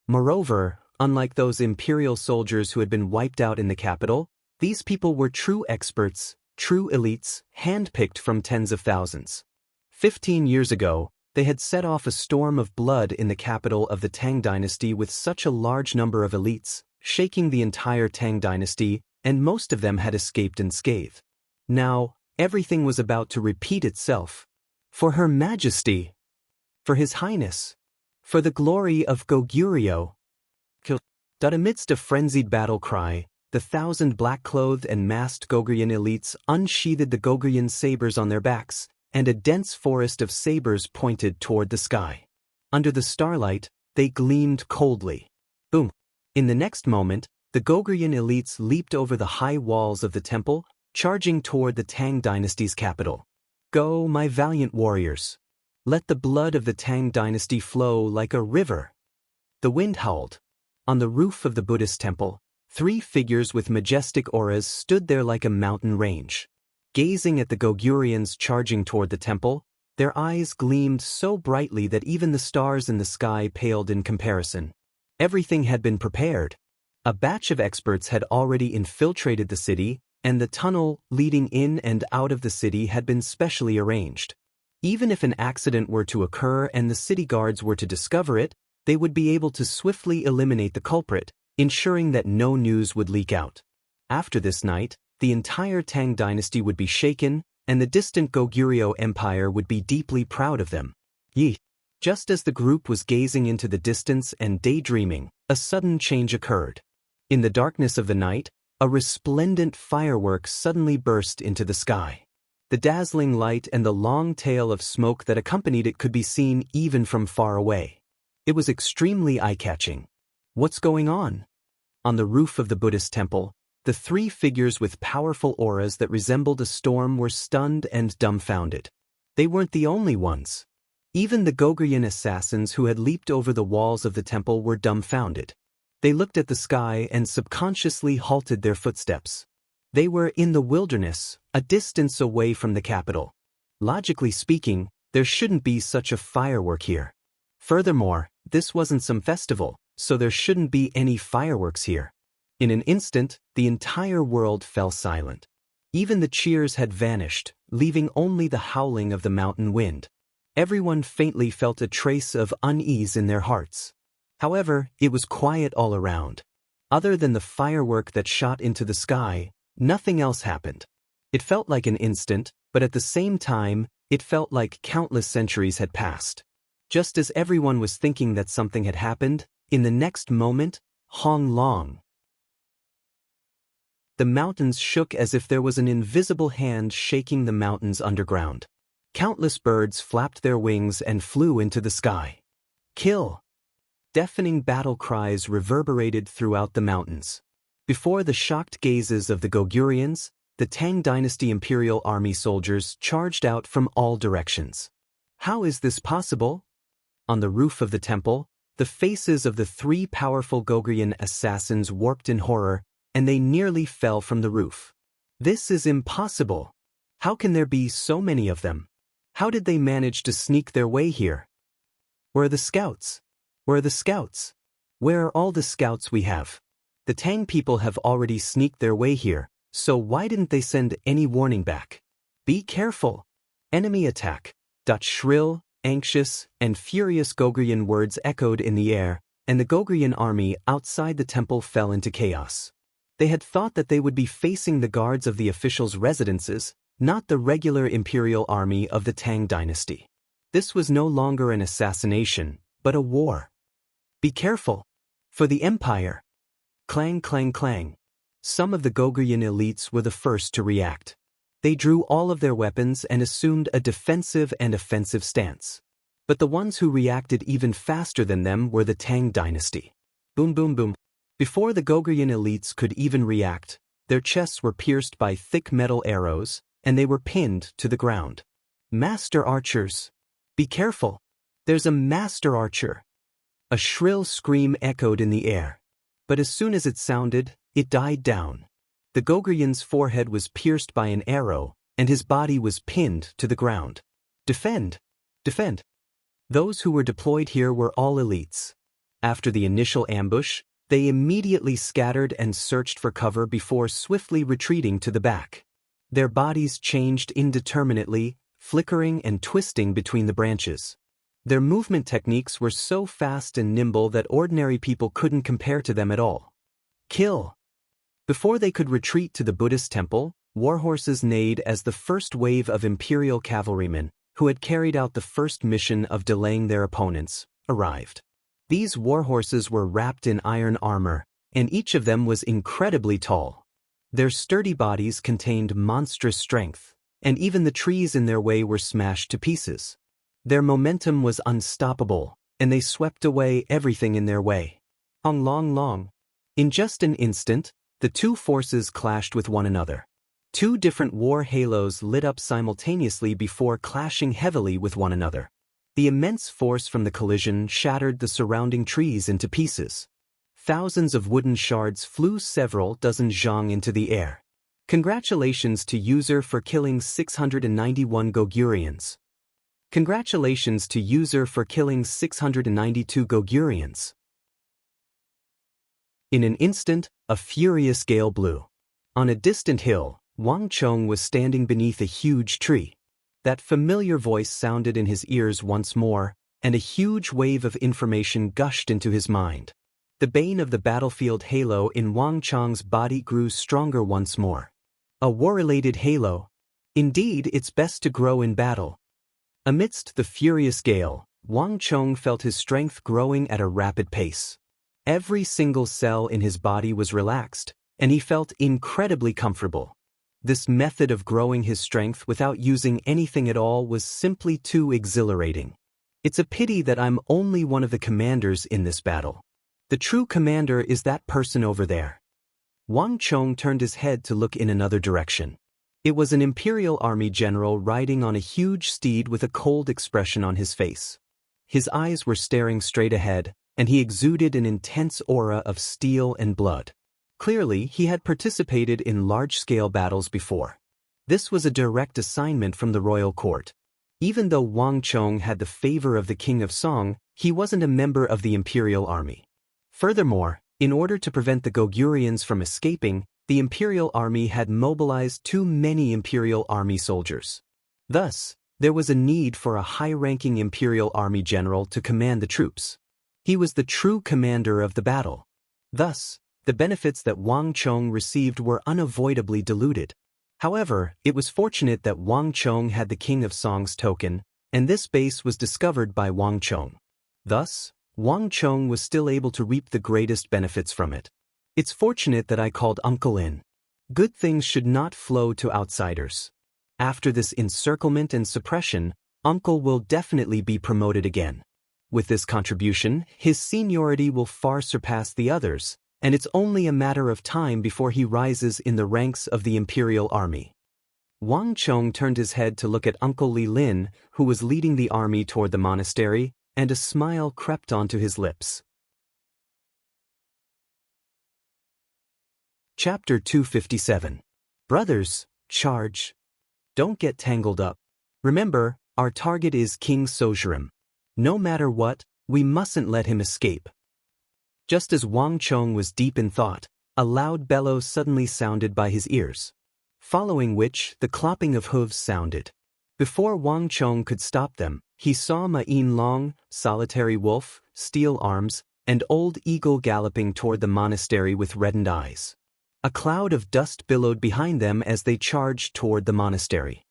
Moreover, unlike those imperial soldiers who had been wiped out in the capital, these people were true experts, true elites, handpicked from tens of thousands. 15 years ago, they had set off a storm of blood in the capital of the Tang dynasty with such a large number of elites, shaking the entire Tang dynasty, and most of them had escaped unscathed. Now, everything was about to repeat itself. For Her Majesty, for His Highness, for the glory of Goguryeo. That amidst a frenzied battle cry, the 1,000 black-clothed and masked Goguryon elites unsheathed the Goguryon sabers on their backs, and a dense forest of sabers pointed toward the sky. Under the starlight, they gleamed coldly. Boom! In the next moment, the Goguryon elites leaped over the high walls of the temple, charging toward the Tang dynasty's capital. Go, my valiant warriors! Let the blood of the Tang dynasty flow like a river. The wind howled. On the roof of the Buddhist temple, 3 figures with majestic auras stood there like a mountain range. Gazing at the Goguryons charging toward the temple, their eyes gleamed so brightly that even the stars in the sky paled in comparison. Everything had been prepared. A batch of experts had already infiltrated the city, and the tunnel leading in and out of the city had been specially arranged. Even if an accident were to occur and the city guards were to discover it, they would be able to swiftly eliminate the culprit, ensuring that no news would leak out. After this night, the entire Tang dynasty would be shaken, and the distant Goguryeo Empire would be deeply proud of them. Just as the group was gazing into the distance and daydreaming, a sudden change occurred. In the darkness of the night, a resplendent firework suddenly burst into the sky. The dazzling light and the long tail of smoke that accompanied it could be seen even from far away. It was extremely eye-catching. What's going on? On the roof of the Buddhist temple, the three figures with powerful auras that resembled a storm were stunned and dumbfounded. They weren't the only ones. Even the Goguryeo assassins who had leaped over the walls of the temple were dumbfounded. They looked at the sky and subconsciously halted their footsteps. They were in the wilderness, a distance away from the capital. Logically speaking, there shouldn't be such a firework here. Furthermore, this wasn't some festival, so there shouldn't be any fireworks here. In an instant, the entire world fell silent. Even the cheers had vanished, leaving only the howling of the mountain wind. Everyone faintly felt a trace of unease in their hearts. However, it was quiet all around. Other than the firework that shot into the sky, nothing else happened. It felt like an instant, but at the same time, it felt like countless centuries had passed. Just as everyone was thinking that something had happened, in the next moment, Hong Long. The mountains shook as if there was an invisible hand shaking the mountains underground. Countless birds flapped their wings and flew into the sky. Kill! Deafening battle cries reverberated throughout the mountains. Before the shocked gazes of the Goguryons, the Tang Dynasty Imperial Army soldiers charged out from all directions. How is this possible? On the roof of the temple, the faces of the three powerful Goguryeo assassins warped in horror, and they nearly fell from the roof. This is impossible. How can there be so many of them? How did they manage to sneak their way here? Where are the scouts? Where are the scouts? Where are all the scouts we have? The Tang people have already sneaked their way here, so why didn't they send any warning back? Be careful. Enemy attack. Shrill, anxious, and furious Goguryeo words echoed in the air, and the Goguryeo army outside the temple fell into chaos. They had thought that they would be facing the guards of the officials' residences, not the regular imperial army of the Tang dynasty. This was no longer an assassination, but a war. Be careful. For the empire. Clang, clang, clang. Some of the Goguryeo elites were the first to react. They drew all of their weapons and assumed a defensive and offensive stance. But the ones who reacted even faster than them were the Tang dynasty. Boom, boom, boom. Before the Goguryeo elites could even react, their chests were pierced by thick metal arrows, and they were pinned to the ground. Master archers! Be careful! There's a master archer! A shrill scream echoed in the air. But as soon as it sounded, it died down. The Goguryon's forehead was pierced by an arrow, and his body was pinned to the ground. Defend! Defend! Those who were deployed here were all elites. After the initial ambush, they immediately scattered and searched for cover before swiftly retreating to the back. Their bodies changed indeterminately, flickering and twisting between the branches. Their movement techniques were so fast and nimble that ordinary people couldn't compare to them at all. Kill! Before they could retreat to the Buddhist temple, warhorses neighed as the first wave of imperial cavalrymen, who had carried out the first mission of delaying their opponents, arrived. These warhorses were wrapped in iron armor, and each of them was incredibly tall. Their sturdy bodies contained monstrous strength, and even the trees in their way were smashed to pieces. Their momentum was unstoppable, and they swept away everything in their way. Hong Long Long. In just an instant, the two forces clashed with one another. Two different war halos lit up simultaneously before clashing heavily with one another. The immense force from the collision shattered the surrounding trees into pieces. Thousands of wooden shards flew several dozen zhang into the air. Congratulations to user for killing 691 Goguryons. Congratulations to user for killing 692 Goguryons. In an instant, a furious gale blew. On a distant hill, Wang Chong was standing beneath a huge tree. That familiar voice sounded in his ears once more, and a huge wave of information gushed into his mind. The bane of the battlefield halo in Wang Chong's body grew stronger once more. A war-related halo. Indeed, it's best to grow in battle. Amidst the furious gale, Wang Chong felt his strength growing at a rapid pace. Every single cell in his body was relaxed, and he felt incredibly comfortable. This method of growing his strength without using anything at all was simply too exhilarating. It's a pity that I'm only one of the commanders in this battle. The true commander is that person over there. Wang Chong turned his head to look in another direction. It was an imperial army general riding on a huge steed with a cold expression on his face. His eyes were staring straight ahead, and he exuded an intense aura of steel and blood. Clearly, he had participated in large-scale battles before. This was a direct assignment from the royal court. Even though Wang Chong had the favor of the King of Song, he wasn't a member of the imperial army. Furthermore, in order to prevent the Goguryans from escaping, the imperial army had mobilized too many imperial army soldiers. Thus, there was a need for a high-ranking imperial army general to command the troops. He was the true commander of the battle. Thus, the benefits that Wang Chong received were unavoidably diluted. However, it was fortunate that Wang Chong had the King of Song's token, and this base was discovered by Wang Chong. Thus, Wang Chong was still able to reap the greatest benefits from it. It's fortunate that I called Uncle in. Good things should not flow to outsiders. After this encirclement and suppression, Uncle will definitely be promoted again. With this contribution, his seniority will far surpass the others, and it's only a matter of time before he rises in the ranks of the imperial army. Wang Chong turned his head to look at Uncle Li Lin, who was leading the army toward the monastery, and a smile crept onto his lips. Chapter 257. Brothers, charge. Don't get tangled up. Remember, our target is King Sojurim. No matter what, we mustn't let him escape. Just as Wang Chong was deep in thought, a loud bellow suddenly sounded by his ears. Following which, the clopping of hooves sounded. Before Wang Chong could stop them, he saw Ma Yin Long, Solitary Wolf, Steel Arms, and Old Eagle galloping toward the monastery with reddened eyes. A cloud of dust billowed behind them as they charged toward the monastery.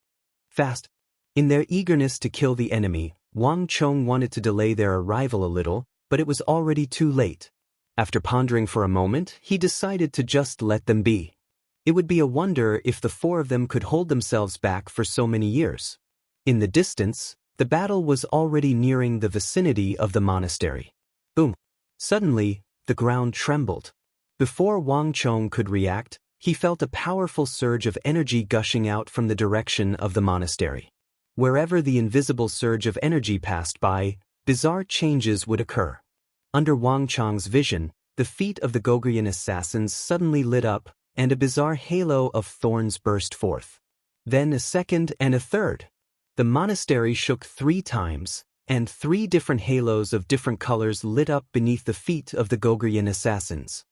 Fast. In their eagerness to kill the enemy, Wang Chong wanted to delay their arrival a little, but it was already too late. After pondering for a moment, he decided to just let them be. It would be a wonder if the four of them could hold themselves back for so many years. In the distance, the battle was already nearing the vicinity of the monastery. Boom! Suddenly, the ground trembled. Before Wang Chong could react, he felt a powerful surge of energy gushing out from the direction of the monastery. Wherever the invisible surge of energy passed by, bizarre changes would occur. Under Wang Chong's vision, the feet of the Gogrian assassins suddenly lit up, and a bizarre halo of thorns burst forth. Then a second and a third. The monastery shook 3 times, and 3 different halos of different colors lit up beneath the feet of the Gogrian assassins.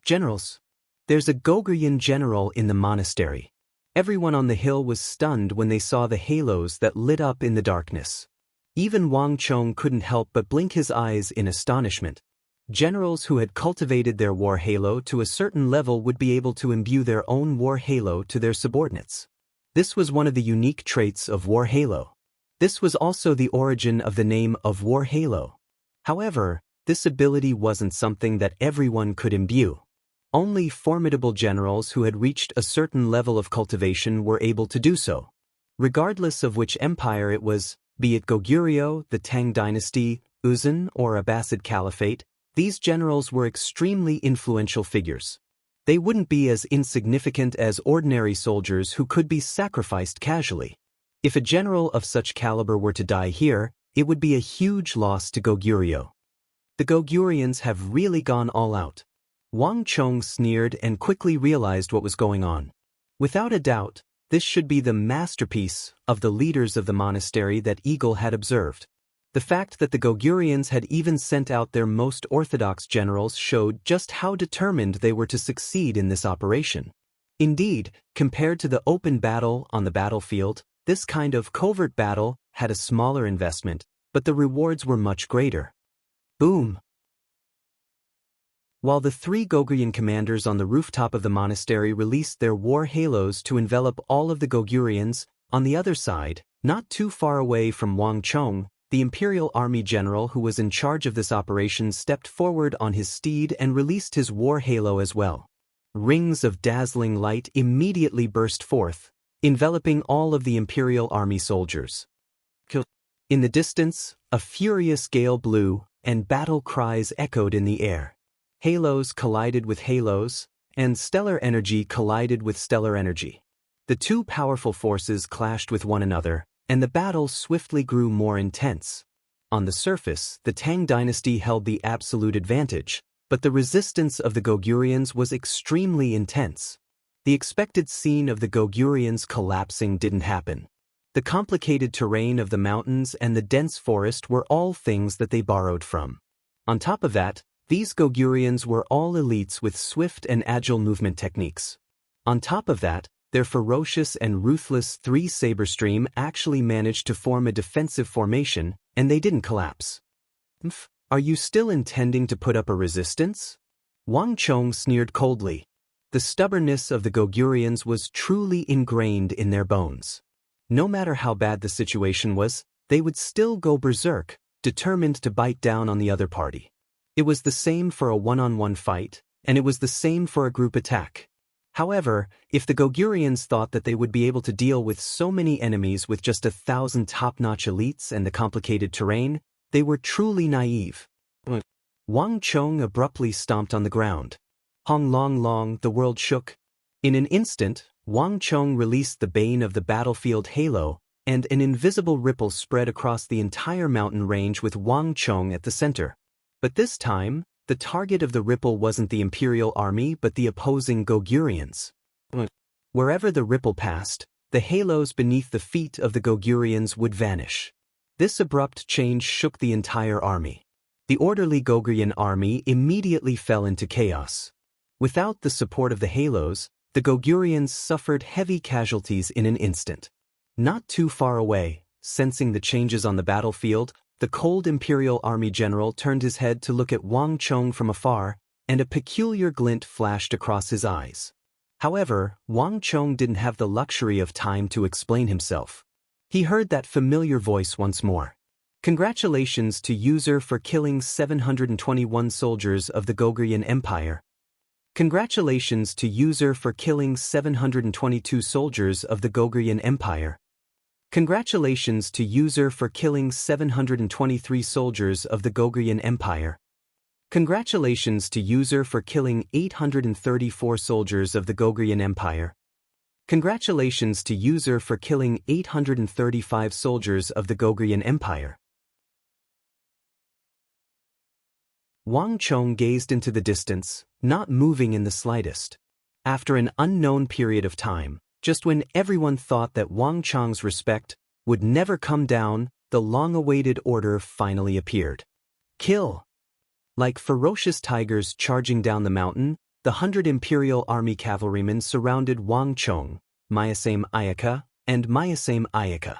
Generals. There's a Gogrian general in the monastery. Everyone on the hill was stunned when they saw the halos that lit up in the darkness. Even Wang Chong couldn't help but blink his eyes in astonishment. Generals who had cultivated their war halo to a certain level would be able to imbue their own war halo to their subordinates. This was one of the unique traits of war halo. This was also the origin of the name of war halo. However, this ability wasn't something that everyone could imbue. Only formidable generals who had reached a certain level of cultivation were able to do so. Regardless of which empire it was, be it Goguryeo, the Tang dynasty, Uzun, or Abbasid Caliphate, these generals were extremely influential figures. They wouldn't be as insignificant as ordinary soldiers who could be sacrificed casually. If a general of such caliber were to die here, it would be a huge loss to Goguryeo. The Goguryans have really gone all out. Wang Chong sneered and quickly realized what was going on. Without a doubt, this should be the masterpiece of the leaders of the monastery that Eagle had observed. The fact that the Goguryans had even sent out their most orthodox generals showed just how determined they were to succeed in this operation. Indeed, compared to the open battle on the battlefield, this kind of covert battle had a smaller investment, but the rewards were much greater. Boom! While the 3 Goguryan commanders on the rooftop of the monastery released their war halos to envelop all of the Goguryans, on the other side, not too far away from Wang Chong, the Imperial Army general who was in charge of this operation stepped forward on his steed and released his war halo as well. Rings of dazzling light immediately burst forth, enveloping all of the Imperial Army soldiers. In the distance, a furious gale blew, and battle cries echoed in the air. Halos collided with halos, and stellar energy collided with stellar energy. The two powerful forces clashed with one another, and the battle swiftly grew more intense. On the surface, the Tang dynasty held the absolute advantage, but the resistance of the Goguryans was extremely intense. The expected scene of the Goguryans collapsing didn't happen. The complicated terrain of the mountains and the dense forest were all things that they borrowed from. On top of that, these Goguryans were all elites with swift and agile movement techniques. On top of that, their ferocious and ruthless three-saber stream actually managed to form a defensive formation, and they didn't collapse. Are you still intending to put up a resistance? Wang Chong sneered coldly. The stubbornness of the Goguryans was truly ingrained in their bones. No matter how bad the situation was, they would still go berserk, determined to bite down on the other party. It was the same for a one-on-one fight, and it was the same for a group attack. However, if the Goguryans thought that they would be able to deal with so many enemies with just 1,000 top-notch elites and the complicated terrain, they were truly naive. Wang Chong abruptly stomped on the ground. Hong long long, the world shook. In an instant, Wang Chong released the bane of the battlefield halo, and an invisible ripple spread across the entire mountain range with Wang Chong at the center. But this time, the target of the ripple wasn't the Imperial Army but the opposing Goguryans. Wherever the ripple passed, the halos beneath the feet of the Goguryans would vanish. This abrupt change shook the entire army. The orderly Goguryan army immediately fell into chaos. Without the support of the halos, the Goguryans suffered heavy casualties in an instant. Not too far away, sensing the changes on the battlefield, the cold Imperial Army general turned his head to look at Wang Chong from afar, and a peculiar glint flashed across his eyes. However, Wang Chong didn't have the luxury of time to explain himself. He heard that familiar voice once more. Congratulations to user for killing 721 soldiers of the Goguryan Empire. Congratulations to user for killing 722 soldiers of the Goguryan Empire. Congratulations to user for killing 723 soldiers of the Goguryan Empire. Congratulations to user for killing 834 soldiers of the Goguryan Empire. Congratulations to user for killing 835 soldiers of the Goguryan Empire. Wang Chong gazed into the distance, not moving in the slightest. After an unknown period of time, just when everyone thought that Wang Chong's respect would never come down, the long-awaited order finally appeared. Kill! Like ferocious tigers charging down the mountain, the 100 Imperial Army cavalrymen surrounded Wang Chong, Myasame Ayaka, and Myasame Ayaka.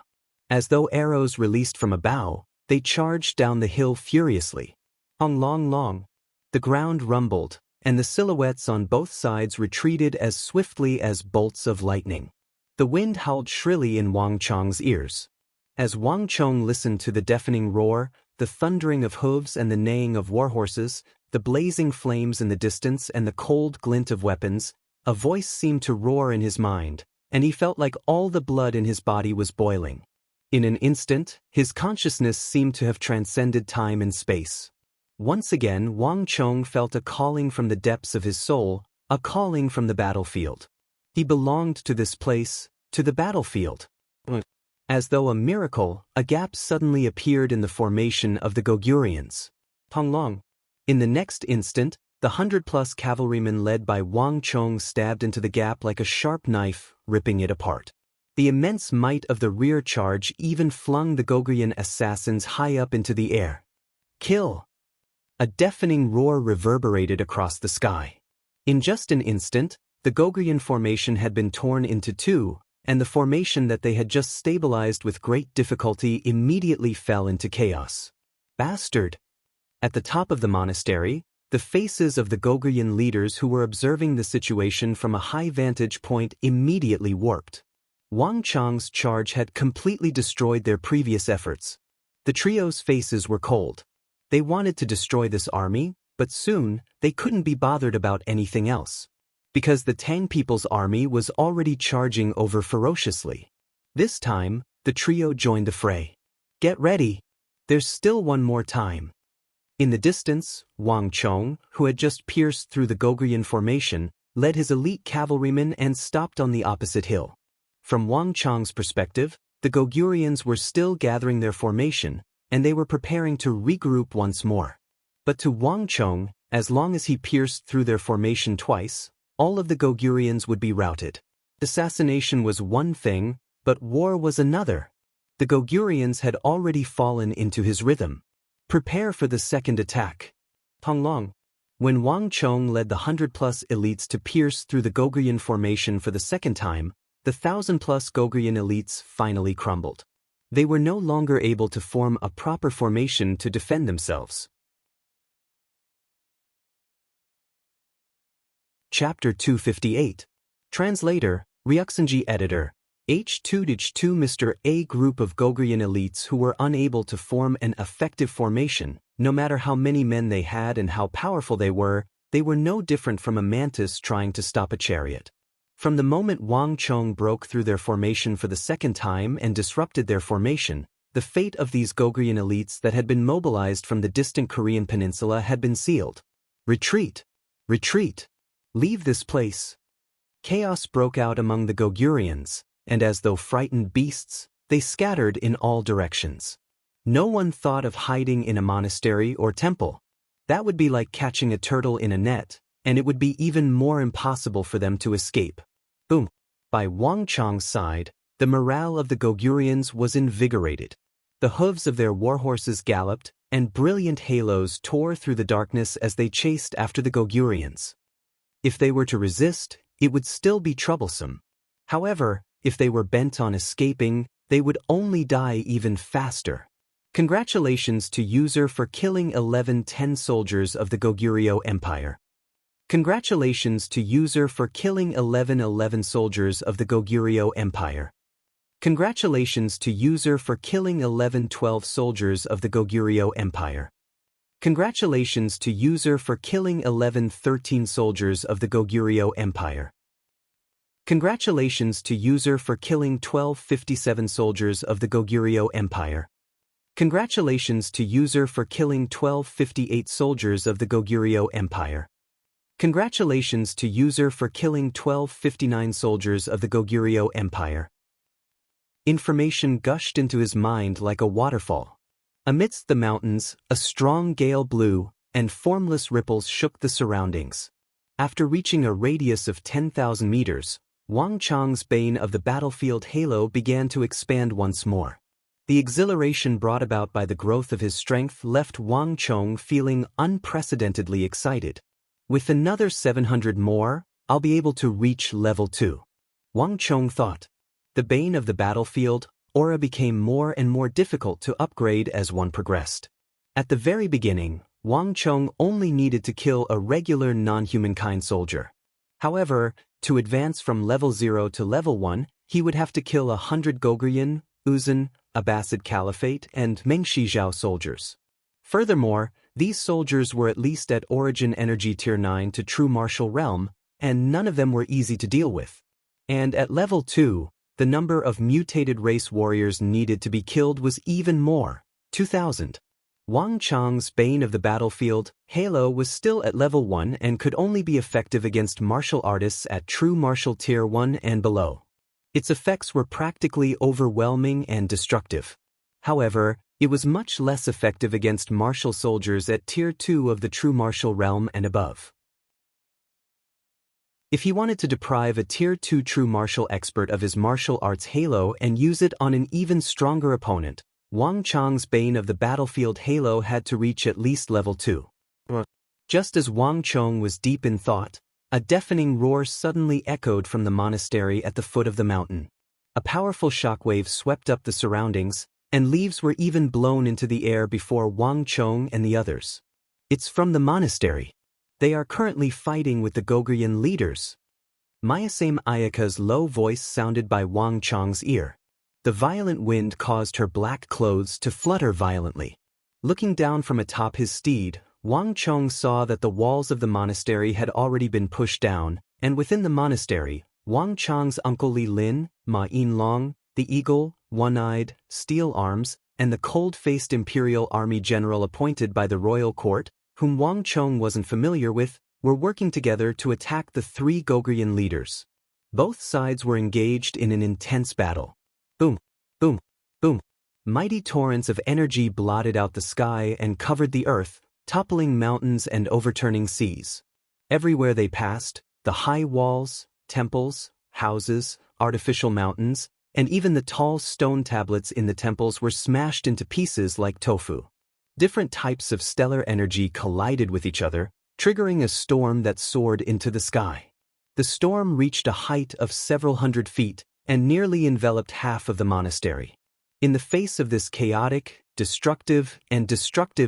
As though arrows released from a bow, they charged down the hill furiously. Hong long long. The ground rumbled, and the silhouettes on both sides retreated as swiftly as bolts of lightning. The wind howled shrilly in Wang Chong's ears. As Wang Chong listened to the deafening roar, the thundering of hooves and the neighing of warhorses, the blazing flames in the distance and the cold glint of weapons, a voice seemed to roar in his mind, and he felt like all the blood in his body was boiling. In an instant, his consciousness seemed to have transcended time and space. Once again, Wang Chong felt a calling from the depths of his soul, a calling from the battlefield. He belonged to this place, to the battlefield. As though a miracle, a gap suddenly appeared in the formation of the Goguryans. Long. In the next instant, the 100-plus cavalrymen led by Wang Chong stabbed into the gap like a sharp knife, ripping it apart. The immense might of the rear charge even flung the Goguryan assassins high up into the air. Kill! A deafening roar reverberated across the sky. In just an instant, the Goguryan formation had been torn into two, and the formation that they had just stabilized with great difficulty immediately fell into chaos. Bastard! At the top of the monastery, the faces of the Goguryan leaders who were observing the situation from a high vantage point immediately warped. Wang Chong's charge had completely destroyed their previous efforts. The trio's faces were cold. They wanted to destroy this army, but soon, they couldn't be bothered about anything else. because the Tang people's army was already charging over ferociously. This time, the trio joined the fray. Get ready! There's still one more time. In the distance, Wang Chong, who had just pierced through the Gogrian formation, led his elite cavalrymen and stopped on the opposite hill. From Wang Chong's perspective, the Gogurians were still gathering their formation, and they were preparing to regroup once more. But to Wang Chong, as long as he pierced through their formation twice, all of the Gogurians would be routed. Assassination was one thing, but war was another. The Gogurians had already fallen into his rhythm. Prepare for the second attack. Panglong. When Wang Chong led the 100-plus elites to pierce through the Gogrian formation for the second time, the 1,000-plus Gogrian elites finally crumbled. They were no longer able to form a proper formation to defend themselves. Chapter 258. Translator, Ryuxinji Editor. H2-2 Mr. A group of Gogrian elites who were unable to form an effective formation, no matter how many men they had and how powerful they were no different from a mantis trying to stop a chariot. From the moment Wang Chong broke through their formation for the second time and disrupted their formation, the fate of these Gogrian elites that had been mobilized from the distant Korean peninsula had been sealed. Retreat! Retreat! Leave this place! Chaos broke out among the Gogurians, and as though frightened beasts, they scattered in all directions. No one thought of hiding in a monastery or temple. That would be like catching a turtle in a net, and it would be even more impossible for them to escape. Boom! By Wang Chong's side, the morale of the Gogurians was invigorated. The hooves of their warhorses galloped, and brilliant halos tore through the darkness as they chased after the Gogurians. If they were to resist, it would still be troublesome. However, if they were bent on escaping, they would only die even faster. Congratulations to user for killing 1110 soldiers of the Goguryeo Empire. Congratulations to user for killing 1111 soldiers of the Goguryeo Empire. Congratulations to user for killing 1112 soldiers of the Goguryeo Empire. Congratulations to user for killing 1113 soldiers of the Goguryeo Empire. Congratulations to user for killing 1257 soldiers of the Goguryeo Empire. Congratulations to user for killing 1258 soldiers of the Goguryeo Empire. Congratulations to user for killing 1259 soldiers of the Goguryeo Empire. Information gushed into his mind like a waterfall. Amidst the mountains, a strong gale blew, and formless ripples shook the surroundings. After reaching a radius of 10,000 meters, Wang Chong's bane of the battlefield halo began to expand once more. The exhilaration brought about by the growth of his strength left Wang Chong feeling unprecedentedly excited. With another 700 more, I'll be able to reach level 2. Wang Chong thought. The bane of the battlefield, aura became more and more difficult to upgrade as one progressed. At the very beginning, Wang Chong only needed to kill a regular non-humankind soldier. However, to advance from level 0 to level 1, he would have to kill 100 Gogrian, Uzun, Abbasid Caliphate, and Mengshizhao soldiers. Furthermore, these soldiers were at least at Origin Energy Tier 9 to True Martial Realm, and none of them were easy to deal with. And at level 2, the number of mutated race warriors needed to be killed was even more, 2,000. Wang Chong's Bane of the Battlefield, Halo, was still at level 1 and could only be effective against martial artists at True Martial Tier 1 and below. Its effects were practically overwhelming and destructive. However, it was much less effective against martial soldiers at Tier 2 of the True Martial Realm and above. If he wanted to deprive a Tier 2 True Martial expert of his martial arts Halo and use it on an even stronger opponent, Wang Chong's Bane of the Battlefield Halo had to reach at least level 2. Just as Wang Chong was deep in thought, a deafening roar suddenly echoed from the monastery at the foot of the mountain. A powerful shockwave swept up the surroundings, and leaves were even blown into the air before Wang Chong and the others. It's from the monastery. They are currently fighting with the Gogrian leaders. Mayasame Ayaka's low voice sounded by Wang Chong's ear. The violent wind caused her black clothes to flutter violently. Looking down from atop his steed, Wang Chong saw that the walls of the monastery had already been pushed down, and within the monastery, Wang Chong's uncle Li Lin, Ma Yinlong, the eagle, one-eyed, steel arms, and the cold-faced imperial army general appointed by the royal court, whom Wang Chong wasn't familiar with, were working together to attack the three Goguryeo leaders. Both sides were engaged in an intense battle. Boom, boom, boom. Mighty torrents of energy blotted out the sky and covered the earth, toppling mountains and overturning seas. Everywhere they passed, the high walls, temples, houses, artificial mountains, and even the tall stone tablets in the temples were smashed into pieces like tofu. Different types of stellar energy collided with each other, triggering a storm that soared into the sky. The storm reached a height of several hundred feet and nearly enveloped half of the monastery. In the face of this chaotic, destructive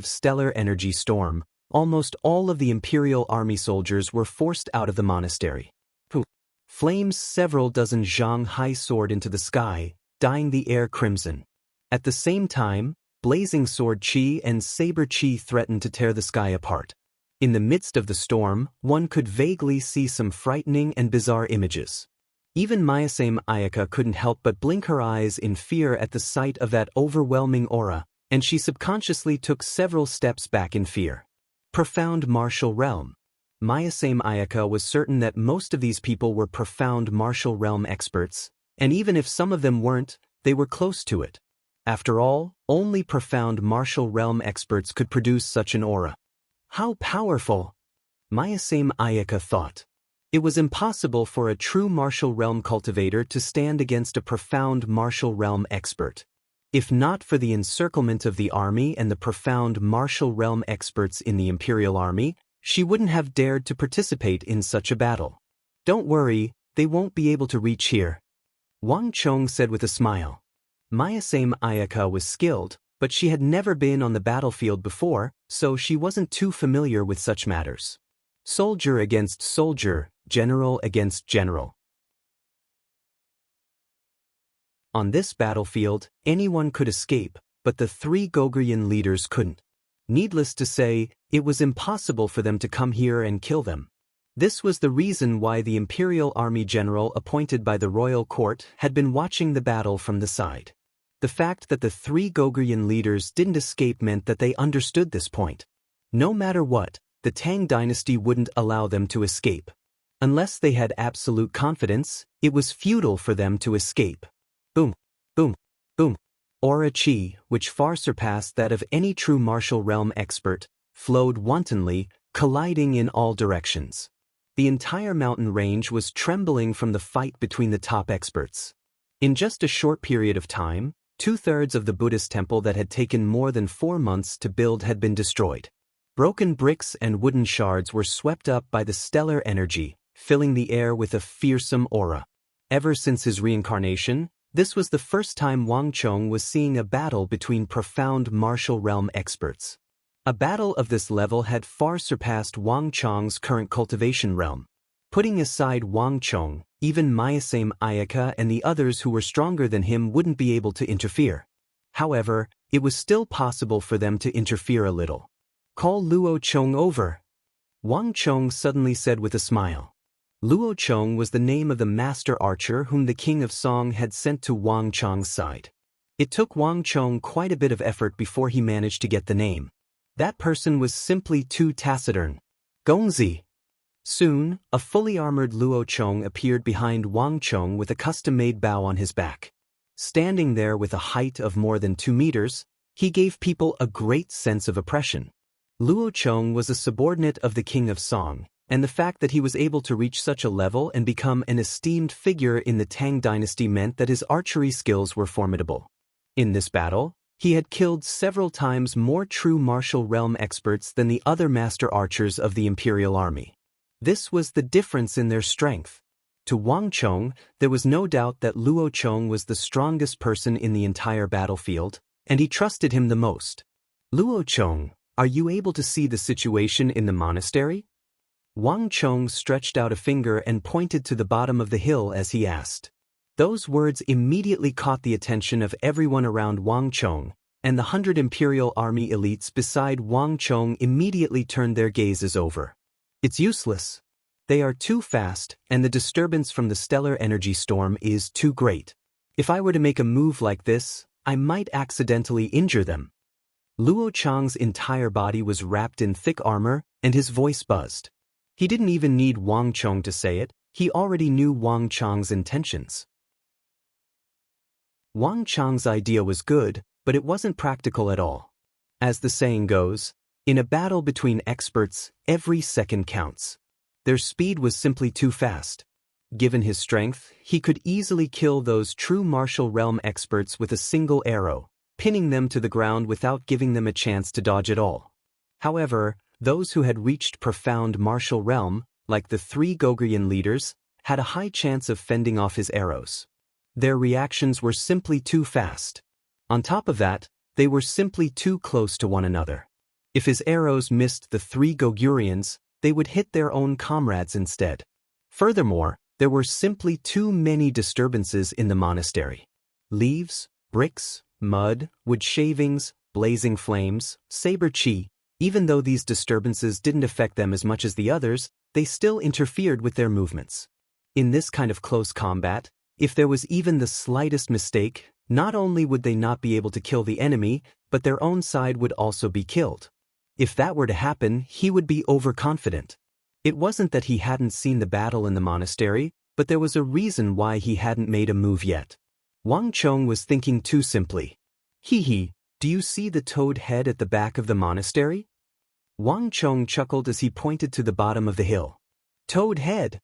stellar energy storm, almost all of the imperial army soldiers were forced out of the monastery. Flames several dozen zhang hai soared into the sky, dyeing the air crimson. At the same time, blazing sword chi and saber chi threatened to tear the sky apart. In the midst of the storm, one could vaguely see some frightening and bizarre images. Even Mayasame Ayaka couldn't help but blink her eyes in fear at the sight of that overwhelming aura, and she subconsciously took several steps back in fear. Profound martial realm. Mayasame Ayaka was certain that most of these people were profound martial realm experts, and even if some of them weren't, they were close to it. After all, only profound martial realm experts could produce such an aura. How powerful! Mayasame Ayaka thought. It was impossible for a true martial realm cultivator to stand against a profound martial realm expert. If not for the encirclement of the army and the profound martial realm experts in the imperial army, she wouldn't have dared to participate in such a battle. Don't worry, they won't be able to reach here, Wang Chong said with a smile. Mayasame Ayaka was skilled, but she had never been on the battlefield before, so she wasn't too familiar with such matters. Soldier against soldier, general against general. On this battlefield, anyone could escape, but the three Goguryeo leaders couldn't. Needless to say, it was impossible for them to come here and kill them. This was the reason why the imperial army general appointed by the royal court had been watching the battle from the side. The fact that the three Goguryeo leaders didn't escape meant that they understood this point. No matter what, the Tang dynasty wouldn't allow them to escape. Unless they had absolute confidence, it was futile for them to escape. Boom, boom, boom. Aura chi, which far surpassed that of any true martial realm expert, flowed wantonly, colliding in all directions. The entire mountain range was trembling from the fight between the top experts. In just a short period of time, 2/3 of the Buddhist temple that had taken more than 4 months to build had been destroyed. Broken bricks and wooden shards were swept up by the stellar energy, filling the air with a fearsome aura. Ever since his reincarnation, this was the first time Wang Chong was seeing a battle between profound martial realm experts. A battle of this level had far surpassed Wang Chong's current cultivation realm. Putting aside Wang Chong, even Mayasame Ayaka and the others who were stronger than him wouldn't be able to interfere. However, it was still possible for them to interfere a little. Call Luo Chong over, Wang Chong suddenly said with a smile. Luo Chong was the name of the master archer whom the king of Song had sent to Wang Chong's side. It took Wang Chong quite a bit of effort before he managed to get the name. That person was simply too taciturn. Gongzi. Soon, a fully armored Luo Chong appeared behind Wang Chong with a custom-made bow on his back. Standing there with a height of more than 2 meters, he gave people a great sense of oppression. Luo Chong was a subordinate of the king of Song, and the fact that he was able to reach such a level and become an esteemed figure in the Tang dynasty meant that his archery skills were formidable. In this battle, he had killed several times more true martial realm experts than the other master archers of the imperial army. This was the difference in their strength. To Wang Chong, there was no doubt that Luo Chong was the strongest person in the entire battlefield, and he trusted him the most. Luo Chong, are you able to see the situation in the monastery? Wang Chong stretched out a finger and pointed to the bottom of the hill as he asked. Those words immediately caught the attention of everyone around Wang Chong, and the 100 Imperial Army elites beside Wang Chong immediately turned their gazes over. It's useless. They are too fast, and the disturbance from the stellar energy storm is too great. If I were to make a move like this, I might accidentally injure them. Luo Chang's entire body was wrapped in thick armor, and his voice buzzed. He didn't even need Wang Chong to say it, he already knew Wang Chang's intentions. Wang Chang's idea was good, but it wasn't practical at all. As the saying goes, in a battle between experts, every second counts. Their speed was simply too fast. Given his strength, he could easily kill those true martial realm experts with a single arrow, pinning them to the ground without giving them a chance to dodge at all. However, those who had reached profound martial realm, like the 3 Goguryeo leaders, had a high chance of fending off his arrows. Their reactions were simply too fast. On top of that, they were simply too close to one another. If his arrows missed the 3 Goguryons, they would hit their own comrades instead. Furthermore, there were simply too many disturbances in the monastery. Leaves, bricks, mud, wood shavings, blazing flames, saber chi. Even though these disturbances didn't affect them as much as the others, they still interfered with their movements. In this kind of close combat, if there was even the slightest mistake, not only would they not be able to kill the enemy, but their own side would also be killed. If that were to happen, he would be overconfident. It wasn't that he hadn't seen the battle in the monastery, but there was a reason why he hadn't made a move yet. Wang Chong was thinking too simply. Hee, do you see the toad head at the back of the monastery? Wang Chong chuckled as he pointed to the bottom of the hill. Toad head?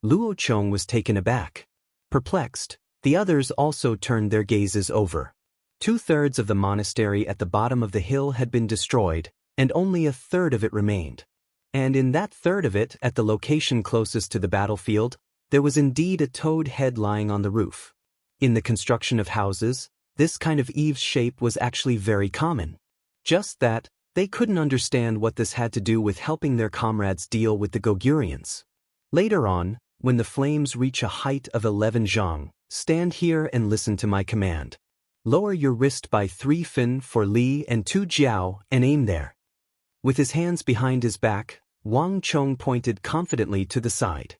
Luo Chong was taken aback. Perplexed, the others also turned their gazes over. 2/3 of the monastery at the bottom of the hill had been destroyed, and only 1/3 of it remained. And in that third of it, at the location closest to the battlefield, there was indeed a toad head lying on the roof. In the construction of houses, this kind of eaves shape was actually very common. Just that, they couldn't understand what this had to do with helping their comrades deal with the Goguryons. Later on, when the flames reach a height of 11 zhang, stand here and listen to my command. Lower your wrist by 3 fin for Li and 2 jiao and aim there. With his hands behind his back, Wang Chong pointed confidently to the side.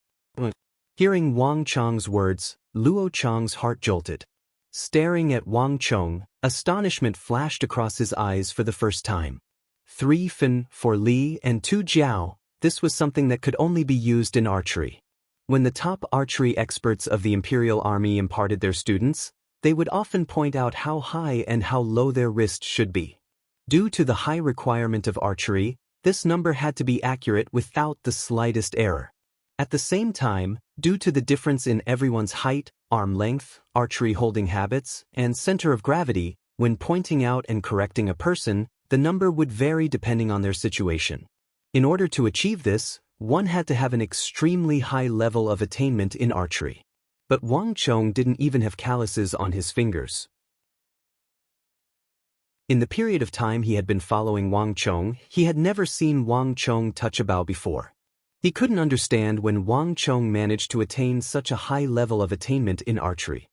Hearing Wang Chong's words, Luo Chong's heart jolted. Staring at Wang Chong, astonishment flashed across his eyes for the first time. 3 fin for Li and 2 jiao, this was something that could only be used in archery. When the top archery experts of the Imperial Army imparted their students, they would often point out how high and how low their wrist should be. Due to the high requirement of archery, this number had to be accurate without the slightest error. At the same time, due to the difference in everyone's height, arm length, archery holding habits, and center of gravity, when pointing out and correcting a person, the number would vary depending on their situation. In order to achieve this, one had to have an extremely high level of attainment in archery. But Wang Chong didn't even have calluses on his fingers. In the period of time he had been following Wang Chong, he had never seen Wang Chong touch a bow before. He couldn't understand when Wang Chong managed to attain such a high level of attainment in archery.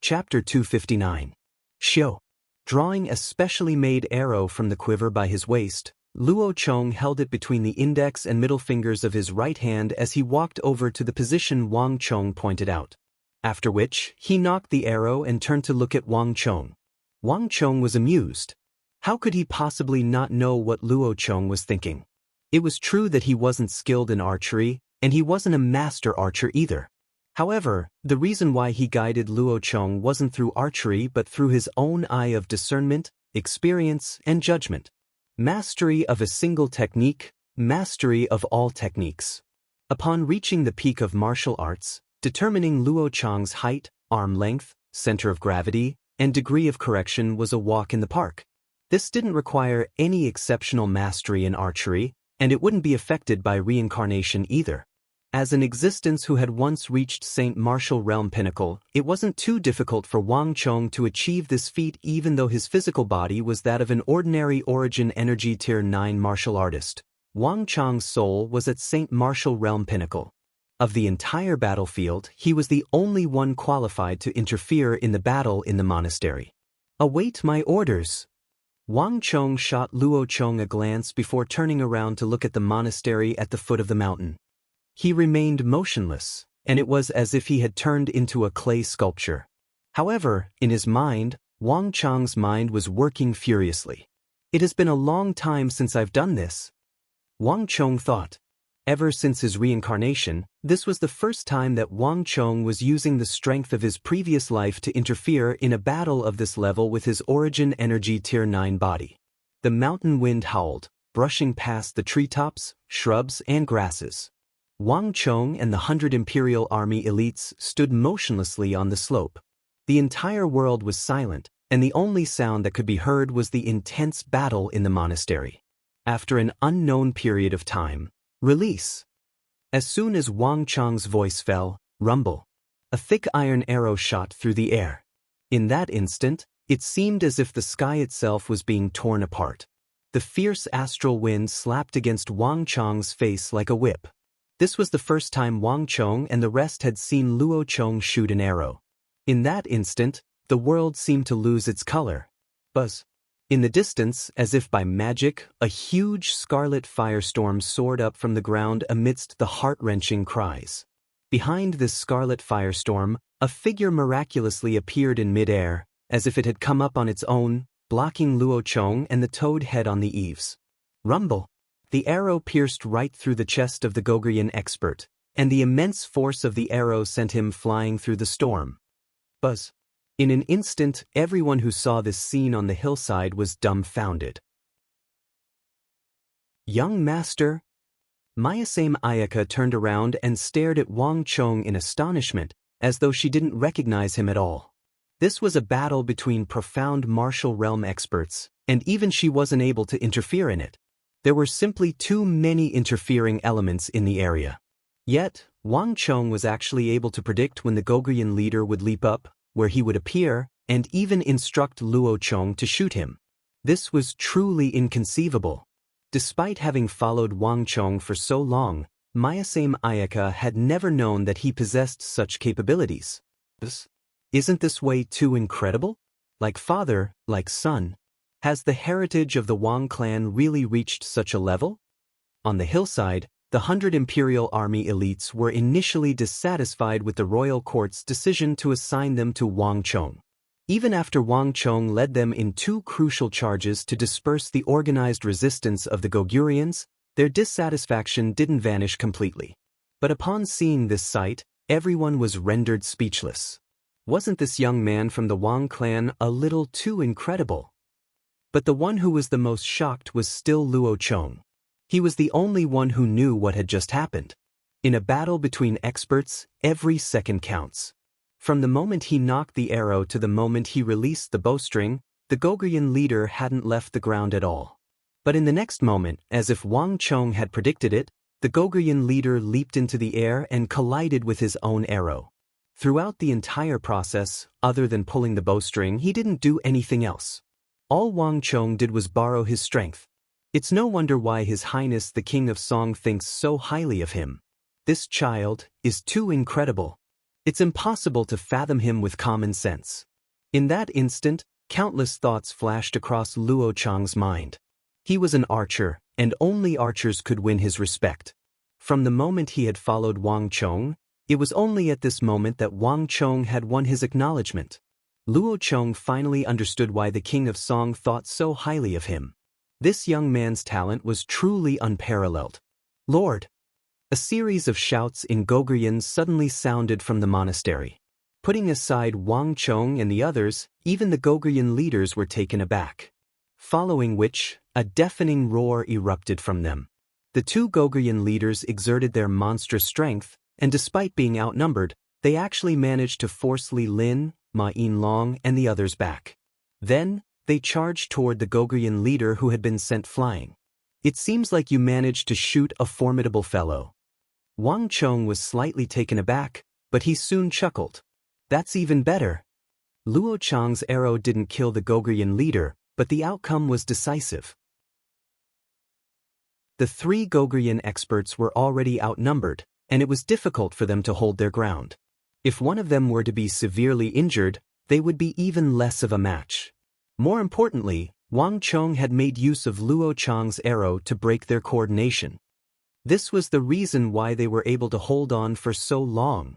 Chapter 259. Xiu. Drawing a specially made arrow from the quiver by his waist, Luo Chong held it between the index and middle fingers of his right hand as he walked over to the position Wang Chong pointed out. After which, he knocked the arrow and turned to look at Wang Chong. Wang Chong was amused. How could he possibly not know what Luo Chong was thinking? It was true that he wasn't skilled in archery, and he wasn't a master archer either. However, the reason why he guided Luo Chong wasn't through archery but through his own eye of discernment, experience, and judgment. Mastery of a single technique, mastery of all techniques. Upon reaching the peak of martial arts, determining Luo Chong's height, arm length, center of gravity, and degree of correction was a walk in the park. This didn't require any exceptional mastery in archery, and it wouldn't be affected by reincarnation either. As an existence who had once reached Saint Martial Realm Pinnacle, it wasn't too difficult for Wang Chong to achieve this feat even though his physical body was that of an ordinary origin energy tier 9 martial artist. Wang Chong's soul was at Saint Martial Realm Pinnacle. Of the entire battlefield, he was the only one qualified to interfere in the battle in the monastery. "Await my orders." Wang Chong shot Luo Chong a glance before turning around to look at the monastery at the foot of the mountain. He remained motionless, and it was as if he had turned into a clay sculpture. However, in his mind, Wang Chong's mind was working furiously. "It has been a long time since I've done this," Wang Chong thought. Ever since his reincarnation, this was the first time that Wang Chong was using the strength of his previous life to interfere in a battle of this level with his origin energy Tier 9 body. The mountain wind howled, brushing past the treetops, shrubs, and grasses. Wang Chong and the 100 Imperial Army elites stood motionlessly on the slope. The entire world was silent, and the only sound that could be heard was the intense battle in the monastery. After an unknown period of time, release. As soon as Wang Chong's voice fell, rumble. A thick iron arrow shot through the air. In that instant, it seemed as if the sky itself was being torn apart. The fierce astral wind slapped against Wang Chong's face like a whip. This was the first time Wang Chong and the rest had seen Luo Chong shoot an arrow. In that instant, the world seemed to lose its color. Buzz. In the distance, as if by magic, a huge scarlet firestorm soared up from the ground amidst the heart-wrenching cries. Behind this scarlet firestorm, a figure miraculously appeared in mid-air, as if it had come up on its own, blocking Luo Chong and the toad head on the eaves. Rumble! The arrow pierced right through the chest of the Gogrian expert, and the immense force of the arrow sent him flying through the storm. Buzz! In an instant, everyone who saw this scene on the hillside was dumbfounded. "Young master?" Mayasame Ayaka turned around and stared at Wang Chong in astonishment, as though she didn't recognize him at all. This was a battle between profound martial realm experts, and even she wasn't able to interfere in it. There were simply too many interfering elements in the area. Yet, Wang Chong was actually able to predict when the Gogrian leader would leap up, where he would appear, and even instruct Luo Chong to shoot him. This was truly inconceivable. Despite having followed Wang Chong for so long, Mayasame Ayaka had never known that he possessed such capabilities. Isn't this way too incredible? Like father, like son. Has the heritage of the Wang clan really reached such a level? On the hillside, the 100 Imperial Army elites were initially dissatisfied with the royal court's decision to assign them to Wang Chong. Even after Wang Chong led them in two crucial charges to disperse the organized resistance of the Gogurians, their dissatisfaction didn't vanish completely. But upon seeing this sight, everyone was rendered speechless. Wasn't this young man from the Wang clan a little too incredible? But the one who was the most shocked was still Luo Chong. He was the only one who knew what had just happened. In a battle between experts, every second counts. From the moment he knocked the arrow to the moment he released the bowstring, the Gogrian leader hadn't left the ground at all. But in the next moment, as if Wang Chong had predicted it, the Gogrian leader leaped into the air and collided with his own arrow. Throughout the entire process, other than pulling the bowstring, he didn't do anything else. All Wang Chong did was borrow his strength. It's no wonder why His Highness the King of Song thinks so highly of him. This child is too incredible. It's impossible to fathom him with common sense. In that instant, countless thoughts flashed across Luo Chong's mind. He was an archer, and only archers could win his respect. From the moment he had followed Wang Chong, it was only at this moment that Wang Chong had won his acknowledgement. Luo Chong finally understood why the King of Song thought so highly of him. This young man's talent was truly unparalleled. "Lord!" A series of shouts in Gogrian suddenly sounded from the monastery. Putting aside Wang Chong and the others, even the Gogrian leaders were taken aback. Following which, a deafening roar erupted from them. The two Gogrian leaders exerted their monstrous strength, and despite being outnumbered, they actually managed to force Li Lin, Ma Yinlong, and the others back. Then, they charged toward the Gogrian leader who had been sent flying. "It seems like you managed to shoot a formidable fellow." Wang Chong was slightly taken aback, but he soon chuckled. "That's even better." Luo Chong's arrow didn't kill the Gogrian leader, but the outcome was decisive. The three Gogrian experts were already outnumbered, and it was difficult for them to hold their ground. If one of them were to be severely injured, they would be even less of a match. More importantly, Wang Chong had made use of Luo Chang's arrow to break their coordination. This was the reason why they were able to hold on for so long.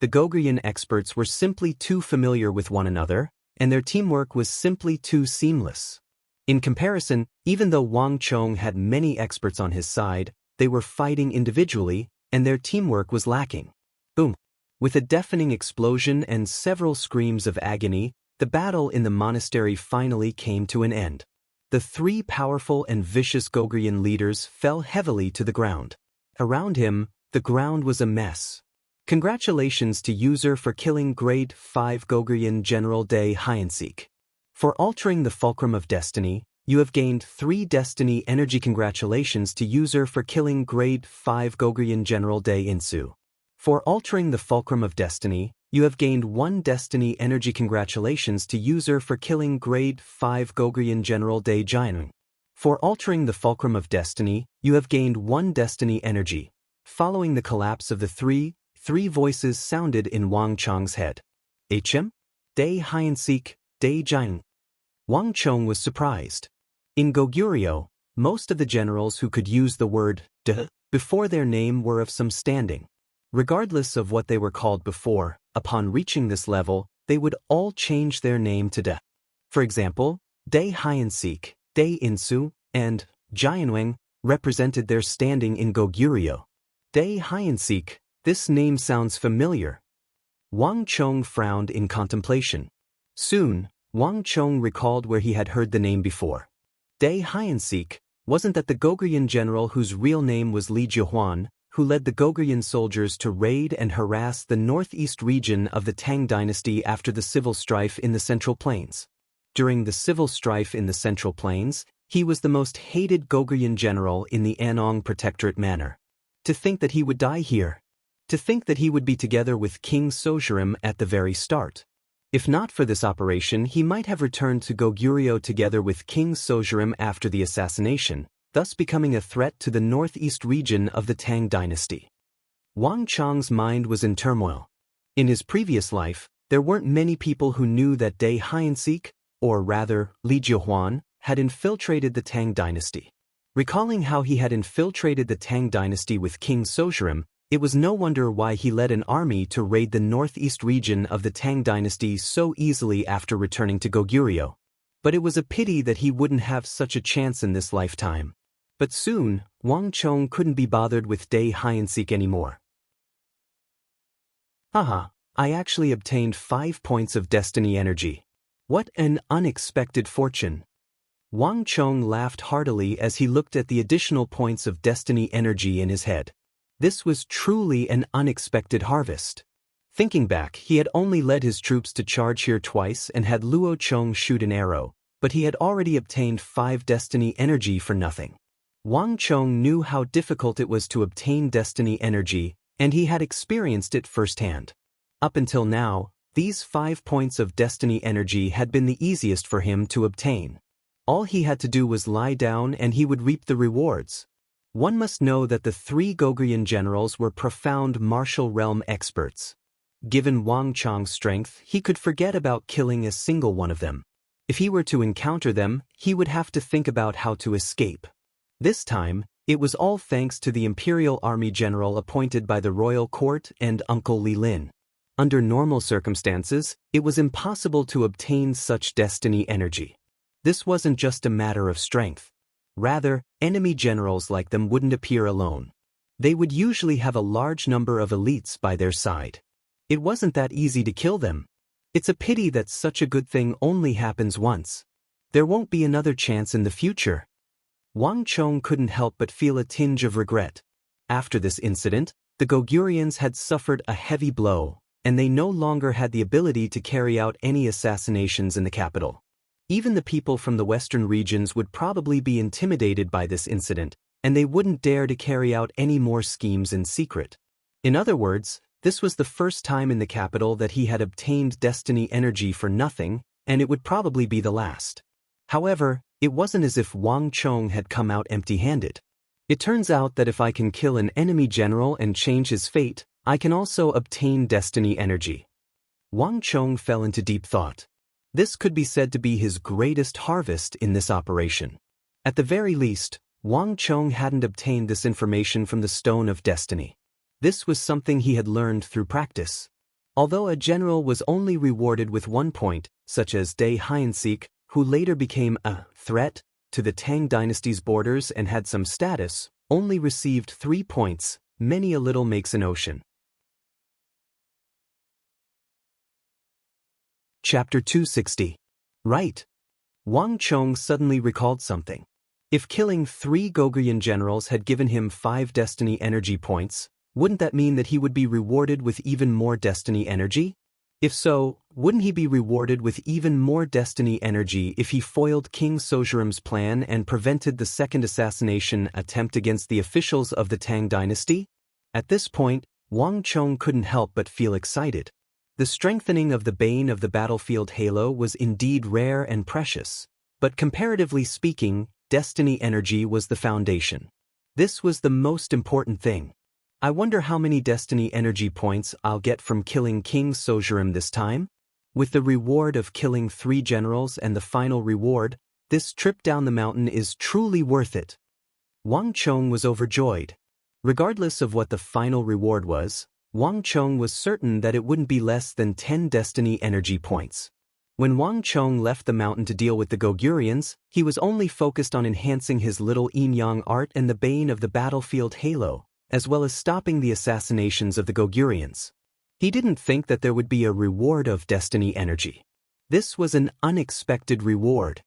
The Goguryeo experts were simply too familiar with one another, and their teamwork was simply too seamless. In comparison, even though Wang Chong had many experts on his side, they were fighting individually, and their teamwork was lacking. Boom! With a deafening explosion and several screams of agony, the battle in the monastery finally came to an end. The three powerful and vicious Goguryeo leaders fell heavily to the ground. Around him, the ground was a mess. Congratulations to user for killing Grade 5 Goguryeo General Day Hyansik. For altering the Fulcrum of Destiny, you have gained 3 Destiny Energy. Congratulations to user for killing Grade 5 Goguryeo General Day Insu. For altering the Fulcrum of Destiny, you have gained 1 Destiny Energy. Congratulations to user for killing Grade 5 Goguryeo General Day Jianeng. For altering the Fulcrum of Destiny, you have gained 1 Destiny Energy. Following the collapse of the three voices sounded in Wang Chong's head. HM? Day Hyansik, Day Jianeng. Wang Chong was surprised. In Goguryeo, most of the generals who could use the word de before their name were of some standing. Regardless of what they were called before, upon reaching this level, they would all change their name to de. For example, Day Hyansik, Day Insu, and Jianweng represented their standing in Goguryeo. Day Hyansik, this name sounds familiar. Wang Chong frowned in contemplation. Soon, Wang Chong recalled where he had heard the name before. Day Hyansik, wasn't that the Goguryeo general whose real name was Li Jihuan, who led the Goguryeo soldiers to raid and harass the northeast region of the Tang dynasty after the civil strife in the Central Plains? During the civil strife in the Central Plains, he was the most hated Goguryeo general in the Anong Protectorate manor. To think that he would die here. To think that he would be together with King Sojurim at the very start. If not for this operation, he might have returned to Goguryeo together with King Sojurim after the assassination, thus becoming a threat to the northeast region of the Tang dynasty. Wang Chong's mind was in turmoil. In his previous life, there weren't many people who knew that Day Hyansik, or rather, Li Jihuan, had infiltrated the Tang dynasty. Recalling how he had infiltrated the Tang dynasty with King Sojurim, it was no wonder why he led an army to raid the northeast region of the Tang dynasty so easily after returning to Goguryeo. But it was a pity that he wouldn't have such a chance in this lifetime. But soon, Wang Chong couldn't be bothered with Day Hyansik anymore. Haha, I actually obtained 5 points of Destiny Energy. What an unexpected fortune. Wang Chong laughed heartily as he looked at the additional points of Destiny Energy in his head. This was truly an unexpected harvest. Thinking back, he had only led his troops to charge here twice and had Luo Chong shoot an arrow, but he had already obtained 5 Destiny Energy for nothing. Wang Chong knew how difficult it was to obtain Destiny Energy, and he had experienced it firsthand. Up until now, these 5 points of Destiny Energy had been the easiest for him to obtain. All he had to do was lie down and he would reap the rewards. One must know that the 3 Goguryeo generals were profound martial realm experts. Given Wang Chong's strength, he could forget about killing a single one of them. If he were to encounter them, he would have to think about how to escape. This time, it was all thanks to the Imperial Army General appointed by the royal court and Uncle Li Lin. Under normal circumstances, it was impossible to obtain such Destiny Energy. This wasn't just a matter of strength. Rather, enemy generals like them wouldn't appear alone. They would usually have a large number of elites by their side. It wasn't that easy to kill them. It's a pity that such a good thing only happens once. There won't be another chance in the future. Wang Chong couldn't help but feel a tinge of regret. After this incident, the Gogurians had suffered a heavy blow, and they no longer had the ability to carry out any assassinations in the capital. Even the people from the western regions would probably be intimidated by this incident, and they wouldn't dare to carry out any more schemes in secret. In other words, this was the first time in the capital that he had obtained Destiny Energy for nothing, and it would probably be the last. However, it wasn't as if Wang Chong had come out empty-handed. It turns out that if I can kill an enemy general and change his fate, I can also obtain destiny energy. Wang Chong fell into deep thought. This could be said to be his greatest harvest in this operation. At the very least, Wang Chong hadn't obtained this information from the Stone of Destiny. This was something he had learned through practice. Although a general was only rewarded with 1 point, such as Dai Hyansik, who later became a threat to the Tang dynasty's borders and had some status, only received 3 points. Many a little makes an ocean. Chapter 260. Right. Wang Chong suddenly recalled something. If killing 3 Goguryeo generals had given him 5 destiny energy points, wouldn't that mean that he would be rewarded with even more destiny energy? If so, wouldn't he be rewarded with even more destiny energy if he foiled King Sojurim's plan and prevented the second assassination attempt against the officials of the Tang dynasty? At this point, Wang Chong couldn't help but feel excited. The strengthening of the bane of the battlefield halo was indeed rare and precious, but comparatively speaking, destiny energy was the foundation. This was the most important thing. I wonder how many destiny energy points I'll get from killing King Sojurim this time? With the reward of killing 3 generals and the final reward, this trip down the mountain is truly worth it. Wang Chong was overjoyed. Regardless of what the final reward was, Wang Chong was certain that it wouldn't be less than 10 destiny energy points. When Wang Chong left the mountain to deal with the Goguryons, he was only focused on enhancing his little yin-yang art and the bane of the battlefield halo, as well as stopping the assassinations of the Goguryons. He didn't think that there would be a reward of destiny energy. This was an unexpected reward.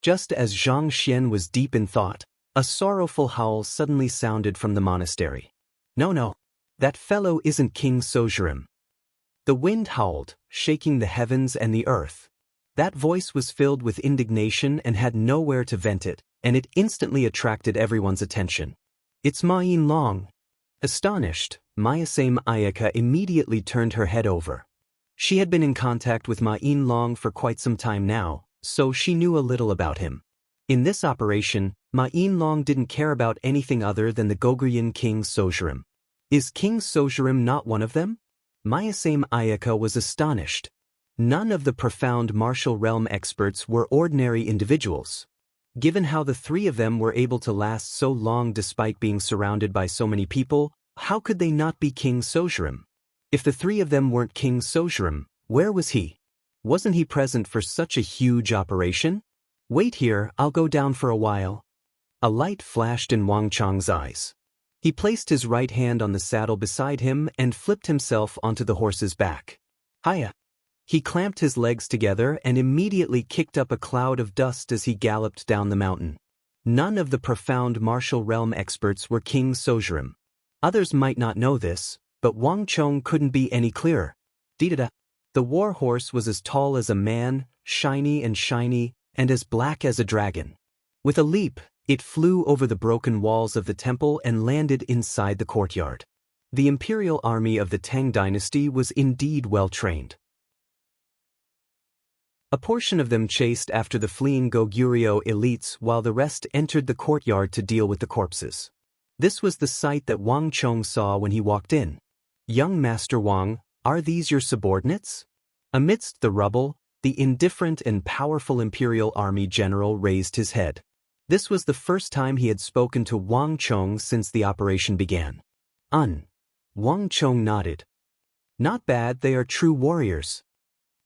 Just as Zhang Xian was deep in thought, a sorrowful howl suddenly sounded from the monastery. No, that fellow isn't King Sojurim. The wind howled, shaking the heavens and the earth. That voice was filled with indignation and had nowhere to vent it, and it instantly attracted everyone's attention. It's Ma Yinlong. Astonished, Mayasame Ayaka immediately turned her head over. She had been in contact with Ma Yinlong for quite some time now, so she knew a little about him. In this operation, Ma Yinlong didn't care about anything other than the Goguryeo King Sojurim. Is King Sojurim not one of them? Mayasame Ayaka was astonished. None of the profound martial realm experts were ordinary individuals. Given how the 3 of them were able to last so long despite being surrounded by so many people, how could they not be King Sojurim? If the 3 of them weren't King Sojurim, where was he? Wasn't he present for such a huge operation? Wait here, I'll go down for a while. A light flashed in Wang Chong's eyes. He placed his right hand on the saddle beside him and flipped himself onto the horse's back. Hiya! He clamped his legs together and immediately kicked up a cloud of dust as he galloped down the mountain. None of the profound martial realm experts were King Sojurim. Others might not know this, but Wang Chong couldn't be any clearer. Dee-da-da. The war horse was as tall as a man, shiny and as black as a dragon. With a leap, it flew over the broken walls of the temple and landed inside the courtyard. The imperial army of the Tang dynasty was indeed well trained. A portion of them chased after the fleeing Goguryeo elites while the rest entered the courtyard to deal with the corpses. This was the sight that Wang Chong saw when he walked in. Young Master Wang, are these your subordinates? Amidst the rubble, the indifferent and powerful imperial army general raised his head. This was the first time he had spoken to Wang Chong since the operation began. Wang Chong nodded. Not bad, they are true warriors.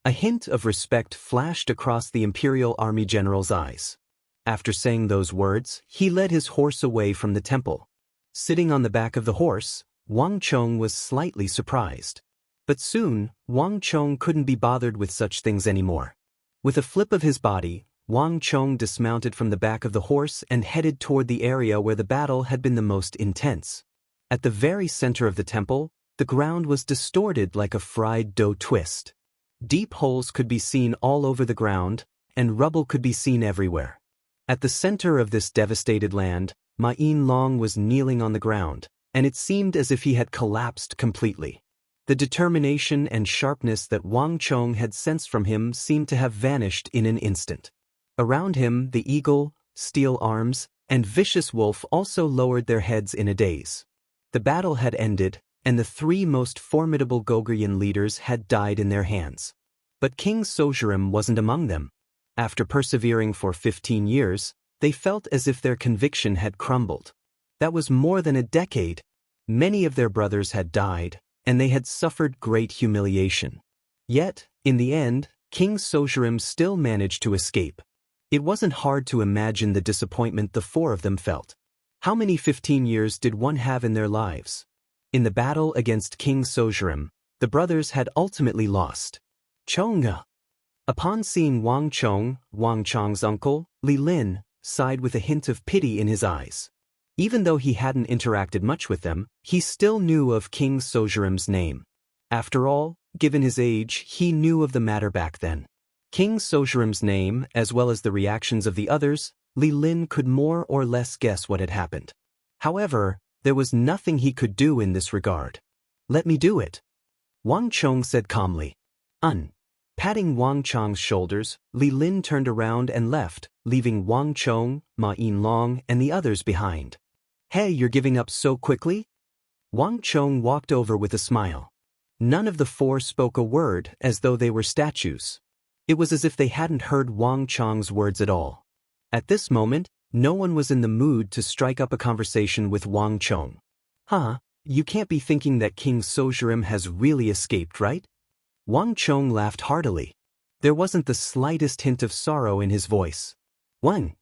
A hint of respect flashed across the imperial army general's eyes. After saying those words, he led his horse away from the temple. Sitting on the back of the horse, Wang Chong was slightly surprised. But soon, Wang Chong couldn't be bothered with such things anymore. With a flip of his body, Wang Chong dismounted from the back of the horse and headed toward the area where the battle had been the most intense. At the very center of the temple, the ground was distorted like a fried dough twist. Deep holes could be seen all over the ground, and rubble could be seen everywhere. At the center of this devastated land, Ma Yinlong was kneeling on the ground, and it seemed as if he had collapsed completely. The determination and sharpness that Wang Chong had sensed from him seemed to have vanished in an instant. Around him, the eagle, steel arms, and Vicious Wolf also lowered their heads in a daze. The battle had ended, and the three most formidable Gogrian leaders had died in their hands. But King Sojurim wasn't among them. After persevering for 15 years, they felt as if their conviction had crumbled. That was more than a decade. Many of their brothers had died, and they had suffered great humiliation. Yet, in the end, King Sojurim still managed to escape. It wasn't hard to imagine the disappointment the four of them felt. How many 15 years did one have in their lives? In the battle against King Sojurim, the brothers had ultimately lost. Chonga. Upon seeing Wang Chong, Wang Chong's uncle, Li Lin, sighed with a hint of pity in his eyes. Even though he hadn't interacted much with them, he still knew of King Sojurim's name. After all, given his age, he knew of the matter back then. King Sojurim's name, as well as the reactions of the others, Li Lin could more or less guess what had happened. However, there was nothing he could do in this regard. "Let me do it," Wang Chong said calmly. Patting Wang Chong's shoulders, Li Lin turned around and left, leaving Wang Chong, Ma Yinlong, and the others behind. "Hey, you're giving up so quickly?" Wang Chong walked over with a smile. None of the four spoke a word, as though they were statues. It was as if they hadn't heard Wang Chong's words at all. At this moment, no one was in the mood to strike up a conversation with Wang Chong. You can't be thinking that King Sojurim has really escaped, right?" Wang Chong laughed heartily. There wasn't the slightest hint of sorrow in his voice. "Wang."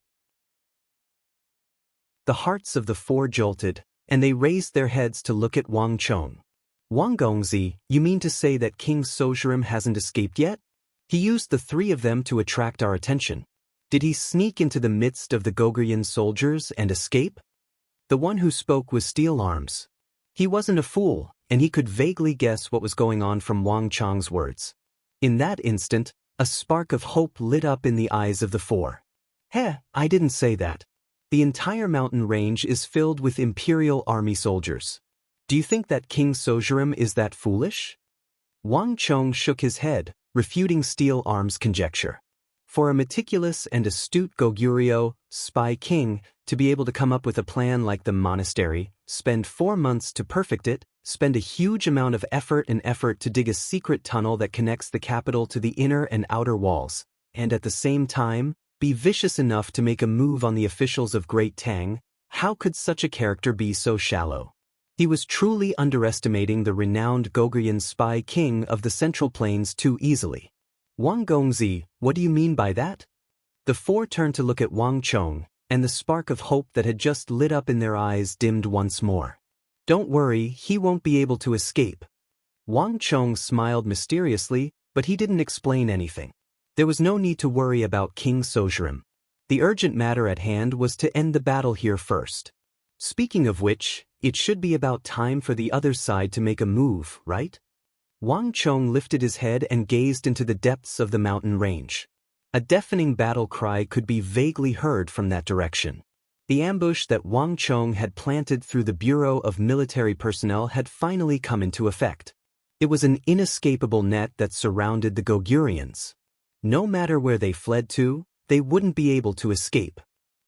The hearts of the four jolted, and they raised their heads to look at Wang Chong. "Wang Gongzi, you mean to say that King Sojurim hasn't escaped yet? He used the three of them to attract our attention. Did he sneak into the midst of the Gogrian soldiers and escape?" The one who spoke was Steel Arms. He wasn't a fool, and he could vaguely guess what was going on from Wang Chong's words. In that instant, a spark of hope lit up in the eyes of the four. I didn't say that. The entire mountain range is filled with Imperial Army soldiers. Do you think that King Sojurim is that foolish?" Wang Chong shook his head, refuting Steel Arms' conjecture. For a meticulous and astute Goguryeo, spy king, to be able to come up with a plan like the monastery, spend 4 months to perfect it, spend a huge amount of effort to dig a secret tunnel that connects the capital to the inner and outer walls, and at the same time, be vicious enough to make a move on the officials of Great Tang, how could such a character be so shallow? He was truly underestimating the renowned Gogrian spy king of the Central Plains too easily. "Wang Gongzi, what do you mean by that?" The four turned to look at Wang Chong, and the spark of hope that had just lit up in their eyes dimmed once more. "Don't worry, he won't be able to escape." Wang Chong smiled mysteriously, but he didn't explain anything. There was no need to worry about King Sojurim. The urgent matter at hand was to end the battle here first. Speaking of which, it should be about time for the other side to make a move, right? Wang Chong lifted his head and gazed into the depths of the mountain range. A deafening battle cry could be vaguely heard from that direction. The ambush that Wang Chong had planted through the Bureau of Military Personnel had finally come into effect. It was an inescapable net that surrounded the Gogurians. No matter where they fled to, they wouldn't be able to escape.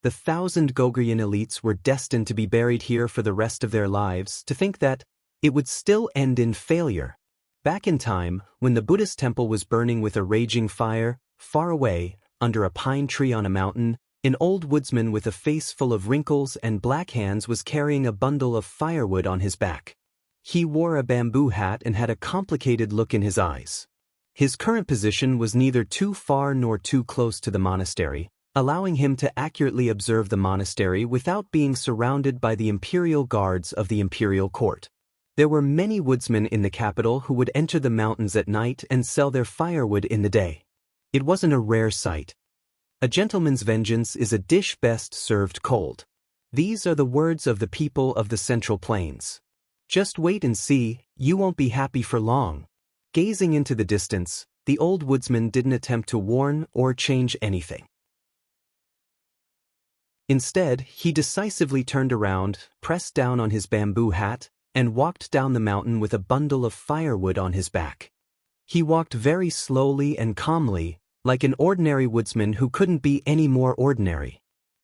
The 1,000 Gogrian elites were destined to be buried here for the rest of their lives. To think that it would still end in failure. Back in time, when the Buddhist temple was burning with a raging fire, far away, under a pine tree on a mountain, an old woodsman with a face full of wrinkles and black hands was carrying a bundle of firewood on his back. He wore a bamboo hat and had a complicated look in his eyes. His current position was neither too far nor too close to the monastery, allowing him to accurately observe the monastery without being surrounded by the imperial guards of the imperial court. There were many woodsmen in the capital who would enter the mountains at night and sell their firewood in the day. It wasn't a rare sight. A gentleman's vengeance is a dish best served cold. These are the words of the people of the Central Plains. Just wait and see, you won't be happy for long. Gazing into the distance, the old woodsman didn't attempt to warn or change anything. Instead, he decisively turned around, pressed down on his bamboo hat, and walked down the mountain with a bundle of firewood on his back. He walked very slowly and calmly, like an ordinary woodsman who couldn't be any more ordinary.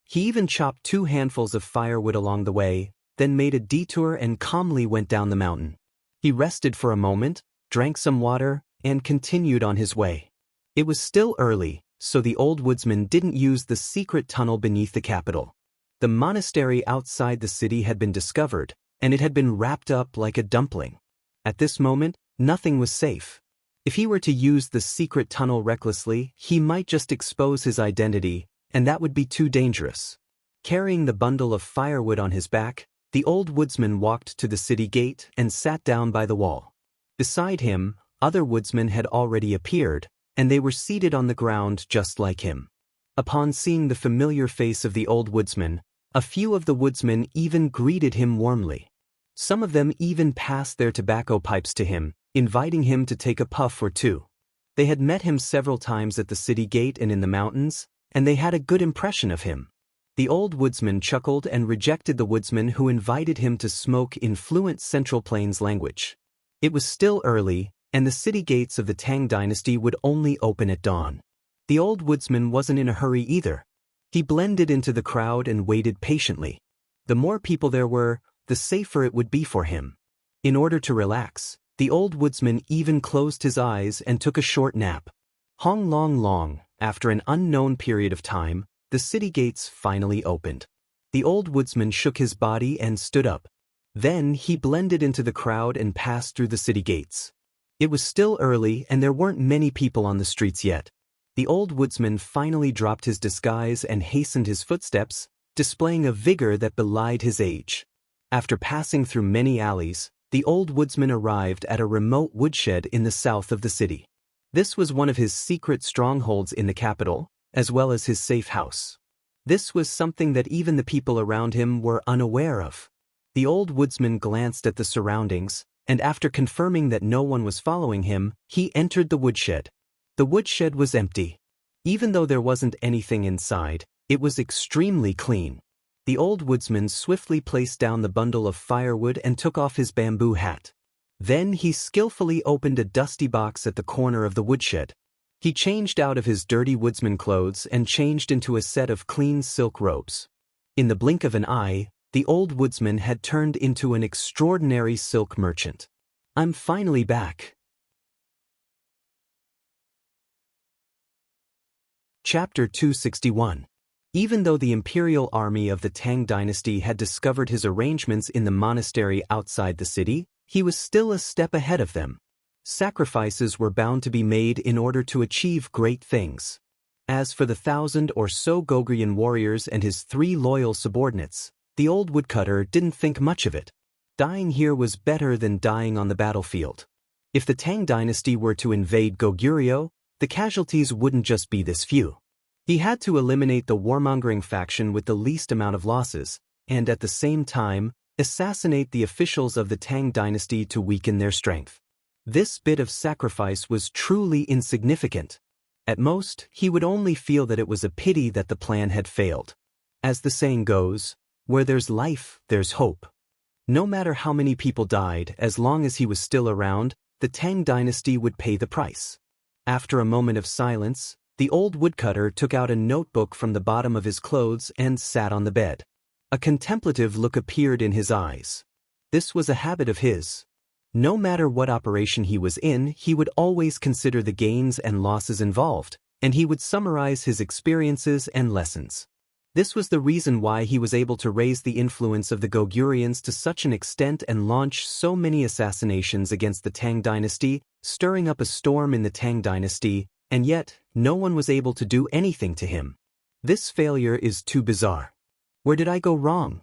He even chopped 2 handfuls of firewood along the way, then made a detour and calmly went down the mountain. He rested for a moment, drank some water, and continued on his way. It was still early, so the old woodsman didn't use the secret tunnel beneath the capital. The monastery outside the city had been discovered, and it had been wrapped up like a dumpling. At this moment, nothing was safe. If he were to use the secret tunnel recklessly, he might just expose his identity, and that would be too dangerous. Carrying the bundle of firewood on his back, the old woodsman walked to the city gate and sat down by the wall. Beside him, other woodsmen had already appeared, and they were seated on the ground just like him. Upon seeing the familiar face of the old woodsman, a few of the woodsmen even greeted him warmly. Some of them even passed their tobacco pipes to him, inviting him to take a puff or two. They had met him several times at the city gate and in the mountains, and they had a good impression of him. The old woodsman chuckled and rejected the woodsman who invited him to smoke in fluent Central Plains language. It was still early, and the city gates of the Tang dynasty would only open at dawn. The old woodsman wasn't in a hurry either. He blended into the crowd and waited patiently. The more people there were, the safer it would be for him. In order to relax, the old woodsman even closed his eyes and took a short nap. Long, after an unknown period of time, the city gates finally opened. The old woodsman shook his body and stood up. Then he blended into the crowd and passed through the city gates. It was still early and there weren't many people on the streets yet. The old woodsman finally dropped his disguise and hastened his footsteps, displaying a vigor that belied his age. After passing through many alleys, the old woodsman arrived at a remote woodshed in the south of the city. This was one of his secret strongholds in the capital, as well as his safe house. This was something that even the people around him were unaware of. The old woodsman glanced at the surroundings, and after confirming that no one was following him, he entered the woodshed. The woodshed was empty. Even though there wasn't anything inside, it was extremely clean. The old woodsman swiftly placed down the bundle of firewood and took off his bamboo hat. Then he skillfully opened a dusty box at the corner of the woodshed. He changed out of his dirty woodsman clothes and changed into a set of clean silk robes. In the blink of an eye, the old woodsman had turned into an extraordinary silk merchant. "I'm finally back." Chapter 261. Even though the imperial army of the Tang dynasty had discovered his arrangements in the monastery outside the city, he was still a step ahead of them. Sacrifices were bound to be made in order to achieve great things. As for the 1,000 or so Gogrian warriors and his 3 loyal subordinates, the old woodcutter didn't think much of it. Dying here was better than dying on the battlefield. If the Tang dynasty were to invade Goguryeo, the casualties wouldn't just be this few. He had to eliminate the warmongering faction with the least amount of losses, and at the same time, assassinate the officials of the Tang dynasty to weaken their strength. This bit of sacrifice was truly insignificant. At most, he would only feel that it was a pity that the plan had failed. As the saying goes, where there's life, there's hope. No matter how many people died, as long as he was still around, the Tang dynasty would pay the price. After a moment of silence, the old woodcutter took out a notebook from the bottom of his clothes and sat on the bed. A contemplative look appeared in his eyes. This was a habit of his. No matter what operation he was in, he would always consider the gains and losses involved, and he would summarize his experiences and lessons. This was the reason why he was able to raise the influence of the Goguryans to such an extent and launch so many assassinations against the Tang dynasty, stirring up a storm in the Tang dynasty, and yet, no one was able to do anything to him. This failure is too bizarre. Where did I go wrong?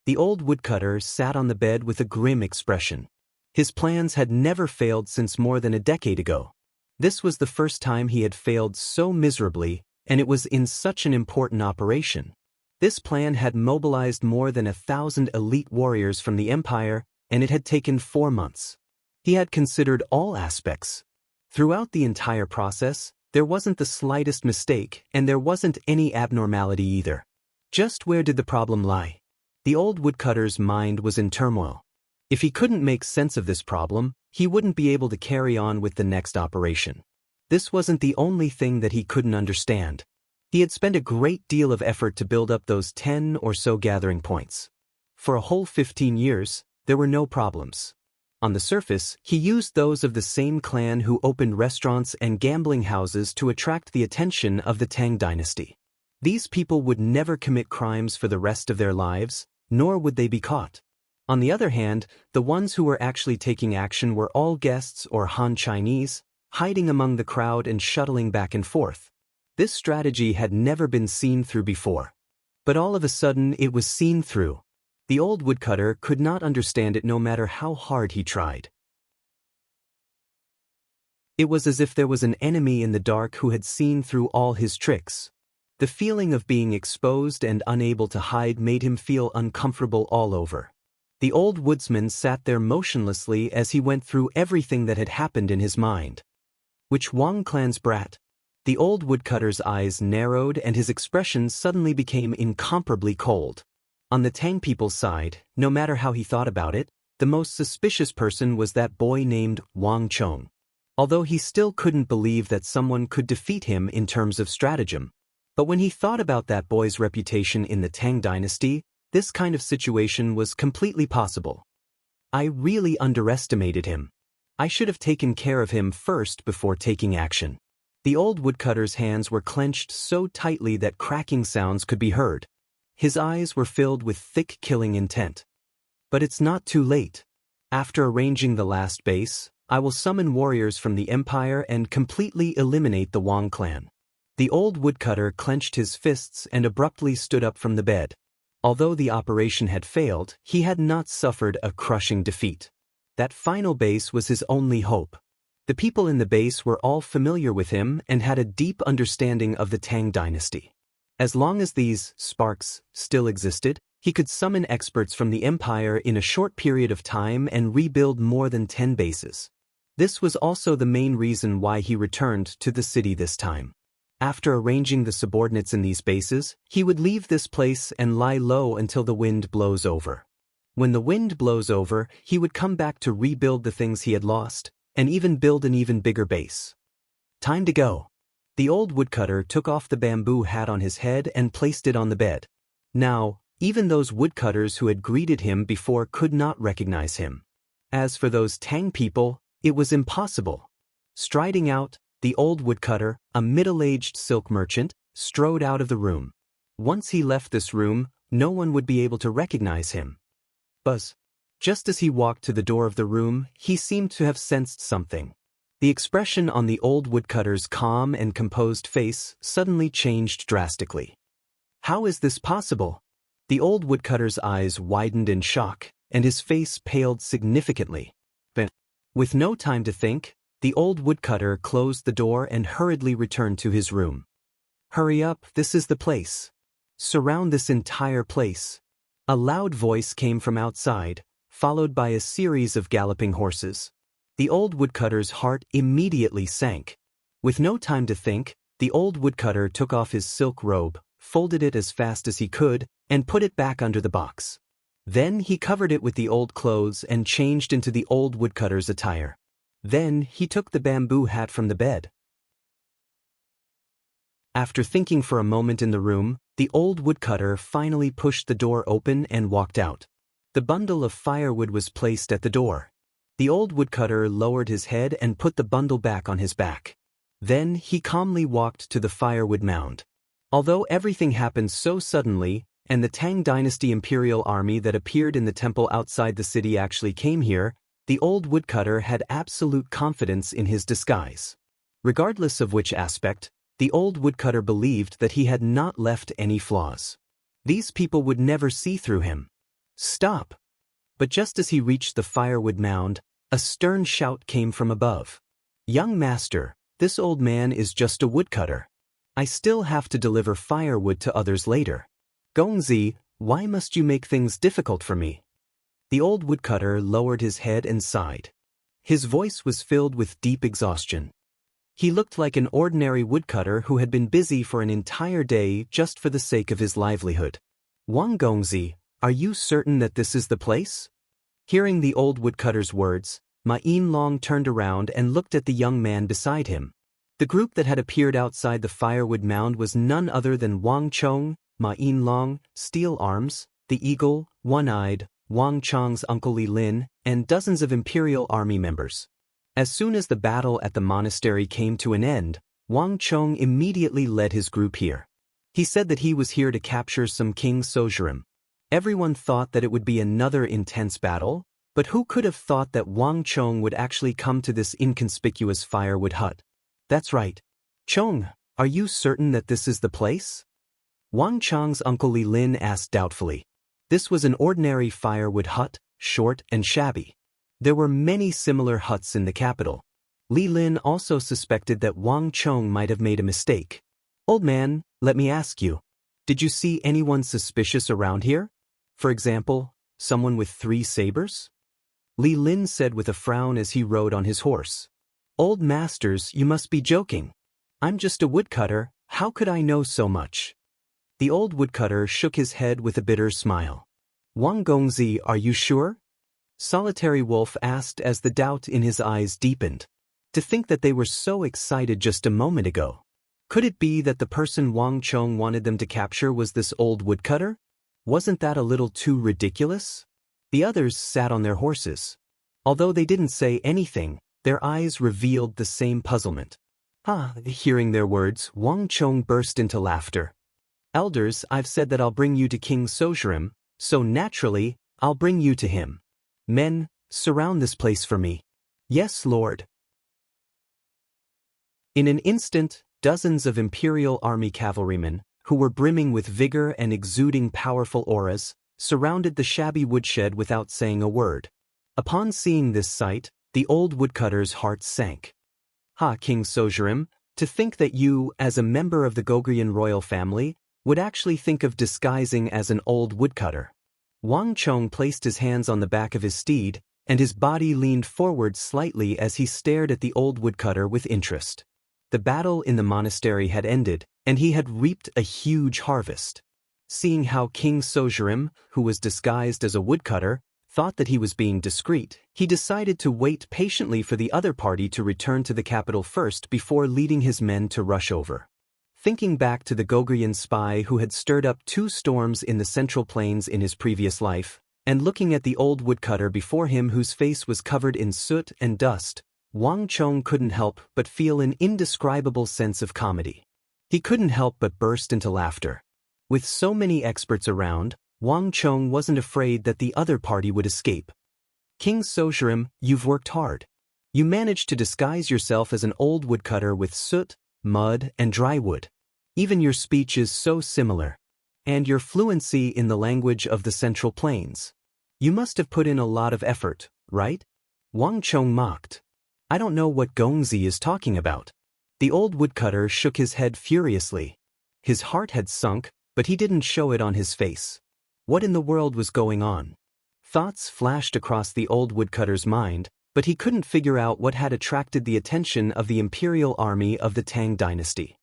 The old woodcutter sat on the bed with a grim expression. His plans had never failed since more than a decade ago. This was the first time he had failed so miserably, and it was in such an important operation. This plan had mobilized more than 1,000 elite warriors from the empire, and it had taken 4 months. He had considered all aspects. Throughout the entire process, there wasn't the slightest mistake, and there wasn't any abnormality either. Just where did the problem lie? The old woodcutter's mind was in turmoil. If he couldn't make sense of this problem, he wouldn't be able to carry on with the next operation. This wasn't the only thing that he couldn't understand. He had spent a great deal of effort to build up those 10 or so gathering points. For a whole 15 years, there were no problems. On the surface, he used those of the same clan who opened restaurants and gambling houses to attract the attention of the Tang dynasty. These people would never commit crimes for the rest of their lives, nor would they be caught. On the other hand, the ones who were actually taking action were all guests or Han Chinese, hiding among the crowd and shuttling back and forth. This strategy had never been seen through before. But all of a sudden it was seen through. The old woodcutter could not understand it no matter how hard he tried. It was as if there was an enemy in the dark who had seen through all his tricks. The feeling of being exposed and unable to hide made him feel uncomfortable all over. The old woodsman sat there motionlessly as he went through everything that had happened in his mind. Which Wang clan's brat? The old woodcutter's eyes narrowed and his expression suddenly became incomparably cold. On the Tang people's side, no matter how he thought about it, the most suspicious person was that boy named Wang Chong. Although he still couldn't believe that someone could defeat him in terms of stratagem. But when he thought about that boy's reputation in the Tang dynasty, this kind of situation was completely possible. I really underestimated him. I should have taken care of him first before taking action. The old woodcutter's hands were clenched so tightly that cracking sounds could be heard. His eyes were filled with thick killing intent. But it's not too late. After arranging the last base, I will summon warriors from the empire and completely eliminate the Wang clan. The old woodcutter clenched his fists and abruptly stood up from the bed. Although the operation had failed, he had not suffered a crushing defeat. That final base was his only hope. The people in the base were all familiar with him and had a deep understanding of the Tang dynasty. As long as these sparks still existed, he could summon experts from the empire in a short period of time and rebuild more than 10 bases. This was also the main reason why he returned to the city this time. After arranging the subordinates in these bases, he would leave this place and lie low until the wind blows over. When the wind blows over, he would come back to rebuild the things he had lost, and even build an even bigger base. Time to go. The old woodcutter took off the bamboo hat on his head and placed it on the bed. Now, even those woodcutters who had greeted him before could not recognize him. As for those Tang people, it was impossible. Striding out, the old woodcutter, a middle-aged silk merchant, strode out of the room. Once he left this room, no one would be able to recognize him. Buzz. Just as he walked to the door of the room, he seemed to have sensed something. The expression on the old woodcutter's calm and composed face suddenly changed drastically. How is this possible? The old woodcutter's eyes widened in shock, and his face paled significantly. But, with no time to think, the old woodcutter closed the door and hurriedly returned to his room. Hurry up, this is the place. Surround this entire place. A loud voice came from outside, followed by a series of galloping horses. The old woodcutter's heart immediately sank. With no time to think, the old woodcutter took off his silk robe, folded it as fast as he could, and put it back under the box. Then he covered it with the old clothes and changed into the old woodcutter's attire. Then he took the bamboo hat from the bed. After thinking for a moment in the room, the old woodcutter finally pushed the door open and walked out. The bundle of firewood was placed at the door. The old woodcutter lowered his head and put the bundle back on his back. Then he calmly walked to the firewood mound. Although everything happened so suddenly, and the Tang dynasty imperial army that appeared in the temple outside the city actually came here, the old woodcutter had absolute confidence in his disguise. Regardless of which aspect, the old woodcutter believed that he had not left any flaws. These people would never see through him. Stop! But just as he reached the firewood mound, a stern shout came from above. Young master, this old man is just a woodcutter. I still have to deliver firewood to others later. Gongzi, why must you make things difficult for me? The old woodcutter lowered his head and sighed. His voice was filled with deep exhaustion. He looked like an ordinary woodcutter who had been busy for an entire day just for the sake of his livelihood. Wang Gongzi, are you certain that this is the place? Hearing the old woodcutter's words, Ma Yin Long turned around and looked at the young man beside him. The group that had appeared outside the firewood mound was none other than Wang Chong, Ma Yinlong, Steel Arms, the Eagle, One-Eyed, Wang Chong's uncle Li Lin, and dozens of Imperial Army members. As soon as the battle at the monastery came to an end, Wang Chong immediately led his group here. He said that he was here to capture some King Sojurim. Everyone thought that it would be another intense battle, but who could have thought that Wang Chong would actually come to this inconspicuous firewood hut? That's right. Chong, are you certain that this is the place? Wang Chong's uncle Li Lin asked doubtfully. This was an ordinary firewood hut, short and shabby. There were many similar huts in the capital. Li Lin also suspected that Wang Chong might have made a mistake. Old man, let me ask you, did you see anyone suspicious around here? For example, someone with 3 sabers? Li Lin said with a frown as he rode on his horse. Old masters, you must be joking. I'm just a woodcutter, how could I know so much? The old woodcutter shook his head with a bitter smile. Wang Gongzi, are you sure? Solitary Wolf asked as the doubt in his eyes deepened. To think that they were so excited just a moment ago. Could it be that the person Wang Chong wanted them to capture was this old woodcutter? Wasn't that a little too ridiculous? The others sat on their horses. Although they didn't say anything, their eyes revealed the same puzzlement. Hearing their words, Wang Chong burst into laughter. Elders, I've said that I'll bring you to King Sojurim, so naturally, I'll bring you to him. Men, surround this place for me. Yes, Lord. In an instant, dozens of Imperial Army cavalrymen, who were brimming with vigor and exuding powerful auras, surrounded the shabby woodshed without saying a word. Upon seeing this sight, the old woodcutter's heart sank. King Sojurim, to think that you, as a member of the Gogrian royal family, would actually think of disguising as an old woodcutter. Wang Chong placed his hands on the back of his steed, and his body leaned forward slightly as he stared at the old woodcutter with interest. The battle in the monastery had ended, and he had reaped a huge harvest. Seeing how King Sojurim, who was disguised as a woodcutter, thought that he was being discreet, he decided to wait patiently for the other party to return to the capital first before leading his men to rush over. Thinking back to the Gogrian spy who had stirred up 2 storms in the Central Plains in his previous life, and looking at the old woodcutter before him whose face was covered in soot and dust, Wang Chong couldn't help but feel an indescribable sense of comedy. He couldn't help but burst into laughter. With so many experts around, Wang Chong wasn't afraid that the other party would escape. King Sojurim, you've worked hard. You managed to disguise yourself as an old woodcutter with soot, mud, and dry wood. Even your speech is so similar. And your fluency in the language of the Central Plains. You must have put in a lot of effort, right? Wang Chong mocked. I don't know what Gongzi is talking about. The old woodcutter shook his head furiously. His heart had sunk, but he didn't show it on his face. What in the world was going on? Thoughts flashed across the old woodcutter's mind, but he couldn't figure out what had attracted the attention of the Imperial Army of the Tang dynasty.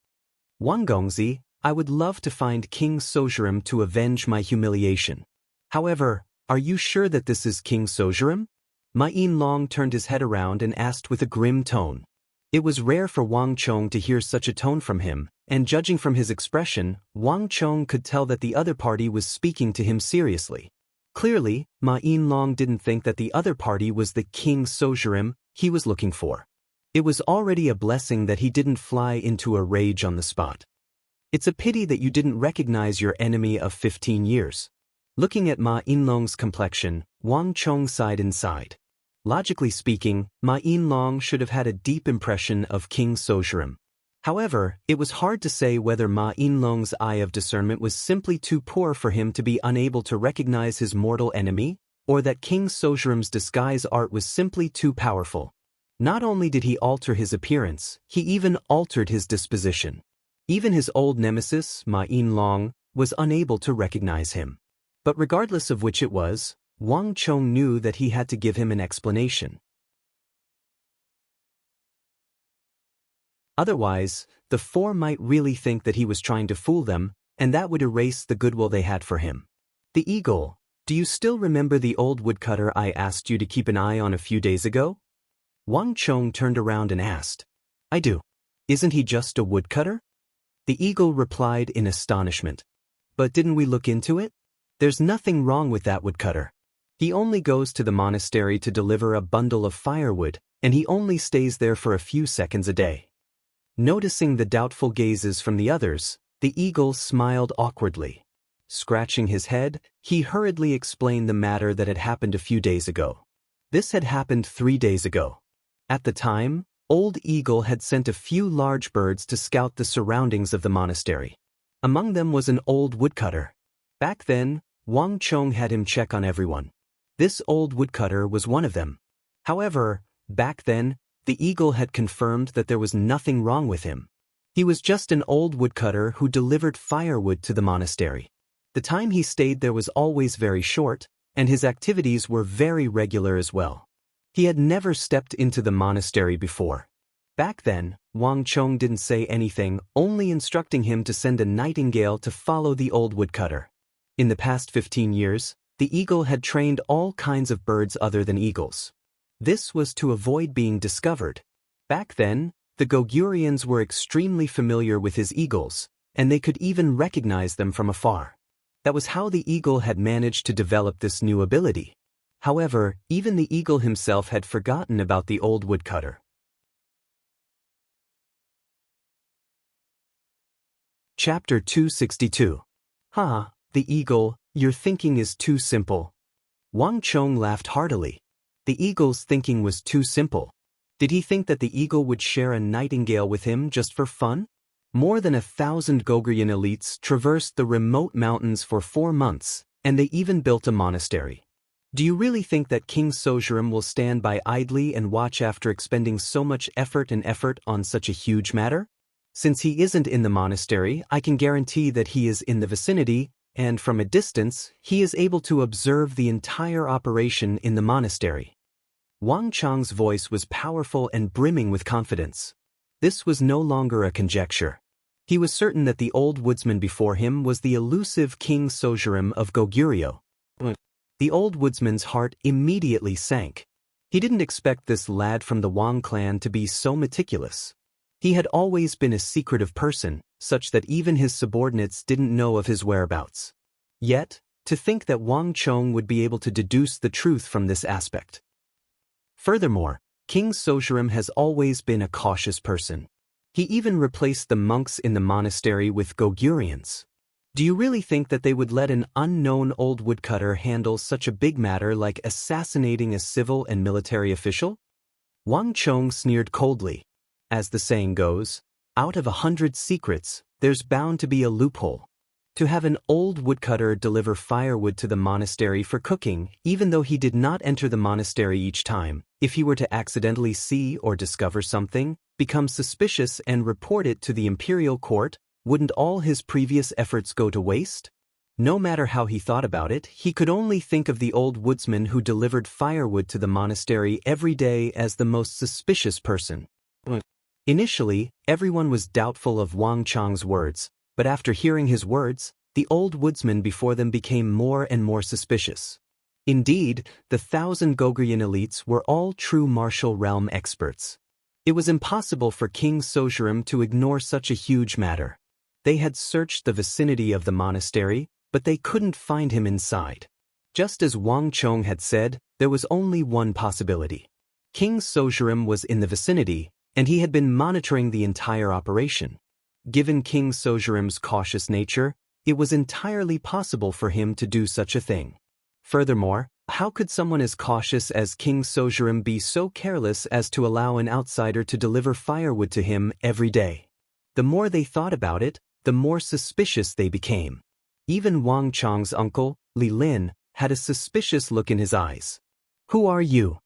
Wang Gongzi, I would love to find King Sojurim to avenge my humiliation. However, are you sure that this is King Sojurim? Ma Yinlong turned his head around and asked with a grim tone. It was rare for Wang Chong to hear such a tone from him, and judging from his expression, Wang Chong could tell that the other party was speaking to him seriously. Clearly, Ma Yinlong didn't think that the other party was the King Sojurim he was looking for. It was already a blessing that he didn't fly into a rage on the spot. It's a pity that you didn't recognize your enemy of 15 years. Looking at Ma Yinlong's complexion, Wang Chong sighed inside. Logically speaking, Ma Yinlong should have had a deep impression of King Sojurim. However, it was hard to say whether Ma Yinlong's eye of discernment was simply too poor for him to be unable to recognize his mortal enemy, or that King Sojurim's disguise art was simply too powerful. Not only did he alter his appearance, he even altered his disposition. Even his old nemesis, Ma Yinlong, was unable to recognize him. But regardless of which it was, Wang Chong knew that he had to give him an explanation. Otherwise, the 4 might really think that he was trying to fool them, and that would erase the goodwill they had for him. The Eagle, do you still remember the old woodcutter I asked you to keep an eye on a few days ago? Wang Chong turned around and asked. I do. Isn't he just a woodcutter? The eagle replied in astonishment. But didn't we look into it? There's nothing wrong with that woodcutter. He only goes to the monastery to deliver a bundle of firewood, and he only stays there for a few seconds a day. Noticing the doubtful gazes from the others, the eagle smiled awkwardly. Scratching his head, he hurriedly explained the matter that had happened a few days ago. This had happened 3 days ago. At the time, Old Eagle had sent a few large birds to scout the surroundings of the monastery. Among them was an old woodcutter. Back then, Wang Chong had him check on everyone. This old woodcutter was one of them. However, back then, the eagle had confirmed that there was nothing wrong with him. He was just an old woodcutter who delivered firewood to the monastery. The time he stayed there was always very short, and his activities were very regular as well. He had never stepped into the monastery before. Back then, Wang Chong didn't say anything, only instructing him to send a nightingale to follow the old woodcutter. In the past 15 years, the eagle had trained all kinds of birds other than eagles. This was to avoid being discovered. Back then, the Gogurians were extremely familiar with his eagles, and they could even recognize them from afar. That was how the eagle had managed to develop this new ability. However, even the eagle himself had forgotten about the old woodcutter. Chapter 262. Ha, the eagle, your thinking is too simple. Wang Chong laughed heartily. The eagle's thinking was too simple. Did he think that the eagle would share a nightingale with him just for fun? More than 1,000 Gogurian elites traversed the remote mountains for 4 months, and they even built a monastery. Do you really think that King Sojurim will stand by idly and watch after expending so much effort on such a huge matter? Since he isn't in the monastery, I can guarantee that he is in the vicinity, and from a distance, he is able to observe the entire operation in the monastery. Wang Chong's voice was powerful and brimming with confidence. This was no longer a conjecture. He was certain that the old woodsman before him was the elusive King Sojurim of Goguryeo. The old woodsman's heart immediately sank. He didn't expect this lad from the Wang clan to be so meticulous. He had always been a secretive person, such that even his subordinates didn't know of his whereabouts. Yet, to think that Wang Chong would be able to deduce the truth from this aspect. Furthermore, King Sojurim has always been a cautious person. He even replaced the monks in the monastery with Gogurians. Do you really think that they would let an unknown old woodcutter handle such a big matter like assassinating a civil and military official? Wang Chong sneered coldly. As the saying goes, out of 100 secrets, there's bound to be a loophole. To have an old woodcutter deliver firewood to the monastery for cooking, even though he did not enter the monastery each time, if he were to accidentally see or discover something, become suspicious and report it to the imperial court, wouldn't all his previous efforts go to waste? No matter how he thought about it, he could only think of the old woodsman who delivered firewood to the monastery every day as the most suspicious person. Initially, everyone was doubtful of Wang Chong's words, but after hearing his words, the old woodsman before them became more and more suspicious. Indeed, the 1,000 Gogurian elites were all true martial realm experts. It was impossible for King Sojurim to ignore such a huge matter. They had searched the vicinity of the monastery, but they couldn't find him inside. Just as Wang Chong had said, there was only one possibility. King Sojurim was in the vicinity, and he had been monitoring the entire operation. Given King Sojurim's cautious nature, it was entirely possible for him to do such a thing. Furthermore, how could someone as cautious as King Sojurim be so careless as to allow an outsider to deliver firewood to him every day? The more they thought about it, the more suspicious they became. Even Wang Chong's uncle, Li Lin, had a suspicious look in his eyes. Who are you?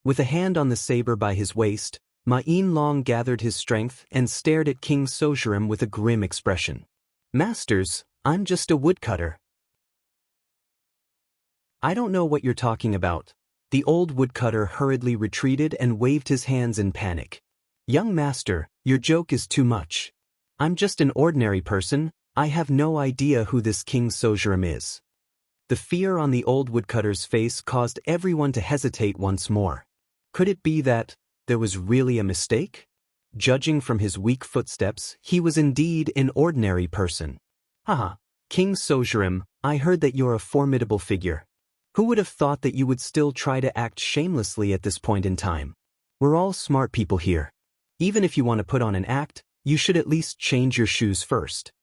With a hand on the saber by his waist, Ma Yin-long gathered his strength and stared at King Sojurim with a grim expression. Masters, I'm just a woodcutter. I don't know what you're talking about. The old woodcutter hurriedly retreated and waved his hands in panic. Young master, your joke is too much. I'm just an ordinary person, I have no idea who this King Sojurim is. The fear on the old woodcutter's face caused everyone to hesitate once more. Could it be that there was really a mistake? Judging from his weak footsteps, he was indeed an ordinary person. "Ah, King Sojurim, I heard that you're a formidable figure. Who would have thought that you would still try to act shamelessly at this point in time? We're all smart people here. Even if you want to put on an act, you should at least change your shoes first."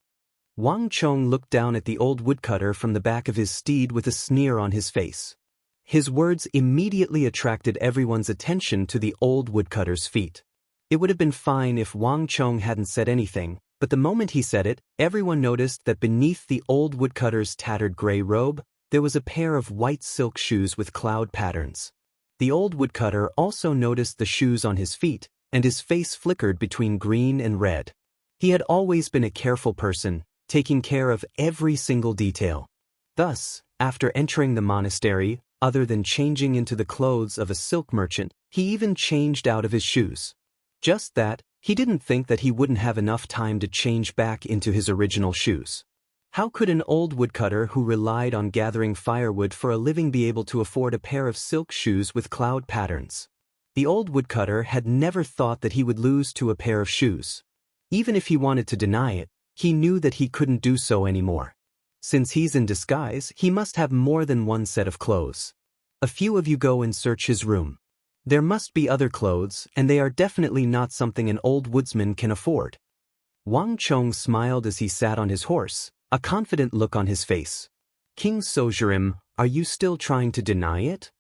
Wang Chong looked down at the old woodcutter from the back of his steed with a sneer on his face. His words immediately attracted everyone's attention to the old woodcutter's feet. It would have been fine if Wang Chong hadn't said anything, but the moment he said it, everyone noticed that beneath the old woodcutter's tattered gray robe, there was a pair of white silk shoes with cloud patterns. The old woodcutter also noticed the shoes on his feet, and his face flickered between green and red. He had always been a careful person, taking care of every single detail. Thus, after entering the monastery, other than changing into the clothes of a silk merchant, he even changed out of his shoes. Just that, he didn't think that he wouldn't have enough time to change back into his original shoes. How could an old woodcutter who relied on gathering firewood for a living be able to afford a pair of silk shoes with cloud patterns? The old woodcutter had never thought that he would lose to a pair of shoes. Even if he wanted to deny it, he knew that he couldn't do so anymore. Since he's in disguise, he must have more than one set of clothes. A few of you go and search his room. There must be other clothes, and they are definitely not something an old woodsman can afford. Wang Chong smiled as he sat on his horse, a confident look on his face. "King Sojurim, are you still trying to deny it?"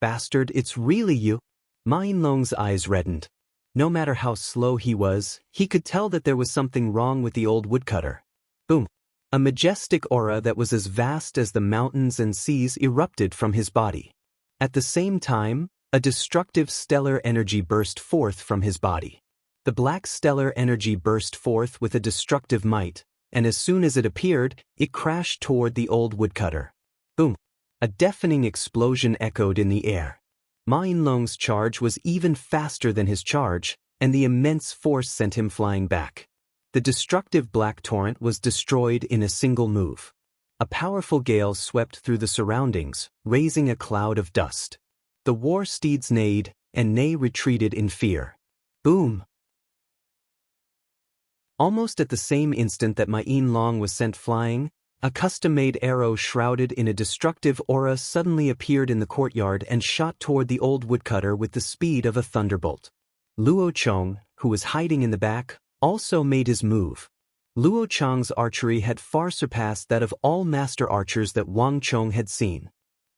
"Bastard, it's really you." Ma Yinlong's eyes reddened. No matter how slow he was, he could tell that there was something wrong with the old woodcutter. Boom! A majestic aura that was as vast as the mountains and seas erupted from his body. At the same time, a destructive stellar energy burst forth from his body. The black stellar energy burst forth with a destructive might, and as soon as it appeared, it crashed toward the old woodcutter. Boom! A deafening explosion echoed in the air. Ma Yinlong's charge was even faster than his charge, and the immense force sent him flying back. The destructive black torrent was destroyed in a single move. A powerful gale swept through the surroundings, raising a cloud of dust. The war steeds neighed, and Ney retreated in fear. Boom! Almost at the same instant that Ma Yinlong was sent flying, a custom-made arrow shrouded in a destructive aura suddenly appeared in the courtyard and shot toward the old woodcutter with the speed of a thunderbolt. Luo Chong, who was hiding in the back, also made his move. Luo Chong's archery had far surpassed that of all master archers that Wang Chong had seen.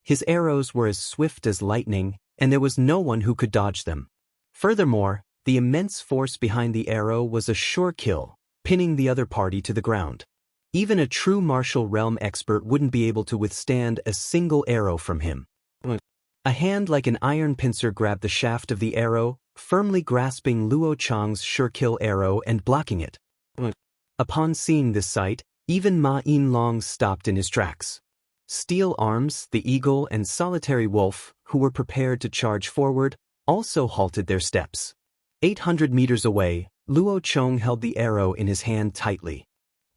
His arrows were as swift as lightning, and there was no one who could dodge them. Furthermore, the immense force behind the arrow was a sure kill, pinning the other party to the ground. Even a true martial realm expert wouldn't be able to withstand a single arrow from him. A hand like an iron pincer grabbed the shaft of the arrow, firmly grasping Luo Chong's sure kill arrow and blocking it. Upon seeing this sight, even Ma Yinlong stopped in his tracks. Steel Arms, the Eagle, and Solitary Wolf, who were prepared to charge forward, also halted their steps. 800 meters away, Luo Chong held the arrow in his hand tightly.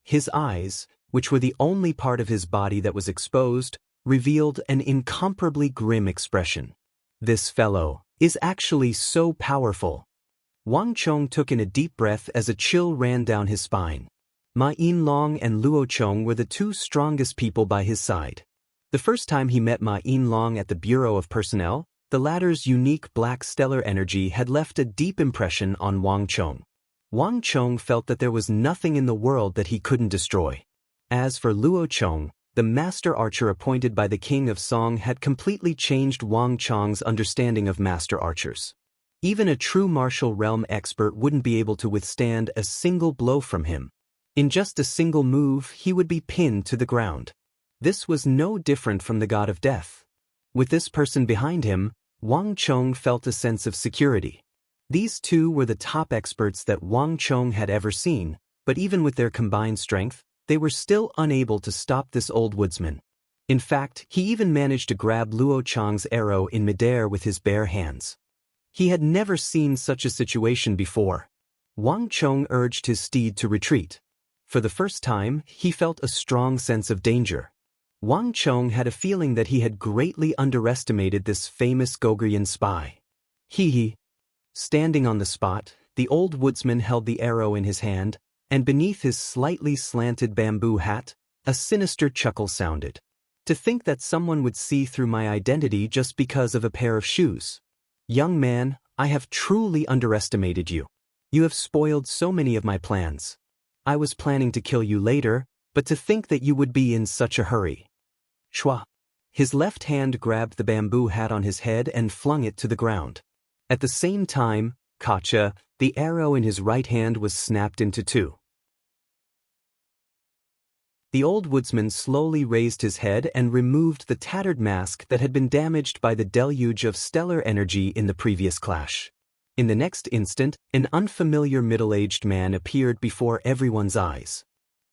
His eyes, which were the only part of his body that was exposed, revealed an incomparably grim expression. This fellow is actually so powerful. Wang Chong took in a deep breath as a chill ran down his spine. Ma Yinlong and Luo Chong were the two strongest people by his side. The first time he met Ma Yinlong at the Bureau of Personnel, the latter's unique black stellar energy had left a deep impression on Wang Chong. Wang Chong felt that there was nothing in the world that he couldn't destroy. As for Luo Chong, the master archer appointed by the King of Song had completely changed Wang Chong's understanding of master archers. Even a true martial realm expert wouldn't be able to withstand a single blow from him. In just a single move, he would be pinned to the ground. This was no different from the god of death. With this person behind him, Wang Chong felt a sense of security. These two were the top experts that Wang Chong had ever seen, but even with their combined strength, they were still unable to stop this old woodsman. In fact, he even managed to grab Luo Chong's arrow in midair with his bare hands. He had never seen such a situation before. Wang Chong urged his steed to retreat. For the first time, he felt a strong sense of danger. Wang Chong had a feeling that he had greatly underestimated this famous Goguryeo spy. Standing on the spot, The old woodsman held the arrow in his hand, and beneath his slightly slanted bamboo hat, a sinister chuckle sounded. To think that someone would see through my identity just because of a pair of shoes. Young man, I have truly underestimated you. You have spoiled so many of my plans. I was planning to kill you later, but to think that you would be in such a hurry. Shwa. His left hand grabbed the bamboo hat on his head and flung it to the ground. At the same time, Kacha, the arrow in his right hand was snapped into two. The old woodsman slowly raised his head and removed the tattered mask that had been damaged by the deluge of stellar energy in the previous clash. In the next instant, an unfamiliar middle-aged man appeared before everyone's eyes.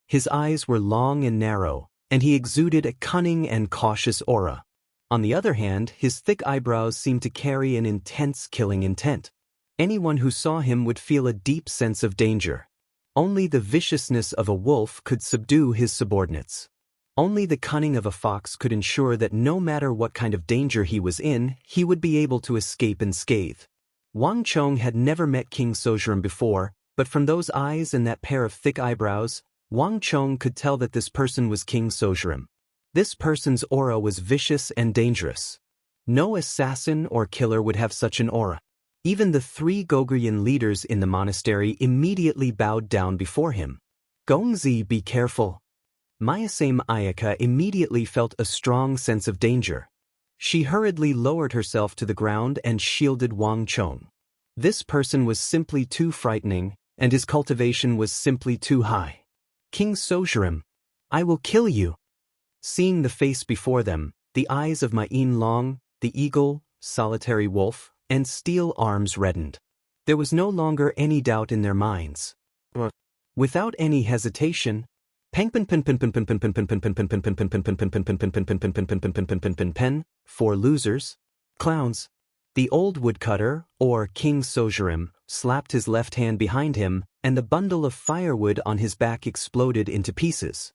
His eyes were long and narrow, and he exuded a cunning and cautious aura. On the other hand, his thick eyebrows seemed to carry an intense killing intent. Anyone who saw him would feel a deep sense of danger. Only the viciousness of a wolf could subdue his subordinates. Only the cunning of a fox could ensure that no matter what kind of danger he was in, he would be able to escape unscathed. Wang Chong had never met King Sozhuram before, but from those eyes and that pair of thick eyebrows, Wang Chong could tell that this person was King Sozhuram. This person's aura was vicious and dangerous. No assassin or killer would have such an aura. Even the three Goguryeo leaders in the monastery immediately bowed down before him. Gongzi, be careful. Mayasame Ayaka immediately felt a strong sense of danger. She hurriedly lowered herself to the ground and shielded Wang Chong. This person was simply too frightening, and his cultivation was simply too high. King Sozhuram, I will kill you. Seeing the face before them, the eyes of Ma Yin-long, the eagle, solitary wolf, and steel arms reddened. There was no longer any doubt in their minds. Without any hesitation, for losers, clowns. The old woodcutter, or King Sozhuram, slapped his left hand behind him, and the bundle of firewood on his back exploded into pieces.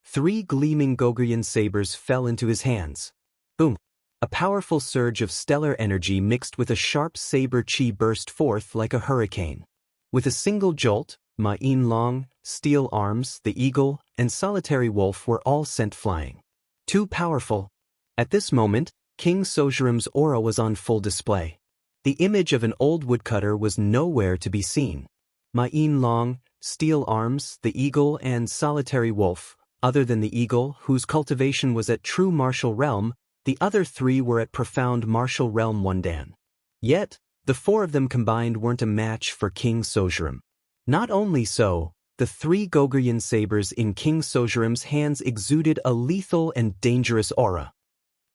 3 gleaming Goguryeo sabers fell into his hands. Boom! A powerful surge of stellar energy mixed with a sharp saber chi burst forth like a hurricane. With a single jolt, Ma Yin-long, steel arms, the eagle, and solitary wolf were all sent flying. Too powerful. At this moment, King Sozhuram's aura was on full display. The image of an old woodcutter was nowhere to be seen. Ma Yin-long, steel arms, the eagle, and solitary wolf, other than the eagle, whose cultivation was at true martial realm, the other 3 were at profound martial realm Wondan. Yet, the 4 of them combined weren't a match for King Sozhuram. Not only so, the 3 Goguryeo sabers in King Sozhuram's hands exuded a lethal and dangerous aura.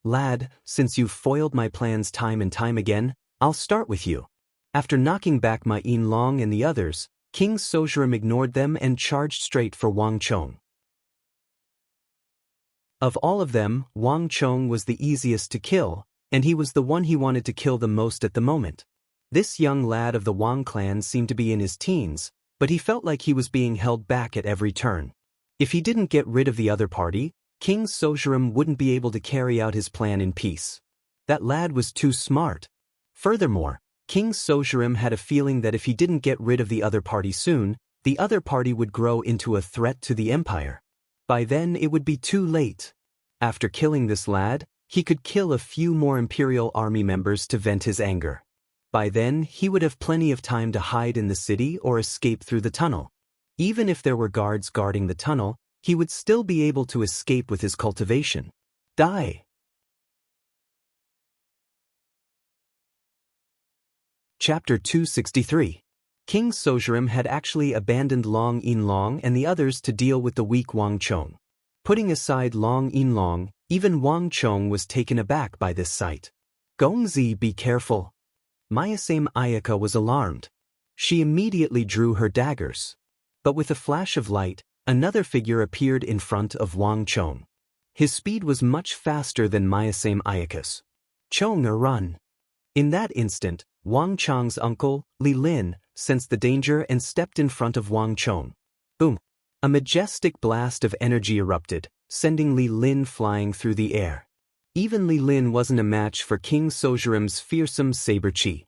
Lad, since you've foiled my plans time and time again, I'll start with you. After knocking back Ma Yin-long and the others, King Sozhuram ignored them and charged straight for Wang Chong. Of all of them, Wang Chong was the easiest to kill, and he was the one he wanted to kill the most at the moment. This young lad of the Wang clan seemed to be in his teens, but he felt like he was being held back at every turn. If he didn't get rid of the other party, King Sozhuram wouldn't be able to carry out his plan in peace. That lad was too smart. Furthermore, King Sozhuram had a feeling that if he didn't get rid of the other party soon, the other party would grow into a threat to the empire. By then it would be too late. After killing this lad, he could kill a few more Imperial Army members to vent his anger. By then, he would have plenty of time to hide in the city or escape through the tunnel. Even if there were guards guarding the tunnel, he would still be able to escape with his cultivation. Die. Chapter 263. King Sozhuram had actually abandoned Long Yin-long and the others to deal with the weak Wang Chong. Putting aside Long Yin-long, even Wang Chong was taken aback by this sight. Gongzi, be careful. Mayasame Ayaka was alarmed. She immediately drew her daggers. But with a flash of light, another figure appeared in front of Wang Chong. His speed was much faster than Mayasame Ayaka's. Chong, run! In that instant, Wang Chong's uncle, Li Lin, sensed the danger and stepped in front of Wang Chong. Boom! A majestic blast of energy erupted, sending Li Lin flying through the air. Even Li Lin wasn't a match for King Sozhuram's fearsome saber chi.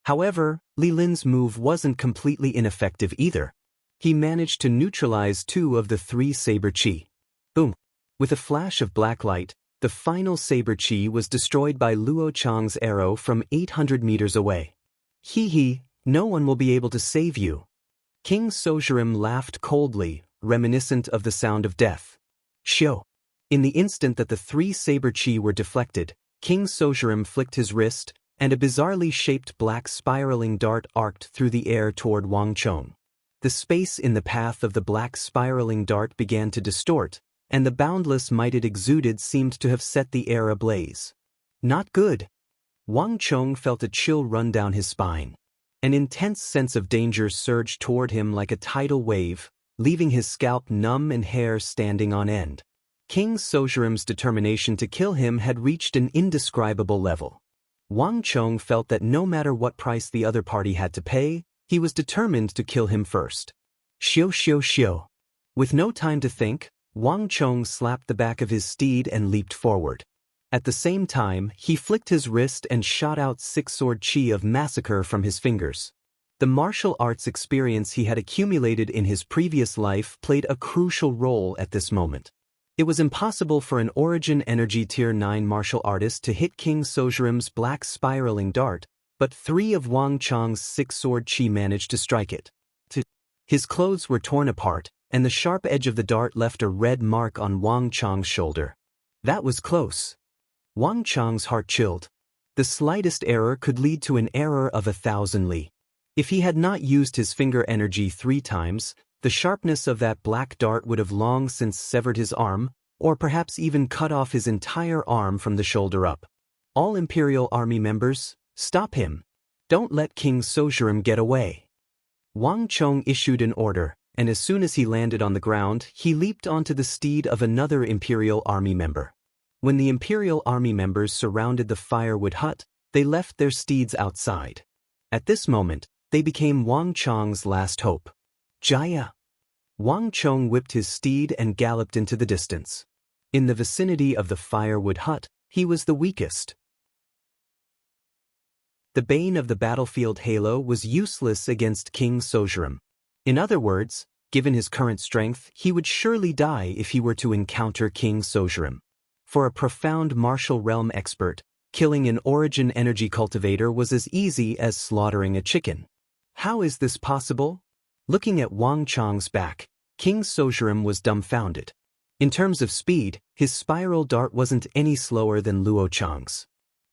However, Li Lin's move wasn't completely ineffective either. He managed to neutralize 2 of the 3 saber chi. Boom! With a flash of black light, the final saber chi was destroyed by Luo Chang's arrow from 800 meters away. Hee hee, no one will be able to save you. King Sojurim laughed coldly, reminiscent of the sound of death. Shio! In the instant that the 3 saber chi were deflected, King Sojurim flicked his wrist, and a bizarrely shaped black spiraling dart arced through the air toward Wang Chong. The space in the path of the black spiraling dart began to distort, and the boundless might it exuded seemed to have set the air ablaze. Not good. Wang Chong felt a chill run down his spine. An intense sense of danger surged toward him like a tidal wave, leaving his scalp numb and hair standing on end. King Sojurim's determination to kill him had reached an indescribable level. Wang Chong felt that no matter what price the other party had to pay, he was determined to kill him first. Xiu xiu xiu. With no time to think, Wang Chong slapped the back of his steed and leaped forward. At the same time, he flicked his wrist and shot out 6 sword chi of massacre from his fingers. The martial arts experience he had accumulated in his previous life played a crucial role at this moment. It was impossible for an Origin Energy Tier 9 martial artist to hit King Sojurim's black spiraling dart, but 3 of Wang Chong's 6 sword chi managed to strike it. His clothes were torn apart, and the sharp edge of the dart left a red mark on Wang Chong's shoulder. That was close. Wang Chong's heart chilled. The slightest error could lead to an error of 1,000 li. If he had not used his finger energy 3 times, the sharpness of that black dart would have long since severed his arm, or perhaps even cut off his entire arm from the shoulder up. All Imperial Army members, stop him. Don't let King Sojurim get away. Wang Chong issued an order, and as soon as he landed on the ground, he leaped onto the steed of another Imperial Army member. When the Imperial Army members surrounded the firewood hut, they left their steeds outside. At this moment, they became Wang Chong's last hope. Jaya! Wang Chong whipped his steed and galloped into the distance. In the vicinity of the firewood hut, he was the weakest. The bane of the battlefield halo was useless against King Sojurim. In other words, given his current strength, he would surely die if he were to encounter King Sojurim. For a profound martial realm expert, killing an Origin Energy cultivator was as easy as slaughtering a chicken. How is this possible? Looking at Wang Chong's back, King Sojurim was dumbfounded. In terms of speed, his spiral dart wasn't any slower than Luo Chang's.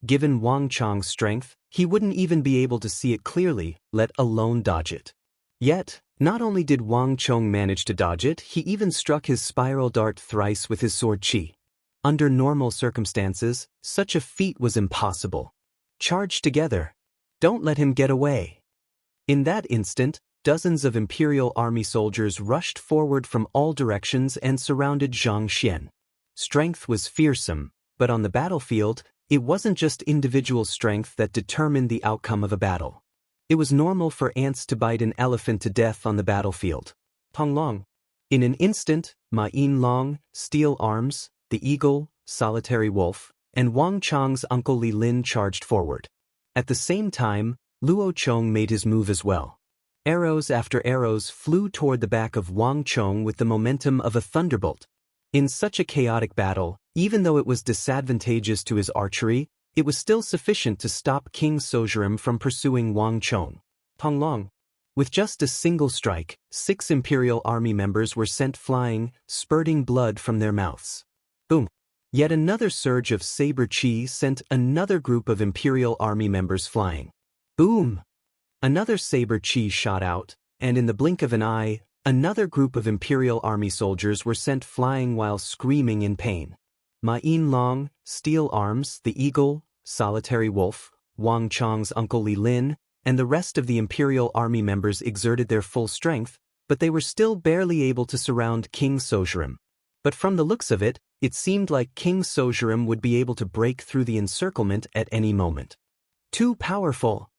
Given Wang Chong's strength, he wouldn't even be able to see it clearly, let alone dodge it. Yet, not only did Wang Chong manage to dodge it, he even struck his spiral dart thrice with his sword chi. Under normal circumstances, such a feat was impossible. Charge together. Don't let him get away. In that instant, dozens of Imperial Army soldiers rushed forward from all directions and surrounded Zhang Xian. Strength was fearsome, but on the battlefield, it wasn't just individual strength that determined the outcome of a battle. It was normal for ants to bite an elephant to death on the battlefield. Tong Long. In an instant, Ma Yin Long, Steel Arms, the Eagle, Solitary Wolf, and Wang Chong's uncle Li Lin charged forward. At the same time, Luo Chong made his move as well. Arrows after arrows flew toward the back of Wang Chong with the momentum of a thunderbolt. In such a chaotic battle, even though it was disadvantageous to his archery, it was still sufficient to stop King Sojurim from pursuing Wang Chong. Tong Long. With just a single strike, 6 Imperial Army members were sent flying, spurting blood from their mouths. Boom! Yet another surge of saber chi sent another group of Imperial Army members flying. Boom! Another saber chi shot out, and in the blink of an eye, another group of Imperial Army soldiers were sent flying while screaming in pain. Ma Yin Long, Steel Arms, the Eagle, Solitary Wolf, Wang Chong's uncle Li Lin, and the rest of the Imperial Army members exerted their full strength, but they were still barely able to surround King Sojurim. But from the looks of it, it seemed like King Sojurim would be able to break through the encirclement at any moment. Too powerful!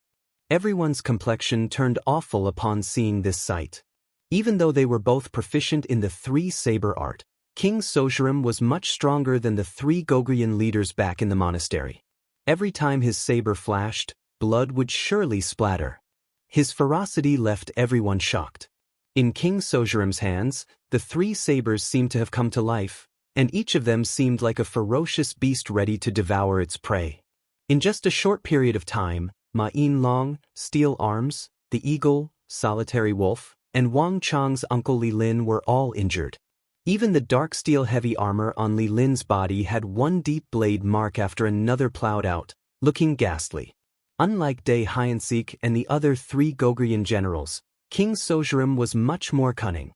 Everyone's complexion turned awful upon seeing this sight. Even though they were both proficient in the 3 saber art, King Sojurim was much stronger than the 3 Gogrian leaders back in the monastery. Every time his saber flashed, blood would surely splatter. His ferocity left everyone shocked. In King Sojurim's hands, the three sabers seemed to have come to life, and each of them seemed like a ferocious beast ready to devour its prey. In just a short period of time, Ma Yinlong, Steel Arms, the Eagle, Solitary Wolf, and Wang Chang's uncle Li Lin were all injured. Even the dark steel heavy armor on Li Lin's body had one deep blade mark after another plowed out, looking ghastly. Unlike Dai Hyansik and the other three Goguryeo generals, King Sojurim was much more cunning.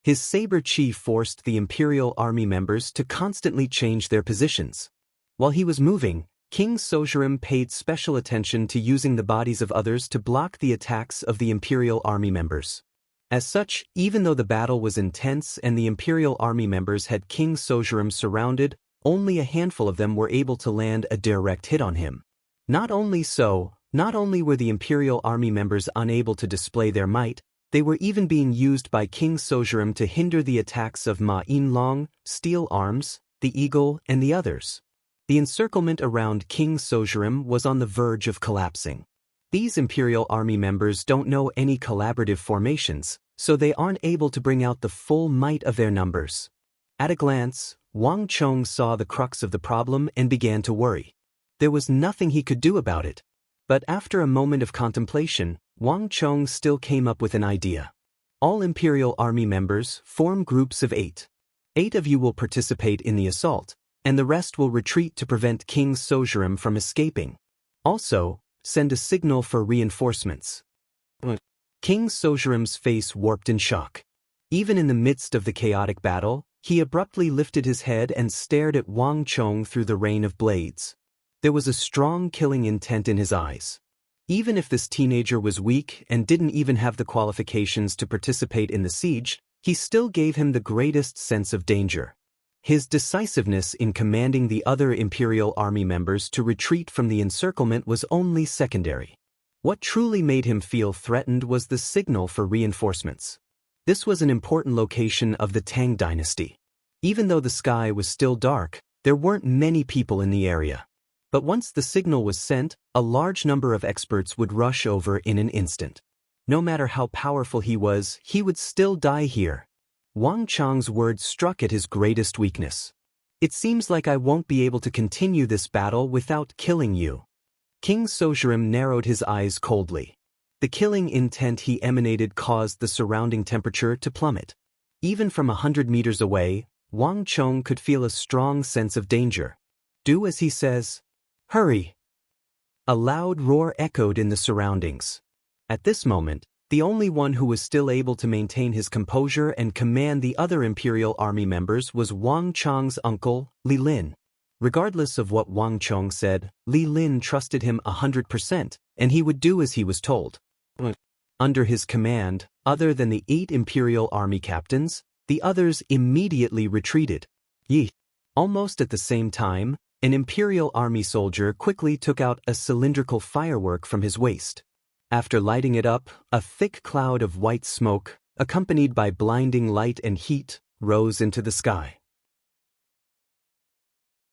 His saber chief forced the imperial army members to constantly change their positions. While he was moving, King Sojurim paid special attention to using the bodies of others to block the attacks of the imperial army members. As such, even though the battle was intense and the imperial army members had King Sojurim surrounded, only a handful of them were able to land a direct hit on him. Not only were the imperial army members unable to display their might, they were even being used by King Sojurim to hinder the attacks of Ma Yinlong, Steel Arms, the Eagle, and the others. The encirclement around King Sojurim was on the verge of collapsing. These imperial army members don't know any collaborative formations, so they aren't able to bring out the full might of their numbers. At a glance, Wang Chong saw the crux of the problem and began to worry. There was nothing he could do about it. But after a moment of contemplation, Wang Chong still came up with an idea. All imperial army members form groups of 8. 8 of you will participate in the assault, and the rest will retreat to prevent King Sojurim from escaping. Also, send a signal for reinforcements. King Sojurim's face warped in shock. Even in the midst of the chaotic battle, he abruptly lifted his head and stared at Wang Chong through the rain of blades. There was a strong killing intent in his eyes. Even if this teenager was weak and didn't even have the qualifications to participate in the siege, he still gave him the greatest sense of danger. His decisiveness in commanding the other imperial army members to retreat from the encirclement was only secondary. What truly made him feel threatened was the signal for reinforcements. This was an important location of the Tang dynasty. Even though the sky was still dark, there weren't many people in the area. But once the signal was sent, a large number of experts would rush over in an instant. No matter how powerful he was, he would still die here. Wang Chang's words struck at his greatest weakness. It seems like I won't be able to continue this battle without killing you. King Sojurim narrowed his eyes coldly. The killing intent he emanated caused the surrounding temperature to plummet. Even from 100 meters away, Wang Chong could feel a strong sense of danger. Do as he says. Hurry! A loud roar echoed in the surroundings. At this moment, the only one who was still able to maintain his composure and command the other imperial army members was Wang Chong's uncle, Li Lin. Regardless of what Wang Chong said, Li Lin trusted him 100%, and he would do as he was told. Under his command, other than the 8 imperial army captains, the others immediately retreated. Almost at the same time, an imperial army soldier quickly took out a cylindrical firework from his waist. After lighting it up, a thick cloud of white smoke, accompanied by blinding light and heat, rose into the sky.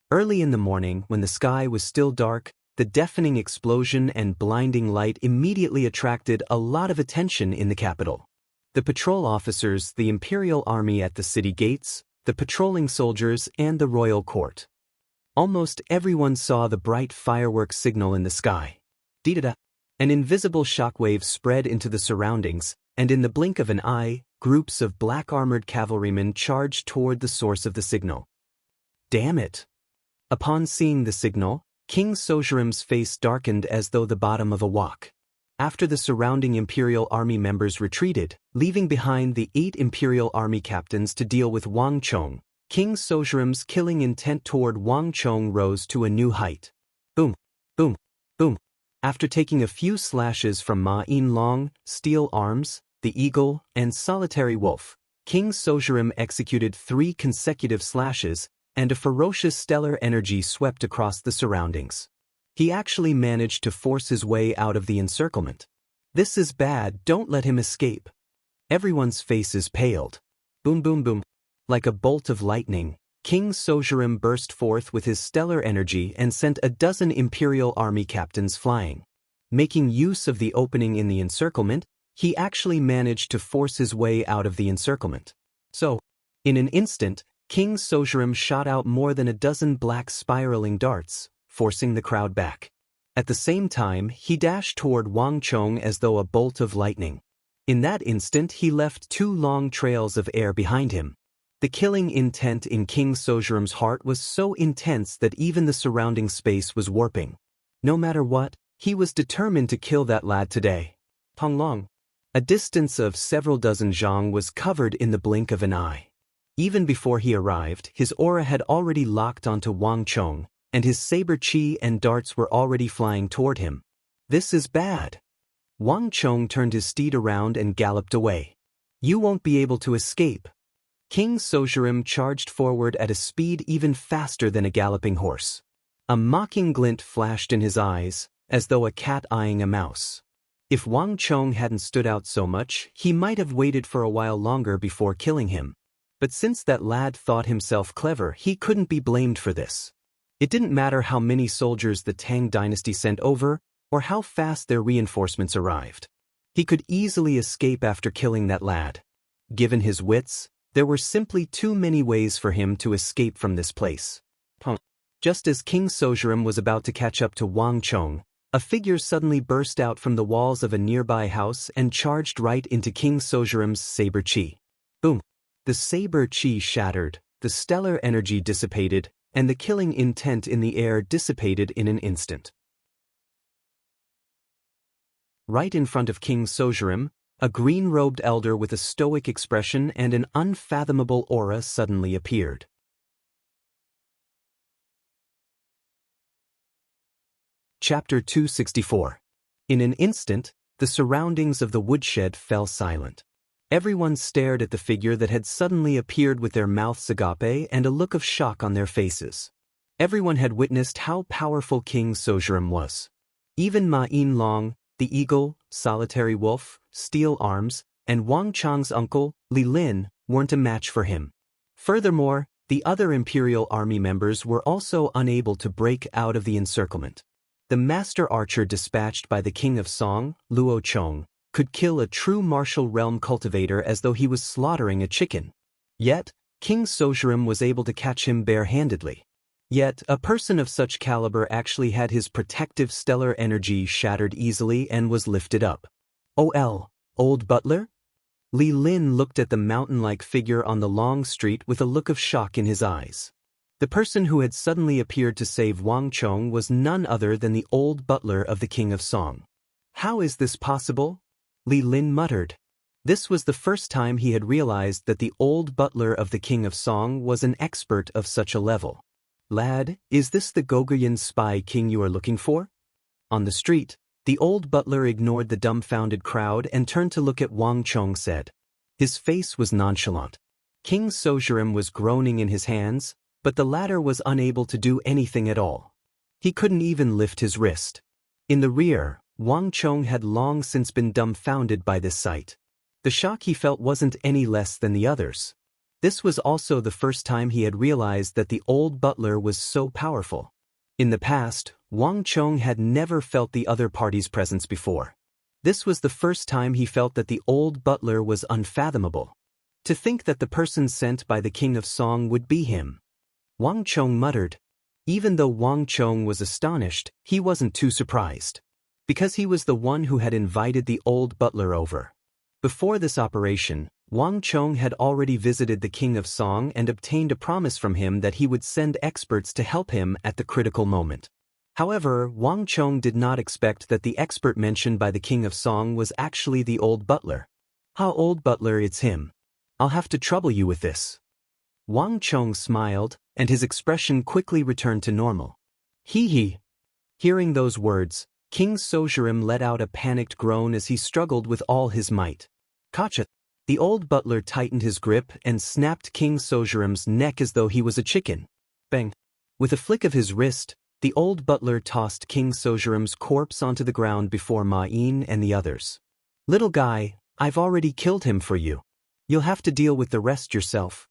Early in the morning, when the sky was still dark, the deafening explosion and blinding light immediately attracted a lot of attention in the capital. The patrol officers, the imperial army at the city gates, the patrolling soldiers, and the royal court. Almost everyone saw the bright fireworks signal in the sky. An invisible shockwave spread into the surroundings, and in the blink of an eye, groups of black-armored cavalrymen charged toward the source of the signal. Damn it! Upon seeing the signal, King Sojurim's face darkened as though the bottom of a wok. After the surrounding imperial army members retreated, leaving behind the 8 imperial army captains to deal with Wang Chong, King Sojurim's killing intent toward Wang Chong rose to a new height. Boom! Boom! Boom! After taking a few slashes from Ma Yinlong, Steel Arms, the Eagle, and Solitary Wolf, King Sojurim executed 3 consecutive slashes, and a ferocious stellar energy swept across the surroundings. He actually managed to force his way out of the encirclement. This is bad, don't let him escape. Everyone's faces paled. Boom boom boom. Like a bolt of lightning, King Sojurim burst forth with his stellar energy and sent a dozen Imperial Army captains flying. Making use of the opening in the encirclement, he actually managed to force his way out of the encirclement. So, in an instant, King Sojurim shot out more than a dozen black spiraling darts, forcing the crowd back. At the same time, he dashed toward Wang Chong as though a bolt of lightning. In that instant, he left 2 long trails of air behind him. The killing intent in King Sojurim's heart was so intense that even the surrounding space was warping. No matter what, he was determined to kill that lad today. Panglong. A distance of several dozen zhang was covered in the blink of an eye. Even before he arrived, his aura had already locked onto Wang Chong, and his saber chi and darts were already flying toward him. This is bad. Wang Chong turned his steed around and galloped away. You won't be able to escape. King Sojurim charged forward at a speed even faster than a galloping horse. A mocking glint flashed in his eyes, as though a cat eyeing a mouse. If Wang Chong hadn't stood out so much, he might have waited for a while longer before killing him. But since that lad thought himself clever, he couldn't be blamed for this. It didn't matter how many soldiers the Tang dynasty sent over, or how fast their reinforcements arrived. He could easily escape after killing that lad. Given his wits, there were simply too many ways for him to escape from this place. Just as King Sojurim was about to catch up to Wang Chong, a figure suddenly burst out from the walls of a nearby house and charged right into King Sojurim's saber chi. Boom! The saber chi shattered, the stellar energy dissipated, and the killing intent in the air dissipated in an instant. Right in front of King Sojurim, a green-robed elder with a stoic expression and an unfathomable aura suddenly appeared. Chapter 264. In an instant, the surroundings of the woodshed fell silent. Everyone stared at the figure that had suddenly appeared with their mouths agape and a look of shock on their faces. Everyone had witnessed how powerful King Sojurim was. Even Ma Yin-long, the eagle, solitary wolf, steel arms, and Wang Chang's uncle, Li Lin, weren't a match for him. Furthermore, the other Imperial Army members were also unable to break out of the encirclement. The master archer dispatched by the King of Song, Luo Chong, could kill a true martial realm cultivator as though he was slaughtering a chicken. Yet, King Sojurim was able to catch him bare-handedly. Yet, a person of such caliber actually had his protective stellar energy shattered easily and was lifted up. Old butler? Li Lin looked at the mountain-like figure on the long street with a look of shock in his eyes. The person who had suddenly appeared to save Wang Chong was none other than the old butler of the King of Song. How is this possible? Li Lin muttered. This was the first time he had realized that the old butler of the King of Song was an expert of such a level. Lad, is this the Goguryeo spy king you are looking for? On the street, the old butler ignored the dumbfounded crowd and turned to look at Wang Chong said. His face was nonchalant. King Sojurim was groaning in his hands, but the latter was unable to do anything at all. He couldn't even lift his wrist. In the rear, Wang Chong had long since been dumbfounded by this sight. The shock he felt wasn't any less than the others. This was also the first time he had realized that the old butler was so powerful. In the past, Wang Chong had never felt the other party's presence before. This was the first time he felt that the old butler was unfathomable. To think that the person sent by the King of Song would be him. Wang Chong muttered. Even though Wang Chong was astonished, he wasn't too surprised. Because he was the one who had invited the old butler over. Before this operation, Wang Chong had already visited the King of Song and obtained a promise from him that he would send experts to help him at the critical moment. However, Wang Chong did not expect that the expert mentioned by the King of Song was actually the old butler. How old butler, it's him. I'll have to trouble you with this. Wang Chong smiled, and his expression quickly returned to normal. Hee. Hearing those words, King Sojurim let out a panicked groan as he struggled with all his might. Gotcha! The old butler tightened his grip and snapped King Sojurim's neck as though he was a chicken. Bang! With a flick of his wrist, the old butler tossed King Sojurim's corpse onto the ground before Ma Yin and the others. Little guy, I've already killed him for you. You'll have to deal with the rest yourself.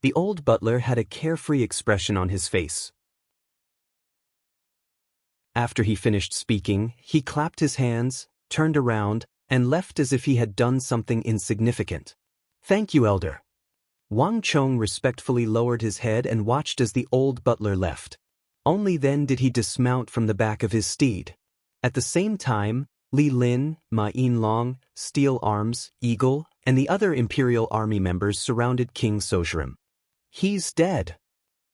The old butler had a carefree expression on his face. After he finished speaking, he clapped his hands, turned around, and left as if he had done something insignificant. "Thank you, elder." Wang Chong respectfully lowered his head and watched as the old butler left. Only then did he dismount from the back of his steed. At the same time, Li Lin, Ma Yinlong, Steel Arms, Eagle, and the other imperial army members surrounded King Sozhiram. "He's dead.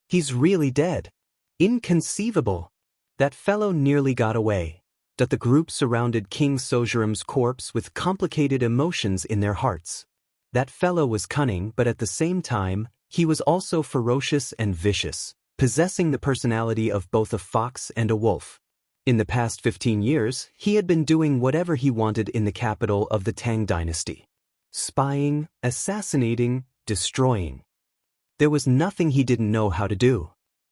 He's really dead. Inconceivable. That fellow nearly got away." But the group surrounded King Sozhiram's corpse with complicated emotions in their hearts. That fellow was cunning, but at the same time, he was also ferocious and vicious, possessing the personality of both a fox and a wolf. In the past 15 years, he had been doing whatever he wanted in the capital of the Tang dynasty. Spying, assassinating, destroying. There was nothing he didn't know how to do.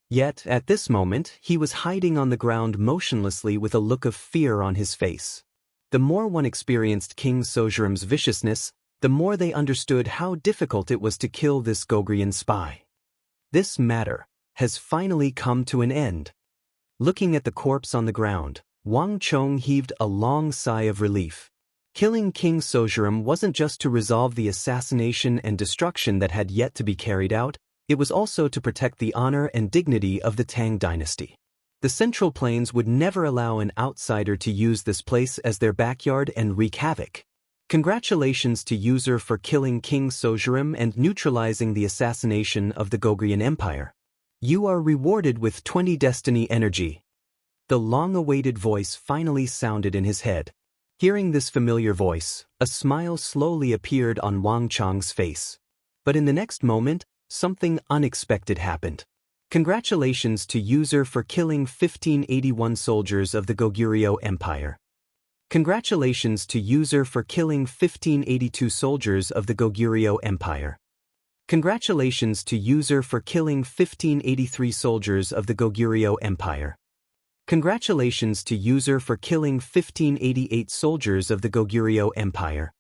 Yet, at this moment, he was hiding on the ground motionlessly with a look of fear on his face. The more one experienced King Sozhiram's viciousness, the more they understood how difficult it was to kill this Gogrian spy. This matter has finally come to an end. Looking at the corpse on the ground, Wang Chong heaved a long sigh of relief. Killing King Sozhiram wasn't just to resolve the assassination and destruction that had yet to be carried out, it was also to protect the honor and dignity of the Tang dynasty. The Central Plains would never allow an outsider to use this place as their backyard and wreak havoc. Congratulations to user for killing King Sozhiram and neutralizing the assassination of the Gogrian Empire. You are rewarded with 20 destiny energy. The long-awaited voice finally sounded in his head. Hearing this familiar voice, a smile slowly appeared on Wang Chong's face. But in the next moment, something unexpected happened. Congratulations to user for killing 1581 soldiers of the Goguryeo Empire. Congratulations to user for killing 1582 soldiers of the Goguryeo Empire. Congratulations to user for killing 1583 soldiers of the Goguryeo Empire. Congratulations to user for killing 1588 soldiers of the Goguryeo Empire.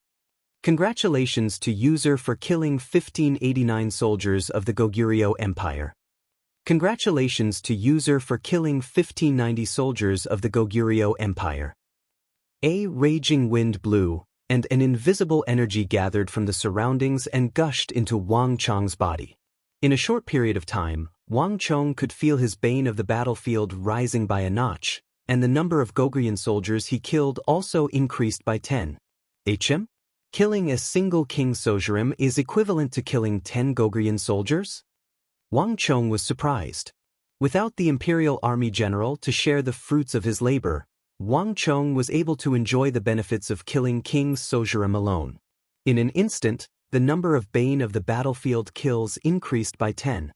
Congratulations to user for killing 1589 soldiers of the Goguryeo Empire. Congratulations to user for killing 1590 soldiers of the Goguryeo Empire. A raging wind blew, and an invisible energy gathered from the surroundings and gushed into Wang Chong's body. In a short period of time, Wang Chong could feel his bane of the battlefield rising by a notch, and the number of Gogrian soldiers he killed also increased by 10. Killing a single King Sozhiram is equivalent to killing 10 Gogrian soldiers? Wang Chong was surprised. Without the imperial army general to share the fruits of his labor, Wang Chong was able to enjoy the benefits of killing King Sozhiram alone. In an instant, the number of bane of the battlefield kills increased by 10.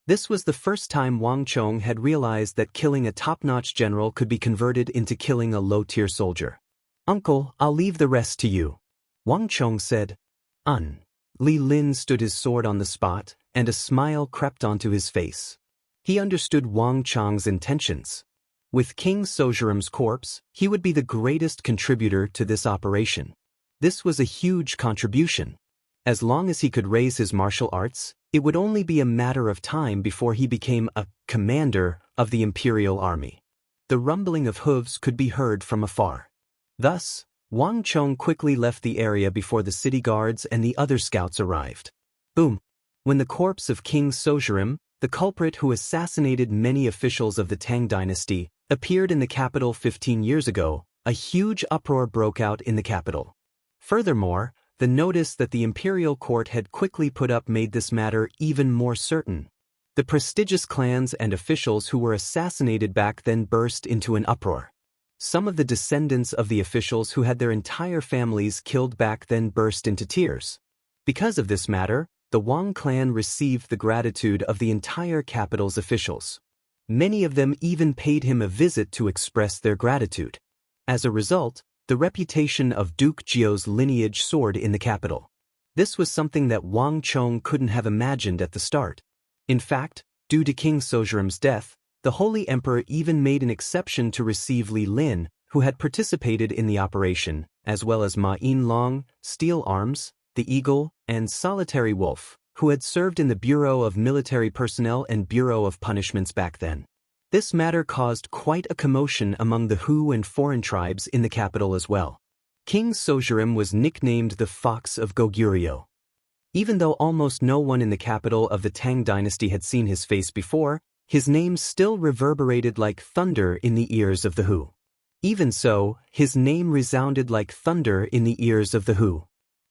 This was the first time Wang Chong had realized that killing a top-notch general could be converted into killing a low-tier soldier. "Uncle, I'll leave the rest to you," Wang Chong said. Li Lin stood his sword on the spot, and a smile crept onto his face. He understood Wang Chong's intentions. With King Sozhiram's corpse, he would be the greatest contributor to this operation. This was a huge contribution. As long as he could raise his martial arts, it would only be a matter of time before he became a commander of the imperial army. The rumbling of hooves could be heard from afar. Thus, Wang Chong quickly left the area before the city guards and the other scouts arrived. Boom! When the corpse of King Sozhiram, the culprit who assassinated many officials of the Tang dynasty, appeared in the capital 15 years ago, a huge uproar broke out in the capital. Furthermore, the notice that the imperial court had quickly put up made this matter even more certain. The prestigious clans and officials who were assassinated back then burst into an uproar. Some of the descendants of the officials who had their entire families killed back then burst into tears. Because of this matter, the Wang clan received the gratitude of the entire capital's officials. Many of them even paid him a visit to express their gratitude. As a result, the reputation of Duke Jiu's lineage soared in the capital. This was something that Wang Chong couldn't have imagined at the start. In fact, due to King Sozhiram's death, the Holy Emperor even made an exception to receive Li Lin, who had participated in the operation, as well as Ma Yinlong, Steel Arms, the Eagle, and Solitary Wolf, who had served in the Bureau of Military Personnel and Bureau of Punishments back then. This matter caused quite a commotion among the Hu and foreign tribes in the capital as well. King Sojurim was nicknamed the Fox of Goguryeo. Even though almost no one in the capital of the Tang dynasty had seen his face before, his name still reverberated like thunder in the ears of the Hu. Even so, his name resounded like thunder in the ears of the Hu.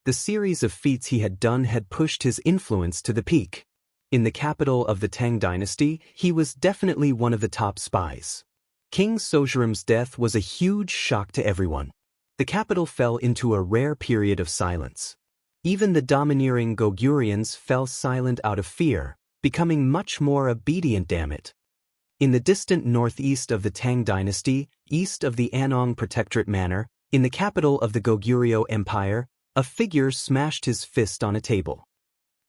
The series of feats he had done had pushed his influence to the peak. In the capital of the Tang dynasty, he was definitely one of the top spies. King Sojurim's death was a huge shock to everyone. The capital fell into a rare period of silence. Even the domineering Goguryans fell silent out of fear, becoming much more obedient. In the distant northeast of the Tang dynasty, east of the Anong Protectorate Manor, in the capital of the Goguryeo Empire, a figure smashed his fist on a table.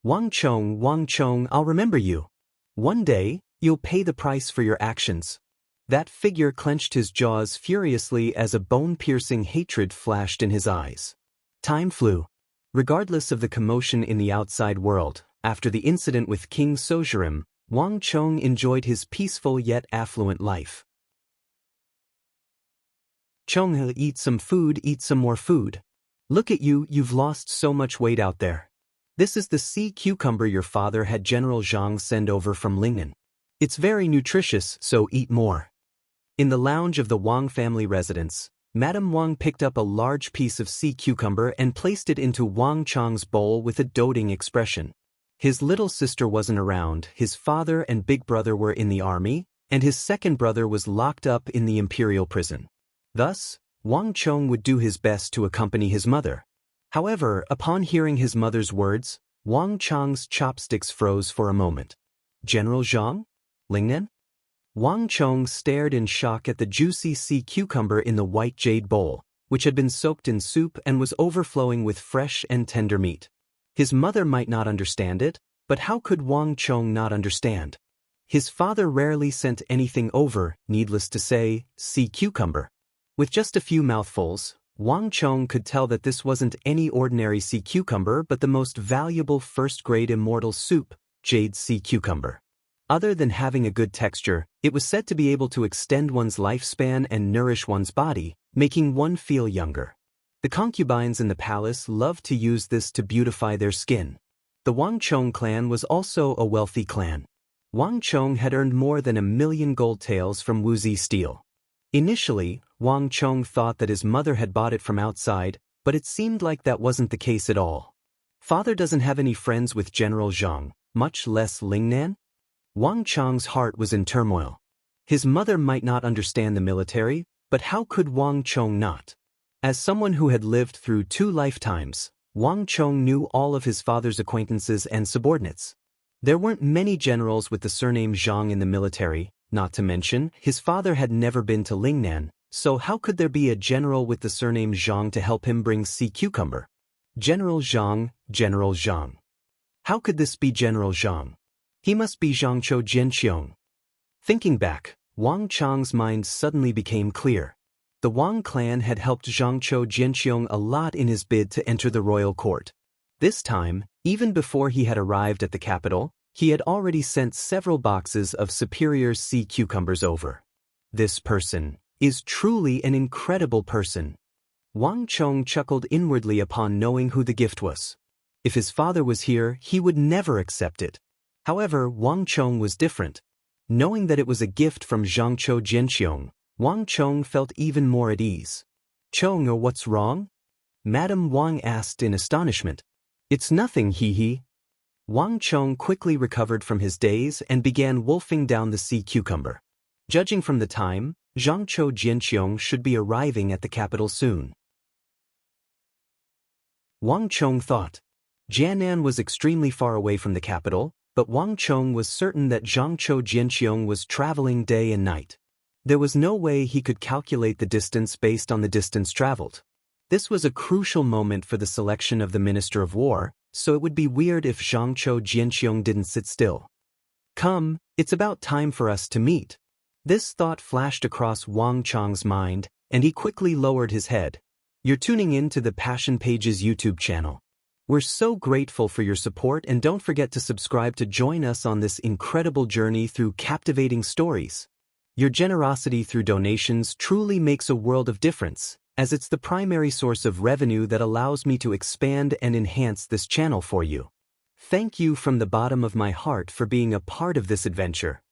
Wang Chong, I'll remember you. One day, you'll pay the price for your actions. That figure clenched his jaws furiously as a bone-piercing hatred flashed in his eyes. Time flew. Regardless of the commotion in the outside world, after the incident with King Sojurim, Wang Chong enjoyed his peaceful yet affluent life. Chong, eat some food, eat some more food. Look at you, you've lost so much weight out there. This is the sea cucumber your father had General Zhang send over from Lingnan. It's very nutritious, so eat more. In the lounge of the Wang family residence, Madame Wang picked up a large piece of sea cucumber and placed it into Wang Chong's bowl with a doting expression. His little sister wasn't around, his father and big brother were in the army, and his second brother was locked up in the imperial prison. Thus, Wang Chong would do his best to accompany his mother. However, upon hearing his mother's words, Wang Chong's chopsticks froze for a moment. General Zhang? Lingnan? Wang Chong stared in shock at the juicy sea cucumber in the white jade bowl, which had been soaked in soup and was overflowing with fresh and tender meat. His mother might not understand it, but how could Wang Chong not understand? His father rarely sent anything over, needless to say, sea cucumber. With just a few mouthfuls, Wang Chong could tell that this wasn't any ordinary sea cucumber but the most valuable first-grade immortal soup, jade sea cucumber. Other than having a good texture, it was said to be able to extend one's lifespan and nourish one's body, making one feel younger. The concubines in the palace loved to use this to beautify their skin. The Wang Chong clan was also a wealthy clan. Wang Chong had earned more than 1,000,000 gold taels from Wuzi steel. Initially, Wang Chong thought that his mother had bought it from outside, but it seemed like that wasn't the case at all. Father doesn't have any friends with General Zhang, much less Lingnan? Wang Chong's heart was in turmoil. His mother might not understand the military, but how could Wang Chong not? As someone who had lived through 2 lifetimes, Wang Chong knew all of his father's acquaintances and subordinates. There weren't many generals with the surname Zhang in the military, not to mention, his father had never been to Lingnan, so how could there be a general with the surname Zhang to help him bring sea cucumber? General Zhang, General Zhang. How could this be General Zhang? He must be Zhangqiu Jianqiong. Thinking back, Wang Chong's mind suddenly became clear. The Wang clan had helped Zhangqiu Jianqiong a lot in his bid to enter the royal court. This time, even before he had arrived at the capital, he had already sent several boxes of superior sea cucumbers over. This person is truly an incredible person. Wang Chong chuckled inwardly upon knowing who the gift was. If his father was here, he would never accept it. However, Wang Chong was different. Knowing that it was a gift from Zhangqiu Jianqiong, Wang Chong felt even more at ease. Chong, what's wrong? Madame Wang asked in astonishment. It's nothing, hee. Wang Chong quickly recovered from his daze and began wolfing down the sea cucumber. Judging from the time, Zhangqiu Jianqiong should be arriving at the capital soon. Wang Chong thought. Jianan was extremely far away from the capital, but Wang Chong was certain that Zhangqiu Jianqiong was traveling day and night. There was no way he could calculate the distance based on the distance traveled. This was a crucial moment for the selection of the Minister of War, so it would be weird if Zhangqiu Jianqiong didn't sit still. Come, it's about time for us to meet. This thought flashed across Wang Chong's mind, and he quickly lowered his head. You're tuning in to the Passion Pages YouTube channel. We're so grateful for your support, and don't forget to subscribe to join us on this incredible journey through captivating stories. Your generosity through donations truly makes a world of difference, as it's the primary source of revenue that allows me to expand and enhance this channel for you. Thank you from the bottom of my heart for being a part of this adventure.